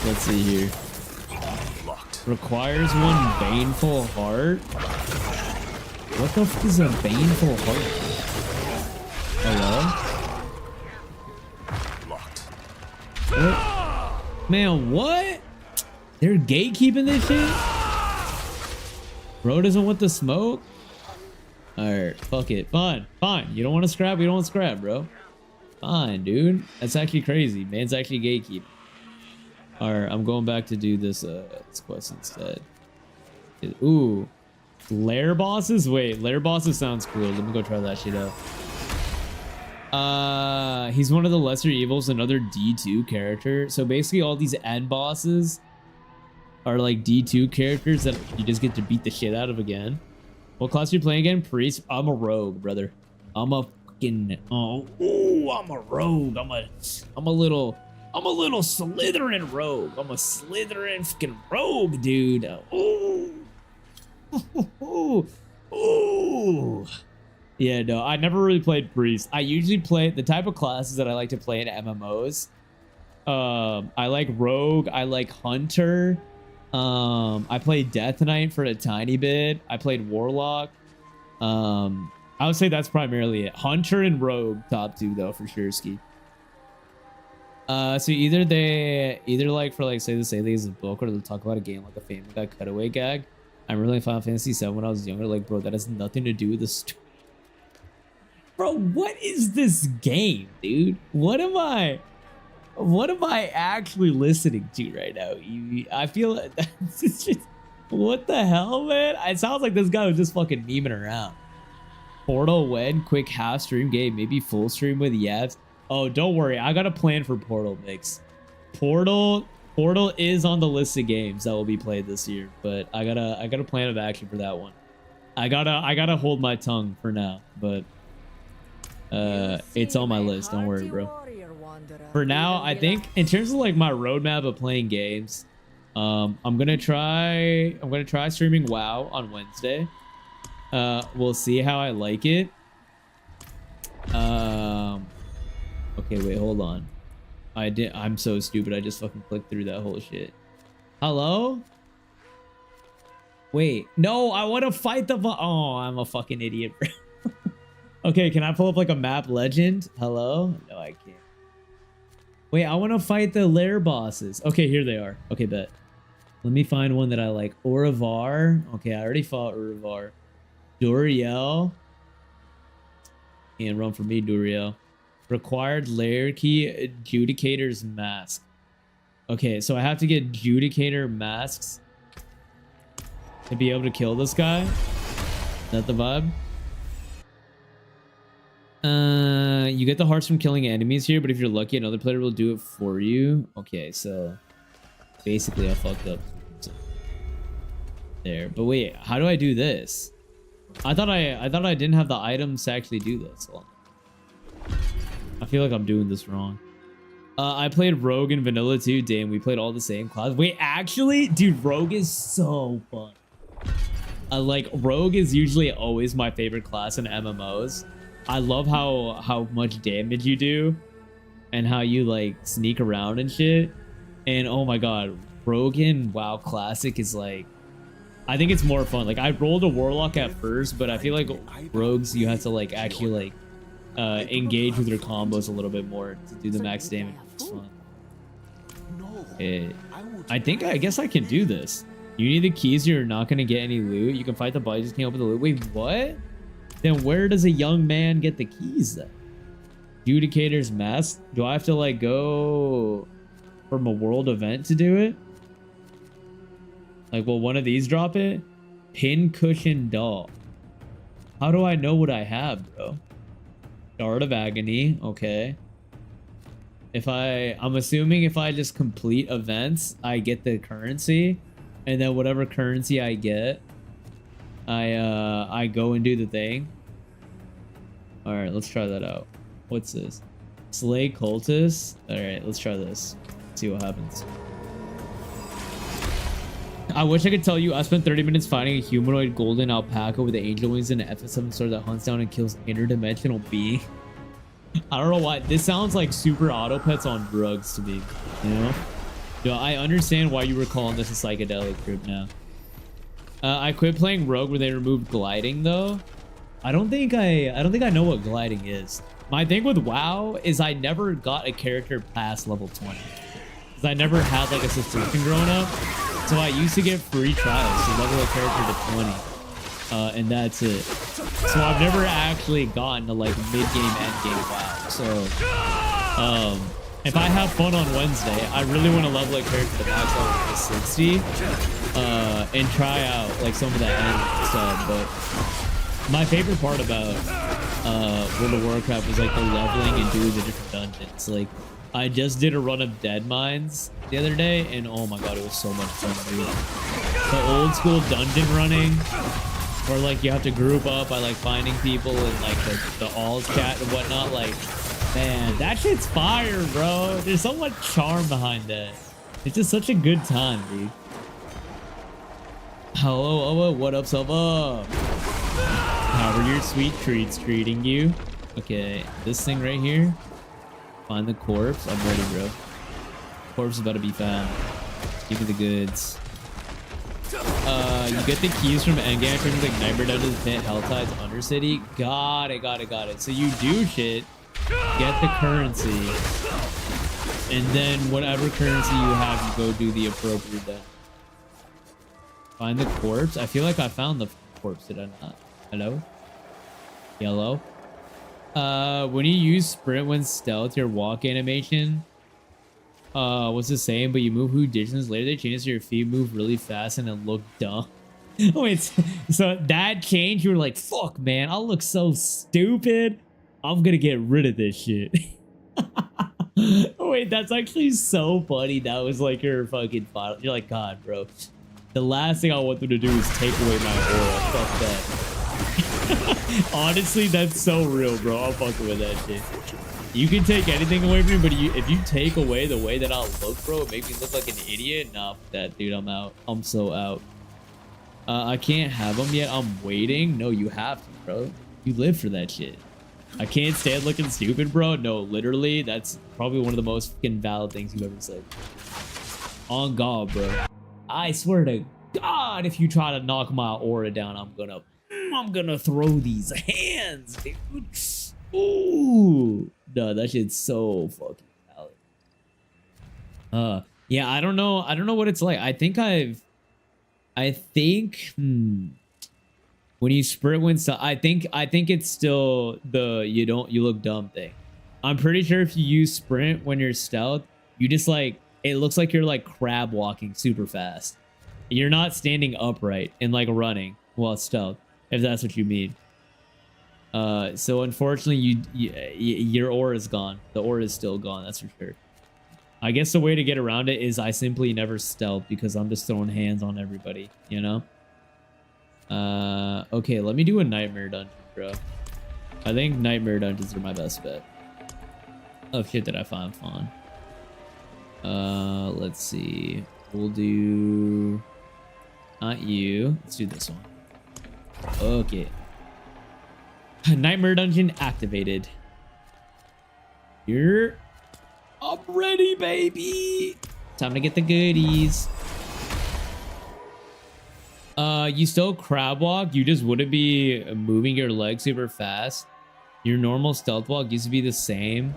Let's see here. Requires 1 baneful heart. What the fuck is a baneful heart? Hello? What? Man, what? They're gatekeeping this shit? Bro doesn't want the smoke? Alright, fuck it. Fine. You don't want to scrap? We don't want to scrap, bro. Fine, dude. That's actually crazy. Man's actually gatekeeping. Alright, I'm going back to do this quest instead. Ooh. Lair bosses? Wait, lair bosses sounds cool. Let me go try that shit out. He's one of the lesser evils, another D2 character. So basically all these end bosses are like D2 characters that you just get to beat the shit out of again. What class are you playing again? Priest? I'm a rogue, brother. I'm a fucking... I'm a rogue. I'm a little Slytherin rogue. I'm a Slytherin fucking rogue, dude. Ooh. Yeah, no, I never really played Priest. I usually play the type of classes that I like to play in MMOs. I like Rogue. I like Hunter. I played Death Knight for a tiny bit. I played Warlock. I I would say that's primarily it. Hunter and Rogue, top 2 though, for sure, Ski. So either like for like say the Say These is a book, or they'll talk about a game like a Family Guy cutaway gag. I remember like Final Fantasy 7 when I was younger. Like, bro, that has nothing to do with the story. Bro, what is this game, dude? What am I actually listening to right now? I feel that's just, what the hell, man? It sounds like this guy was just fucking memeing around. Portal when quick half stream game, maybe full stream with Yabs. Oh, don't worry, I got a plan for Portal, Mix. Portal is on the list of games that will be played this year, but I got a plan of action for that one. I gotta hold my tongue for now, but it's on my list. Don't worry, bro. For now, I think in terms of like my roadmap of playing games, I'm gonna try streaming WoW on Wednesday. We'll see how I like it. Okay, wait, hold on. I'm so stupid. I just fucking clicked through that whole shit. Hello? Wait, no, I want to fight the oh, I'm a fucking idiot, bro. Okay, can I pull up like a map legend? Hello? No, I can't. Wait, I want to fight the lair bosses. Okay, here they are. Okay, bet. Let me find one that I like. Uravar. Okay, I already fought Uravar. Duriel. And run for me, Duriel. Required lair key, Adjudicator's mask. Okay, so I have to get Adjudicator masks to be able to kill this guy. Is that the vibe? You get the hearts from killing enemies here, but if you're lucky, another player will do it for you. Okay, so basically I fucked up there. But wait, how do I do this? I thought I didn't have the items to actually do this. Hold on. I feel like I'm doing this wrong. I played Rogue and Vanilla too. Damn, we played all the same class. Wait, actually, dude, Rogue is so fun. Like, Rogue is usually always my favorite class in MMOs. I love how much damage you do and how you like sneak around and shit. And oh my god, Rogue in WoW Classic is like, I think it's more fun. Like, I rolled a Warlock at first, but I feel like Rogues, you have to like actually like engage with your combos a little bit more to do the max damage. It's fun. I guess I can do this. You need the keys, you're not gonna get any loot. You can fight the boss, you just can't open the loot. Wait, what? Then where does a young man get the keys then? Adjudicator's mask? Do I have to like go from a world event to do it? Like, will one of these drop it? Pin cushion doll. How do I know what I have, bro? Dart of Agony, okay. I'm assuming if I just complete events, I get the currency, and then whatever currency I get, I go and do the thing. All right, let's try that out. What's this? Slay cultists. All right, let's try this. See what happens. I wish I could tell you I spent 30 minutes fighting a humanoid golden alpaca with the angel wings and an FS7 sword that hunts down and kills interdimensional being. I don't know why. This sounds like super auto pets on drugs to me, you know? Yo, I understand why you were calling this a psychedelic trip now. I quit playing Rogue when they removed gliding though. I don't think I know what gliding is. My thing with WoW is I never got a character past level 20. Because I never had like a subscription growing up. So I used to get free trials to level a character to 20. And that's it. So I've never actually gotten to like mid-game, end-game WoW. So if I have fun on Wednesday, I really want to level a character to max level to 60. And try out like some of that end stuff. But my favorite part about World of Warcraft was like the leveling and doing the different dungeons. Like, I just did a run of Dead Mines the other day, and oh my god, it was so much fun, dude. The old school dungeon running, where like you have to group up by like finding people and like the alls chat and whatnot. Like, man, that shit's fire, bro. There's so much charm behind that. It's just such a good time, dude. Hello, what up, Selva? How are your sweet treats treating you? Okay, this thing right here. Find the corpse. I'm ready, bro. Corpse is about to be found. Give me the goods. You get the keys from endgame items like Nightmare Dungeons, Pit, Helltides, Undercity. Got it. So you do shit, get the currency, and then whatever currency you have, you go do the appropriate then. Find the corpse. I feel like I found the corpse, did I not? Hello? Yellow? When you use sprint when stealth, your walk animation was the same, but you move who distance. Later they changed so your feet move really fast and it looked dumb. Wait, so that change, you were like, fuck man, I'll look so stupid. I'm gonna get rid of this shit. Wait, that's actually so funny. That was like your fucking final. You're like, God, bro. The last thing I want them to do is take away my aura. Fuck that. Honestly, that's so real, bro. I'm fucking with that shit. You can take anything away from me, but if you take away the way that I'll look, bro, it makes me look like an idiot. Nah, fuck that, dude. I'm out. I'm so out. I can't have them yet. I'm waiting. No, you have to, bro. You live for that shit. I can't stand looking stupid, bro. No, literally, that's probably one of the most fucking valid things you've ever said. On God, bro. I swear to God, if you try to knock my aura down, I'm gonna throw these hands, dude. Ooh, no, that shit's so fucking valid. Yeah, I don't know what it's like. I think when you sprint when stuff, I think it's still the you look dumb thing. I'm pretty sure if you use sprint when you're stealth, you just like, it looks like you're like crab walking super fast. You're not standing upright and like running while stealth, if that's what you mean. So unfortunately, your aura is gone. The aura is still gone, that's for sure. I guess the way to get around it is I simply never stealth because I'm just throwing hands on everybody, you know? Okay, let me do a nightmare dungeon, bro. I think nightmare dungeons are my best bet. Oh shit, did I find fun? Let's see. We'll do not you. Let's do this one. Okay. Nightmare dungeon activated. Here. I'm ready, baby. Time to get the goodies. You still crab walk. You just wouldn't be moving your legs super fast. Your normal stealth walk used to be the same.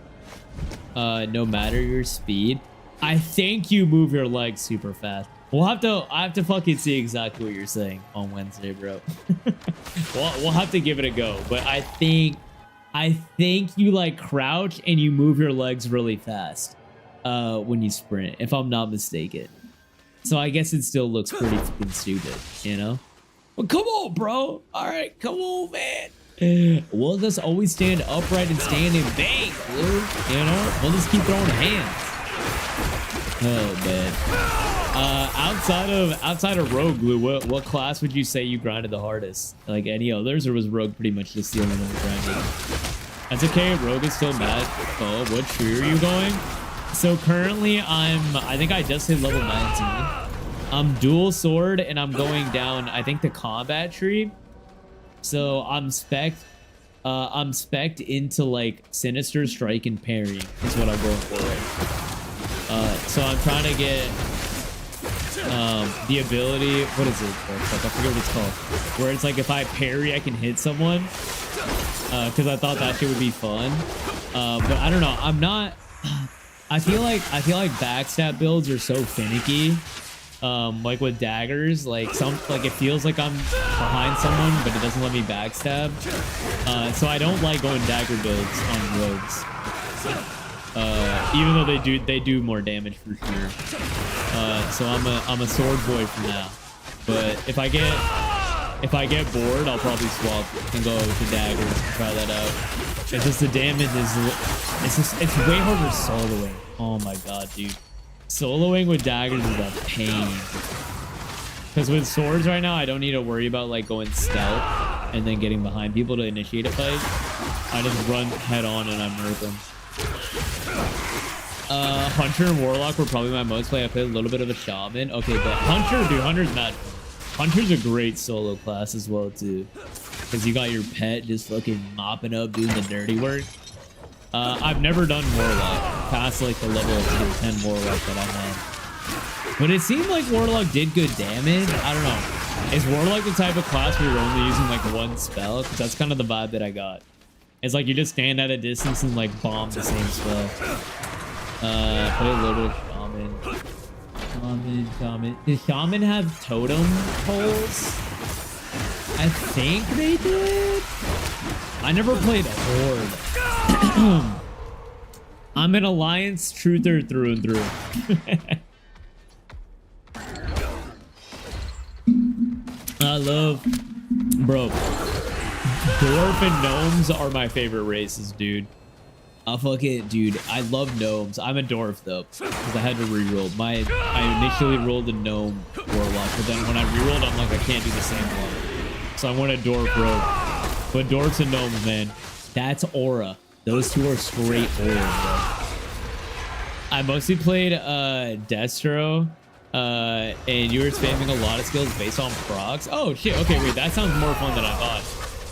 No matter your speed. I think you move your legs super fast. I have to fucking see exactly what you're saying on Wednesday, bro. we'll have to give it a go. But I think you like crouch and you move your legs really fast when you sprint, if I'm not mistaken. So I guess it still looks pretty fucking stupid, you know? Well, come on, bro. All right, come on, man. We'll just always stand upright and stand and bang, dude. You know? We'll just keep throwing hands. Oh, man. Outside of Rogue Glue, what class would you say you grinded the hardest? Like any others, or was Rogue pretty much just the only one grinding? That's okay. Rogue is still mad. Oh, what tree are you going? So currently I think I just hit level 19. I'm dual sword and I'm going down, I think, the combat tree. So I'm spec'd into like Sinister Strike and Parry is what I'm going for right. So I'm trying to get the ability, what is it? I forget what it's called. Where it's like if I parry, I can hit someone. Because I thought that shit would be fun. But I don't know. I feel like backstab builds are so finicky. Like with daggers, like it feels like I'm behind someone, but it doesn't let me backstab. So I don't like going dagger builds on rogues. Even though they do more damage for sure. So I'm a sword boy for now. But if I get bored, I'll probably swap and go to daggers and try that out. It's just the damage is it's way harder soloing. Oh my god, dude. Soloing with daggers is a pain. Because with swords right now, I don't need to worry about like going stealth and then getting behind people to initiate a fight. I just run head on and I murder them. Hunter and Warlock were probably my most play. I played a little bit of a Shaman. Okay, but Hunter's mad. Hunter's a great solo class as well too. Because you got your pet just fucking mopping up, doing the dirty work. I've never done Warlock past like the level of 10 Warlock that I'm on. But it seemed like Warlock did good damage. I don't know. Is Warlock the type of class where you're only using like one spell? Because that's kind of the vibe that I got. It's like you just stand at a distance and like bomb the same spell. Play a little Shaman. Shaman. Does Shaman have totem poles? I think they did. I never played Horde. I'm an Alliance truther through and through. I love, bro. Dwarf and gnomes are my favorite races, dude. I'll fuck it, dude. I love gnomes. I'm a dwarf though, because I had to reroll. I initially rolled a gnome warlock, but then when I rerolled, I'm like, I can't do the same one. So I went a dwarf rogue. But dwarfs and gnomes, man, that's aura. Those two are straight aura, bro. I mostly played Destro, and you were spamming a lot of skills based on procs. Oh shit, okay, wait, that sounds more fun than I thought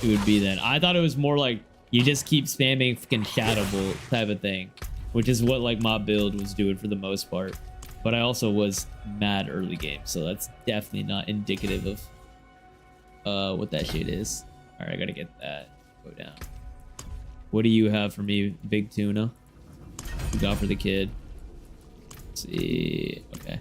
it would be then. I thought it was more like you just keep spamming fucking Shadow Bolt type of thing, which is what like my build was doing for the most part. But I also was mad early game, so that's definitely not indicative of what that shit is. All right, I gotta get that. Go down. What do you have for me, Big Tuna? What you got for the kid? Let's see. Okay.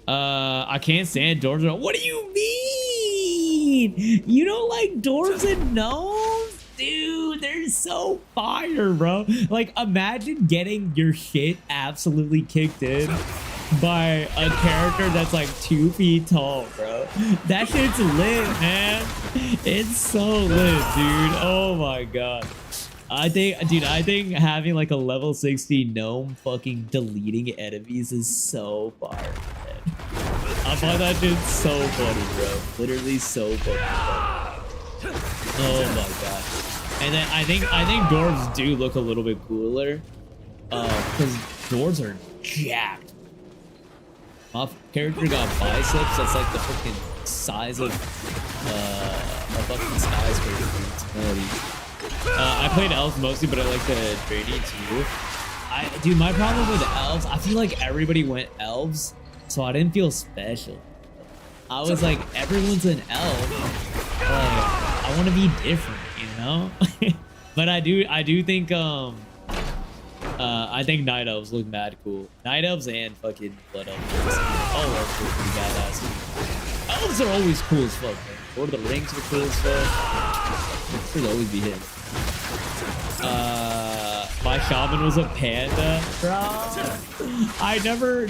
I can't stand dwarves. What do you mean? You don't like dwarves and gnomes? Dude, they're so fire, bro. Like, imagine getting your shit absolutely kicked in by a character that's like 2 feet tall, bro. That shit's lit, man. It's so lit, dude. Oh my god. I think having like a level 60 gnome fucking deleting enemies is so fire, man. I find that shit so funny, bro. Literally so fucking funny. Oh my god. And then I think dwarves do look a little bit cooler, because dwarves are jacked. My character got biceps that's like the fucking size of a fucking skyscraper. It's nutty. I played elves mostly, but I like the trading too. Dude, my problem with elves, I feel like everybody went elves, so I didn't feel special. I was like, everyone's an elf. Like, I want to be different, you know? But I do think I think night elves look mad cool. Night elves and fucking blood elves. All elves look pretty badass. Elves are always cool as fuck, man. Lord of the Rings are cool as fuck. It should always be him. My shaman was a panda, bro. I never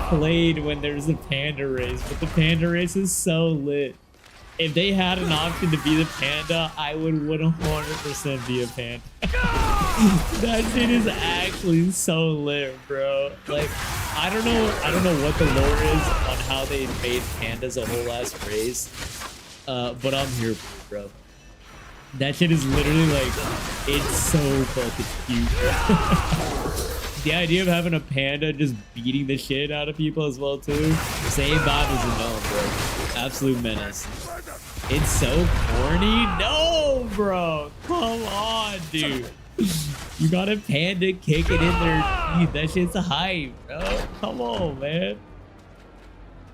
played when there's a panda race, but the panda race is so lit. If they had an option to be the panda, I would 100% be a panda. That shit is actually so lit, bro. Like, I don't know what the lore is on how they made pandas a whole ass race. But I'm here for it, bro. That shit is literally like, it's so fucking cute. The idea of having a panda just beating the shit out of people as well too. Same vibe as a gnome, bro. Absolute menace. It's so corny. No, bro. Come on, dude. You got a panda kicking in their teeth. That shit's a hype, bro. Come on, man.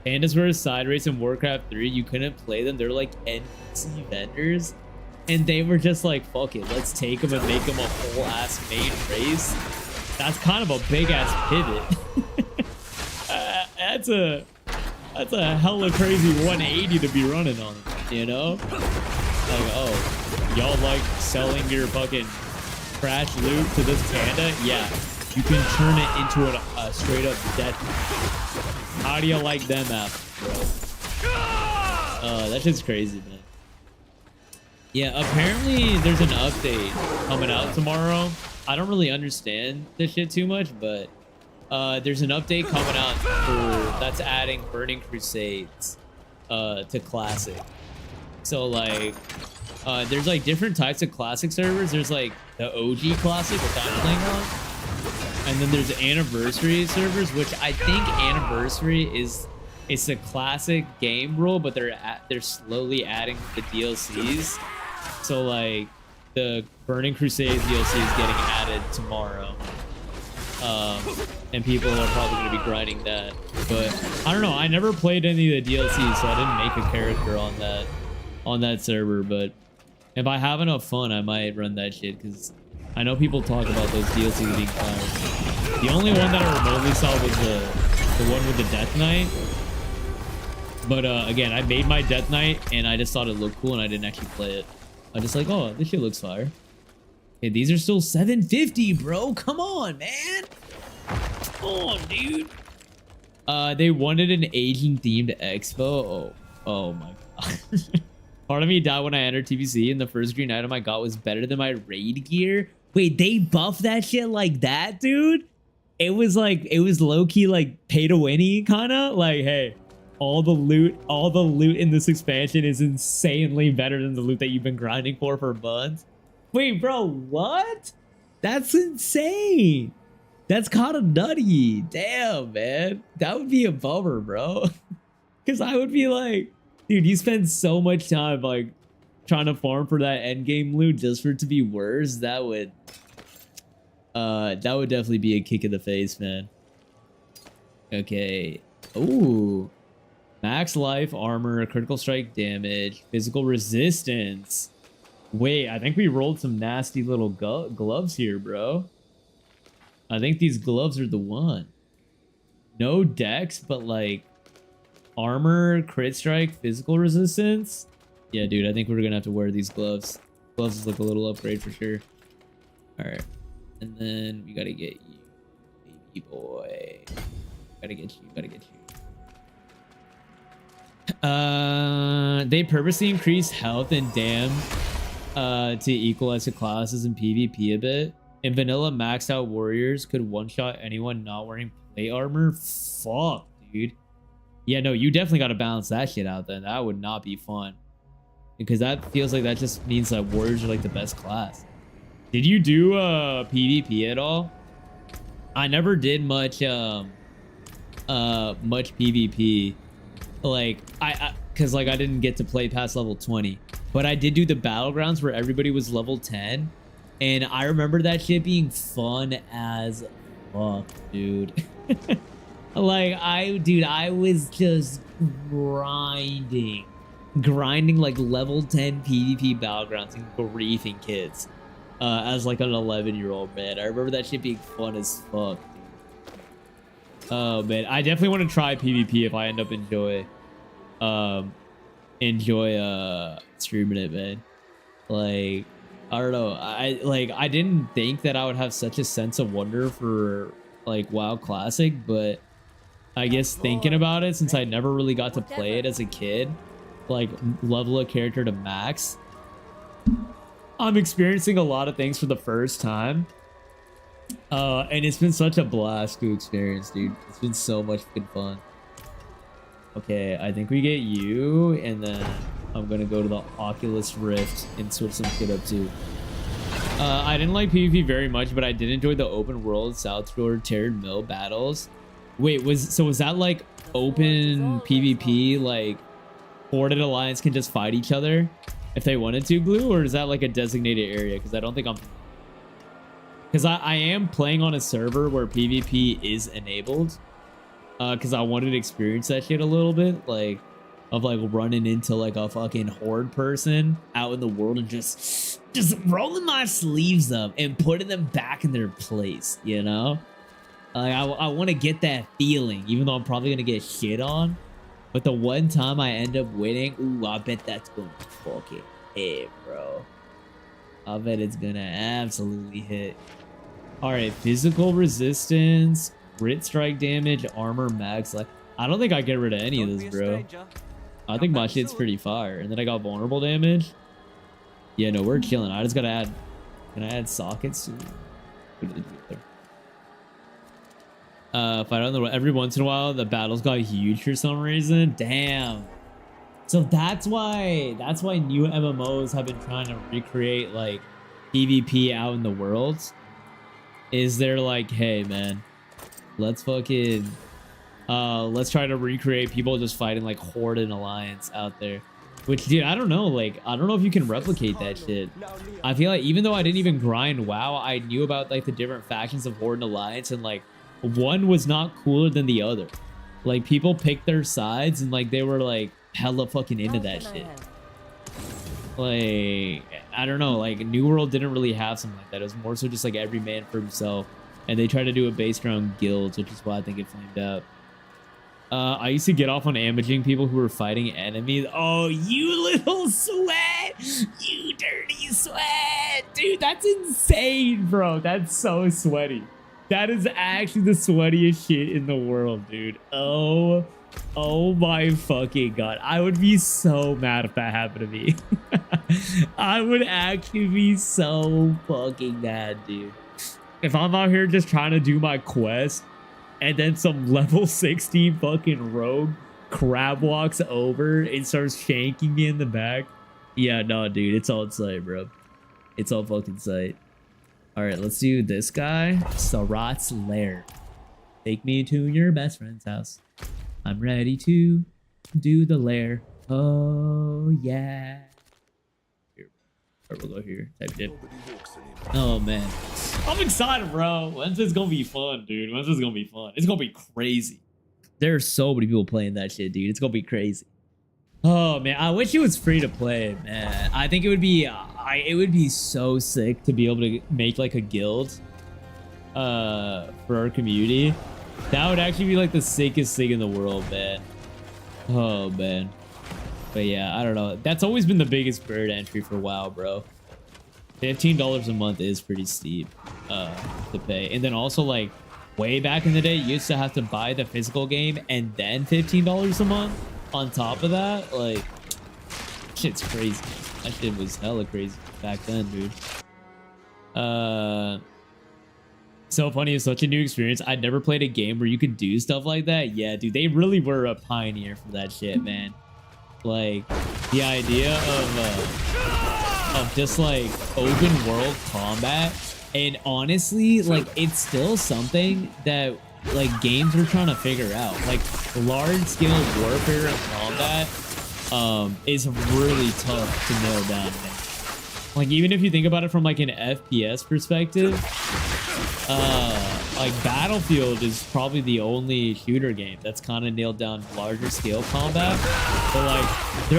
Pandas were a side race in Warcraft 3. You couldn't play them. They're like NPC vendors. And they were just like, fuck it, let's take them and make them a whole ass main race. That's kind of a big ass pivot. That's a hella crazy 180 to be running on, you know? Like, oh, y'all like selling your fucking trash loot to this panda? Yeah, you can turn it into a straight up death. How do you like them apples, bro? That shit's crazy, man. Yeah, apparently there's an update coming out tomorrow. I don't really understand this shit too much, but there's an update coming out that's adding Burning Crusades to Classic. So like, there's like different types of Classic servers. There's like the OG Classic, which I'm playing on, and then there's Anniversary servers, which I think Anniversary is the Classic game rule, but they're slowly adding the DLCs. So like the Burning Crusade DLC is getting added tomorrow. and people are probably going to be grinding that. But I don't know. I never played any of the DLCs, so I didn't make a character on that server. But if I have enough fun, I might run that shit because I know people talk about those DLCs being fire. The only one that I remotely saw was the one with the Death Knight. But again, I made my Death Knight and I just thought it looked cool and I didn't actually play it. I just like, oh, this shit looks fire. Okay, these are still 750, bro. Come on, man. Come on, dude. They wanted an Asian themed expo. Oh my god. Part of me died when I entered TBC and the first green item I got was better than my raid gear. Wait, they buffed that shit like that, dude? It was low-key like pay to winny kind of like, hey, all the loot in this expansion is insanely better than the loot that you've been grinding for months. Wait, bro, what? That's insane. That's kind of nutty. Damn, man. That would be a bummer, bro. Because I would be like, dude, you spend so much time like trying to farm for that end game loot just for it to be worse. That would definitely be a kick in the face, man. Okay. Ooh. Max life, armor, critical strike damage, physical resistance. Wait, I think we rolled some nasty little gloves here, bro. I think these gloves are the one. No dex, but like armor, crit strike, physical resistance. Yeah, dude, I think we're gonna have to wear these gloves. Gloves is like a little upgrade for sure. All right, and then we gotta get you, baby boy. Gotta get you. They purposely increase health and dam to equalize the classes in PvP a bit. In vanilla, maxed out warriors could one-shot anyone not wearing plate armor. Fuck, dude. Yeah, no, you definitely got to balance that shit out then. That would not be fun. Because that feels like that just means that warriors are like the best class. Did you do PvP at all? I never did much PvP. Like because like I didn't get to play past level 20, but I did do the battlegrounds where everybody was level 10, and I remember that shit being fun as fuck, dude. Like I was just grinding like level 10 PvP battlegrounds and griefing kids as like an 11-year-old, man. I remember that shit being fun as fuck, dude. Oh man, I definitely want to try PvP if I end up streaming it, man. Like, I don't know. I didn't think that I would have such a sense of wonder for like WoW Classic, but I guess thinking about it, since I never really got to play it as a kid, like level a character to max, I'm experiencing a lot of things for the first time. And it's been such a blast to experience, dude. It's been so much fucking fun. Okay, I think we get you, and then I'm gonna go to the Oculus Rift and switch some shit up too. I didn't like PvP very much, but I did enjoy the open world South Shore Terran Mill battles. Wait, was that like open PvP, like Horde and Alliance can just fight each other if they wanted to, Glue, or is that like a designated area? Because I don't think because I am playing on a server where PvP is enabled. Because I wanted to experience that shit a little bit, like, of like running into like a fucking Horde person out in the world and just rolling my sleeves up and putting them back in their place, you know? Like, I want to get that feeling, even though I'm probably gonna get shit on. But the one time I end up winning, ooh, I bet that's gonna fucking hit, bro. I bet it's gonna absolutely hit. All right, physical resistance, crit strike damage, armor, max. Like, I don't think I get rid of any of this, bro. I think my shit's pretty fire. And then I got vulnerable damage. Yeah, no, we're chilling. I just gotta add. Can I add sockets? Fight on the road. Every once in a while, the battles got huge for some reason. Damn. So that's why new MMOs have been trying to recreate like PvP out in the world. Is they're like, hey man, let's fucking let's try to recreate people just fighting like Horde and Alliance out there. Which, dude, I don't know. Like, I don't know if you can replicate that shit. I feel like even though I didn't even grind WoW, I knew about like the different factions of Horde and Alliance, and like one was not cooler than the other. Like people picked their sides, and like they were like hella fucking into that shit. Like, I don't know. Like New World didn't really have something like that. It was more so just like every man for himself, and they tried to do it based around guilds, which is why I think it flamed out. I used to get off on amaging people who were fighting enemies. Oh, you little sweat! You dirty sweat! Dude, that's insane, bro. That's so sweaty. That is actually the sweatiest shit in the world, dude. Oh my fucking god. I would be so mad if that happened to me. I would actually be so fucking mad, dude. If I'm out here just trying to do my quest, and then some level 16 fucking rogue crab walks over and starts shanking me in the back. Yeah, no, dude. It's all sight, bro. It's all fucking sight. All right, let's do this guy. Sarat's Lair. Take me to your best friend's house. I'm ready to do the lair. Oh, yeah. Here, we'll go here. Type it. Oh, man. I'm excited, bro. When's this gonna be fun, dude? When's this gonna be fun? It's gonna be crazy. There are so many people playing that shit, dude. It's gonna be crazy. Oh man, I wish it was free to play, man. I think it would be so sick to be able to make like a guild for our community. That would actually be like the sickest thing in the world, man. Oh man. But yeah, I don't know. That's always been the biggest bird entry for WoW, bro. $15 a month is pretty steep to pay. And then also like way back in the day, you used to have to buy the physical game and then $15 a month on top of that. Like, shit's crazy. That shit was hella crazy back then, dude. So funny. It's such a new experience. I'd never played a game where you could do stuff like that. Yeah, dude, they really were a pioneer for that shit, man. Like the idea of just like open world combat, and honestly, like it's still something that like games are trying to figure out. Like large scale warfare and combat is really tough to nail down, man. Like even if you think about it from like an FPS perspective, like Battlefield is probably the only shooter game that's kind of nailed down larger scale combat. But like,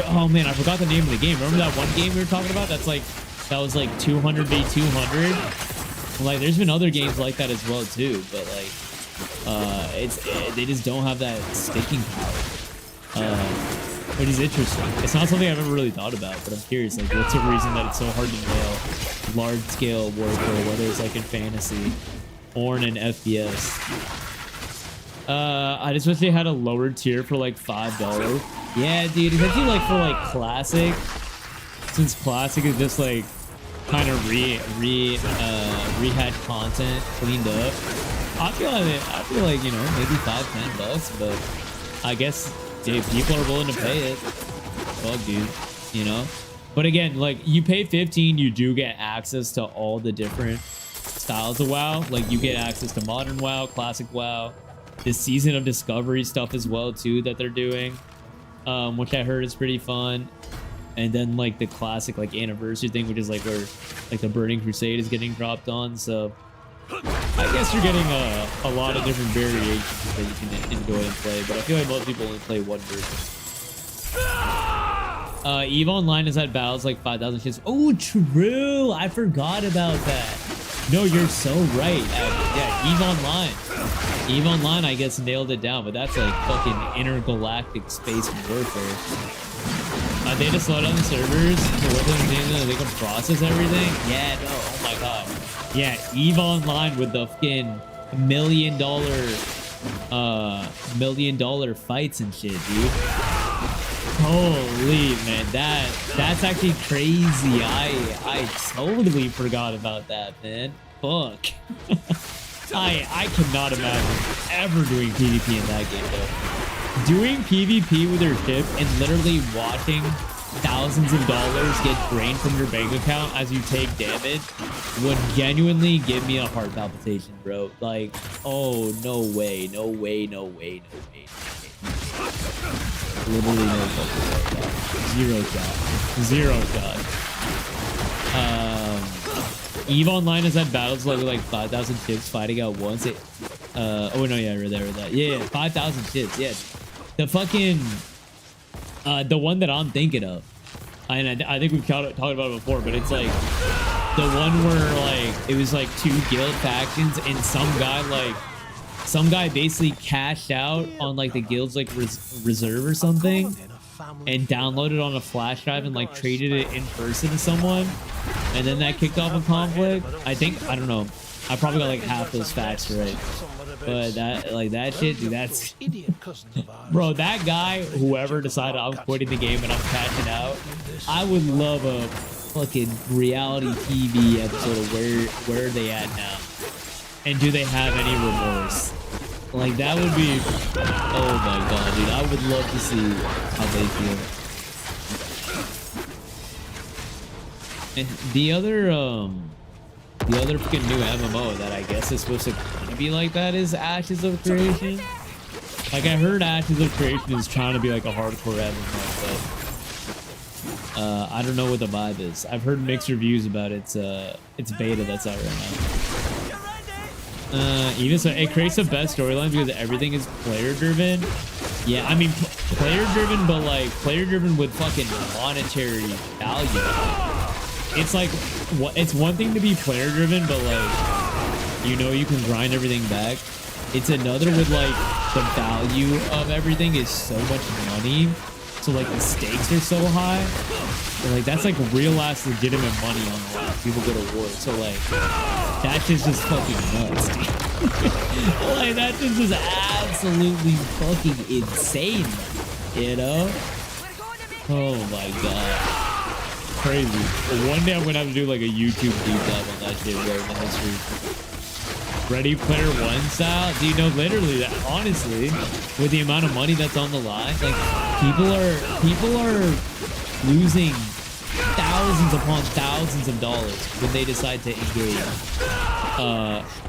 oh man, I forgot the name of the game. Remember that one game we were talking about? That was like 200 v 200. Like, there's been other games like that as well too. But like, they just don't have that sticking power, which is interesting. It's not something I've ever really thought about, but I'm curious. Like, what's the reason that it's so hard to nail large scale warfare, whether it's like in fantasy or in an FPS? I just wish they had a lower tier for like $5. Yeah, dude, especially like for like classic, since classic is just like kind of rehash content cleaned up. I feel like, you know, maybe $5-10, but I guess if people are willing to pay it, fuck, dude, you know. But again, like you pay 15, you do get access to all the different styles of WoW. Like you get access to modern WoW, classic WoW, this season of discovery stuff as well too that they're doing, which I heard is pretty fun. And then like the classic like anniversary thing, which is like where like the Burning Crusade is getting dropped on. So I guess you're getting a lot of different variations that you can enjoy and play, but I feel like most people only play one version. EVE Online has had battles like 5,000 shits. Oh, true. I forgot about that. No, you're so right. Yeah, EVE Online. EVE Online, I guess, nailed it down, but that's like fucking intergalactic space warfare. They just slow down the servers so they can process everything. Yeah, no, oh my god. Yeah, EVE Online with the fucking $1 million fights and shit, dude. Holy man, that's actually crazy. I totally forgot about that, man. Fuck. I cannot imagine ever doing PvP in that game though. Doing PvP with your ship and literally watching thousands of dollars get drained from your bank account as you take damage would genuinely give me a heart palpitation, bro. Like, oh, no way, no way, no way, no way, no way. literally no fucking way. Zero shot. Zero shot. EVE Online has had battles like 5,000 chips fighting at once. Oh no, yeah, right there. Yeah, 5,000 chips. Yes, the fucking the one that I'm thinking of, and I think we've talked about it before, but it's like the one where like it was like 2 guild factions, and some guy basically cashed out on like the guild's like reserve or something, and downloaded on a flash drive and like traded it in person to someone, and then that kicked off a conflict. I don't know. I probably got like half those facts right, but that shit, dude, that's bro. That guy, whoever decided I'm quitting the game and I'm cashing out, I would love a fucking reality TV episode of where are they at now, and do they have any remorse? Like that would be, oh my god, dude, I would love to see how they feel. And the other freaking new MMO that I guess is supposed to kind of be like that is Ashes of Creation. Like I heard Ashes of Creation is trying to be like a hardcore MMO, but I don't know what the vibe is. I've heard mixed reviews about its beta that's out right now. Even so, it creates the best storylines because everything is player driven. Yeah, I mean player driven, but like player driven with fucking monetary value. It's like, it's one thing to be player driven, but like, you know, you can grind everything back. It's another with like the value of everything is so much money, so like the stakes are so high. And, like that's like real ass legitimate money on the line. People go to war, so like that shit's just fucking nuts, dude. Like that shit's just absolutely fucking insane, you know? Oh my god. Crazy. One day I'm gonna have to do like a YouTube deep dive on that shit right in the history. Ready Player One style? Do you know literally that honestly, with the amount of money that's on the line, like people are losing thousands upon thousands of dollars when they decide to engage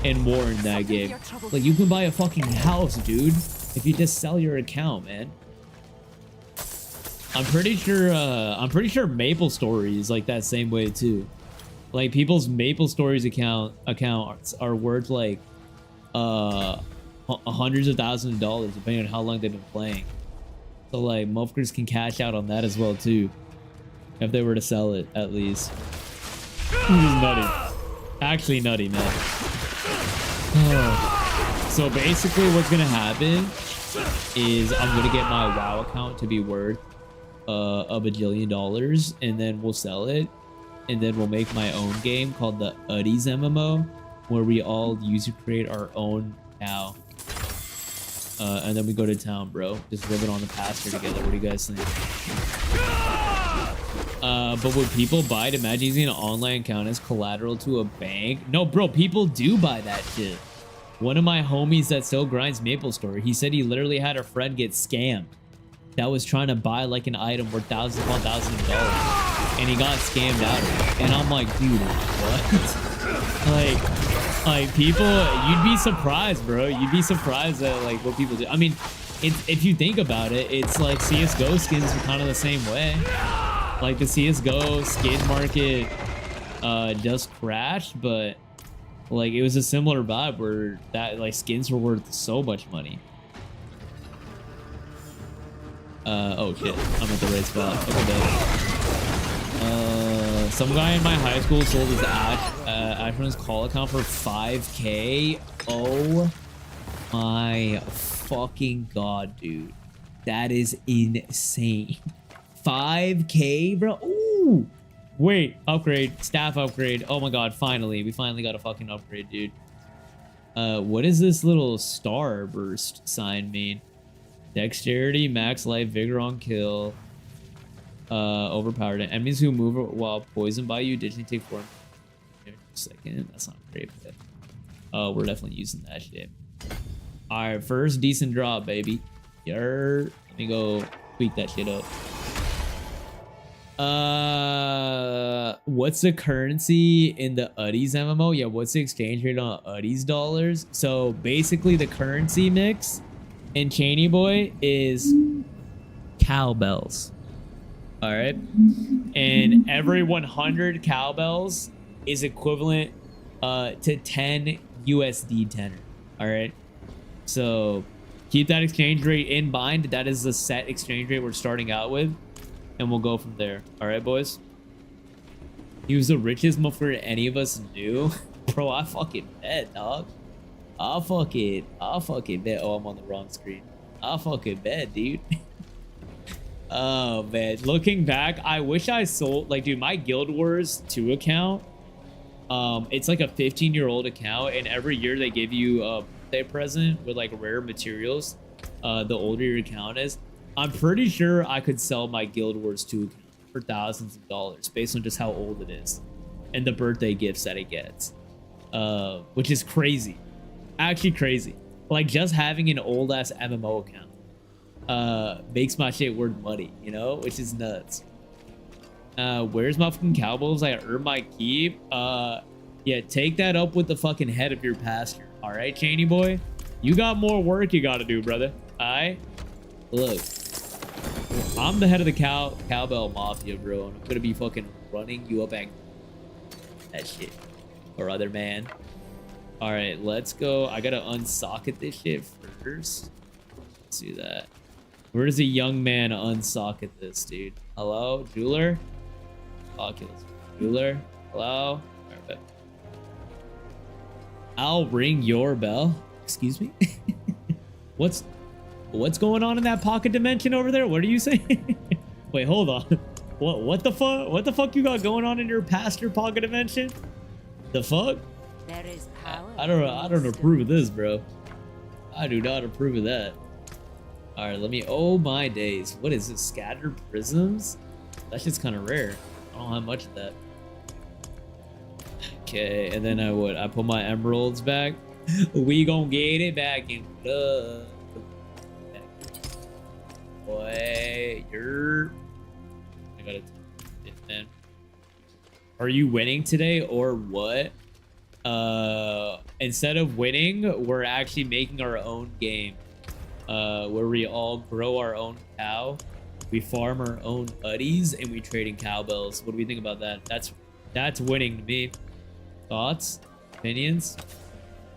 in war in that game. Like you can buy a fucking house, dude, if you just sell your account, man. I'm pretty sure Maple Story is like that same way too. Like people's Maple Stories accounts are worth like hundreds of thousands of dollars depending on how long they've been playing. So like motherfuckers can cash out on that as well too, if they were to sell it at least. This is nutty. Actually nutty, man. So basically what's gonna happen is I'm gonna get my WoW account to be worth a bajillion dollars, and then we'll sell it, and then we'll make my own game called the Uddies MMO, where we all use to create our own cow, and then we go to town, bro. Just live it on the pasture together. What do you guys think? But would people buy it? Imagine using an online account as collateral to a bank. No, bro, people do buy that shit. One of my homies that still grinds Maple Story, he said he literally had a friend get scammed that was trying to buy like an item worth thousands upon thousands of dollars, and he got scammed out of it. And I'm like, dude, what? like people, you'd be surprised, bro. You'd be surprised at like what people do. I mean, if you think about it, it's like CSGO skins are kind of the same way. Like the CSGO skin market just crashed, but like it was a similar vibe where that like skins were worth so much money. Oh shit, I'm at the right spot. Okay, some guy in my high school sold his Ashman's call account for 5K. Oh my fucking god, dude. That is insane. 5K, bro. Ooh. Wait, upgrade, staff upgrade. Oh my god, finally. We finally got a fucking upgrade, dude. What does this little star burst sign mean? Dexterity, max life, vigor on kill. Overpowered. Enemies who move while poisoned by you digitally take form. Here, a second. That's not great, but we're definitely using that shit. Alright, first decent drop, baby. Let me go tweak that shit up. What's the currency in the Uddies MMO? Yeah, what's the exchange rate on Uddies dollars? So basically the currency mix in Cheney Boy is cowbells. All right. And every 100 cowbells is equivalent to 10 USD tenor. All right. So keep that exchange rate in mind. That is the set exchange rate we're starting out with. And we'll go from there. All right, boys. He was the richest motherfucker any of us knew. Bro, I fucking bet, dog. I'll fucking bet. Oh, I'm on the wrong screen. I'll fucking bet, dude. Oh, man. Looking back, I wish I sold... Like, dude, my Guild Wars 2 account, it's like a 15-year-old account, and every year they give you a birthday present with, like, rare materials, the older your account is. I'm pretty sure I could sell my Guild Wars 2 account for thousands of dollars based on just how old it is and the birthday gifts that it gets, which is crazy. Actually crazy. Like, just having an old-ass MMO account makes my shit worth money, you know, which is nuts. Where's my fucking cowbells? I earned my keep. Yeah, take that up with the fucking head of your pasture. All right, Cheney boy, you got more work you gotta do, brother. All right, look, I'm the head of the cowbell mafia, bro, and I'm gonna be fucking running you up and that shit, brother, man. All right, let's go. I gotta unsocket this shit first. Let's do that. Where does a young man unsocket this, dude? Hello, jeweler? Oculus. Jeweler? Hello? Right, I'll ring your bell. Excuse me? What's going on in that pocket dimension over there? What are you saying? Wait, hold on. What the fuck? What the fuck you got going on in your pasture pocket dimension? The fuck? There is power. I don't approve of this, bro. I do not approve of that. All right, let me... Oh, my days. What is this? Scattered prisms? That shit's kind of rare. I don't have much of that. Okay, and then I put my emeralds back. We gonna get it back in blood. Boy, I gotta... Man. Are you winning today or what? Instead of winning, we're actually making our own game. Where we all grow our own cow, we farm our own uddies, and we trade in cowbells. What do we think about that? That's winning to me. Thoughts? Opinions?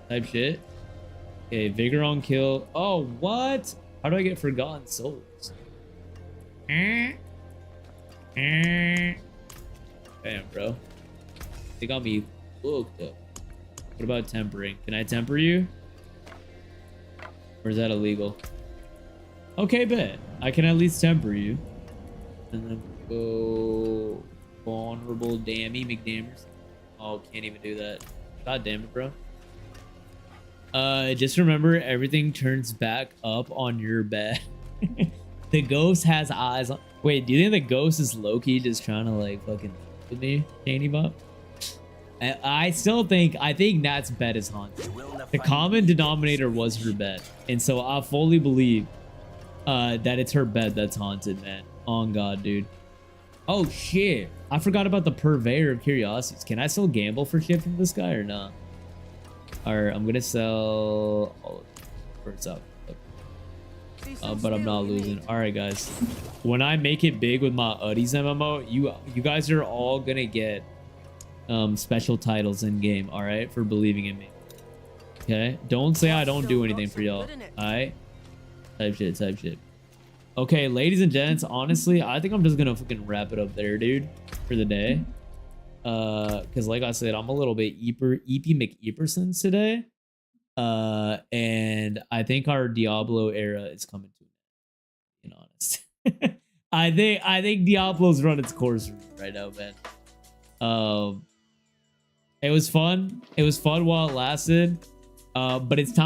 Type shit. Okay, vigor on kill. Oh, what? How do I get forgotten souls? Damn, bro. They got me hooked up. What about tempering? Can I temper you? Or is that illegal? Okay, bet. I can at least temper you. And then go vulnerable Dammy McDammers. Oh, can't even do that. God damn it, bro. Just remember, everything turns back up on your bed. The ghost has eyes on... Wait, do you think the ghost is Loki just trying to, like, fucking with me, Danny Bop? I think Nat's bed is haunted. The common denominator was her bed, and so I fully believe that it's her bed that's haunted, man. On God, dude. Oh shit, I forgot about the purveyor of curiosities. Can I still gamble for shit from this guy or not? All right, I'm gonna sell all of it for it's up. But I'm not losing. All right, guys, when I make it big with my Uddies MMO, you guys are all gonna get special titles in game. All right, for believing in me. Okay, don't say I don't do anything for y'all. All right, type shit. Okay, ladies and gents, honestly, I think I'm just gonna fucking wrap it up there, dude, for the day. Because like I said, I'm a little bit Eepy McEpersons today. And I think our Diablo era is coming to an end, being honest. I think Diablo's run its course right now, man. It was fun. It was fun while it lasted. But it's time.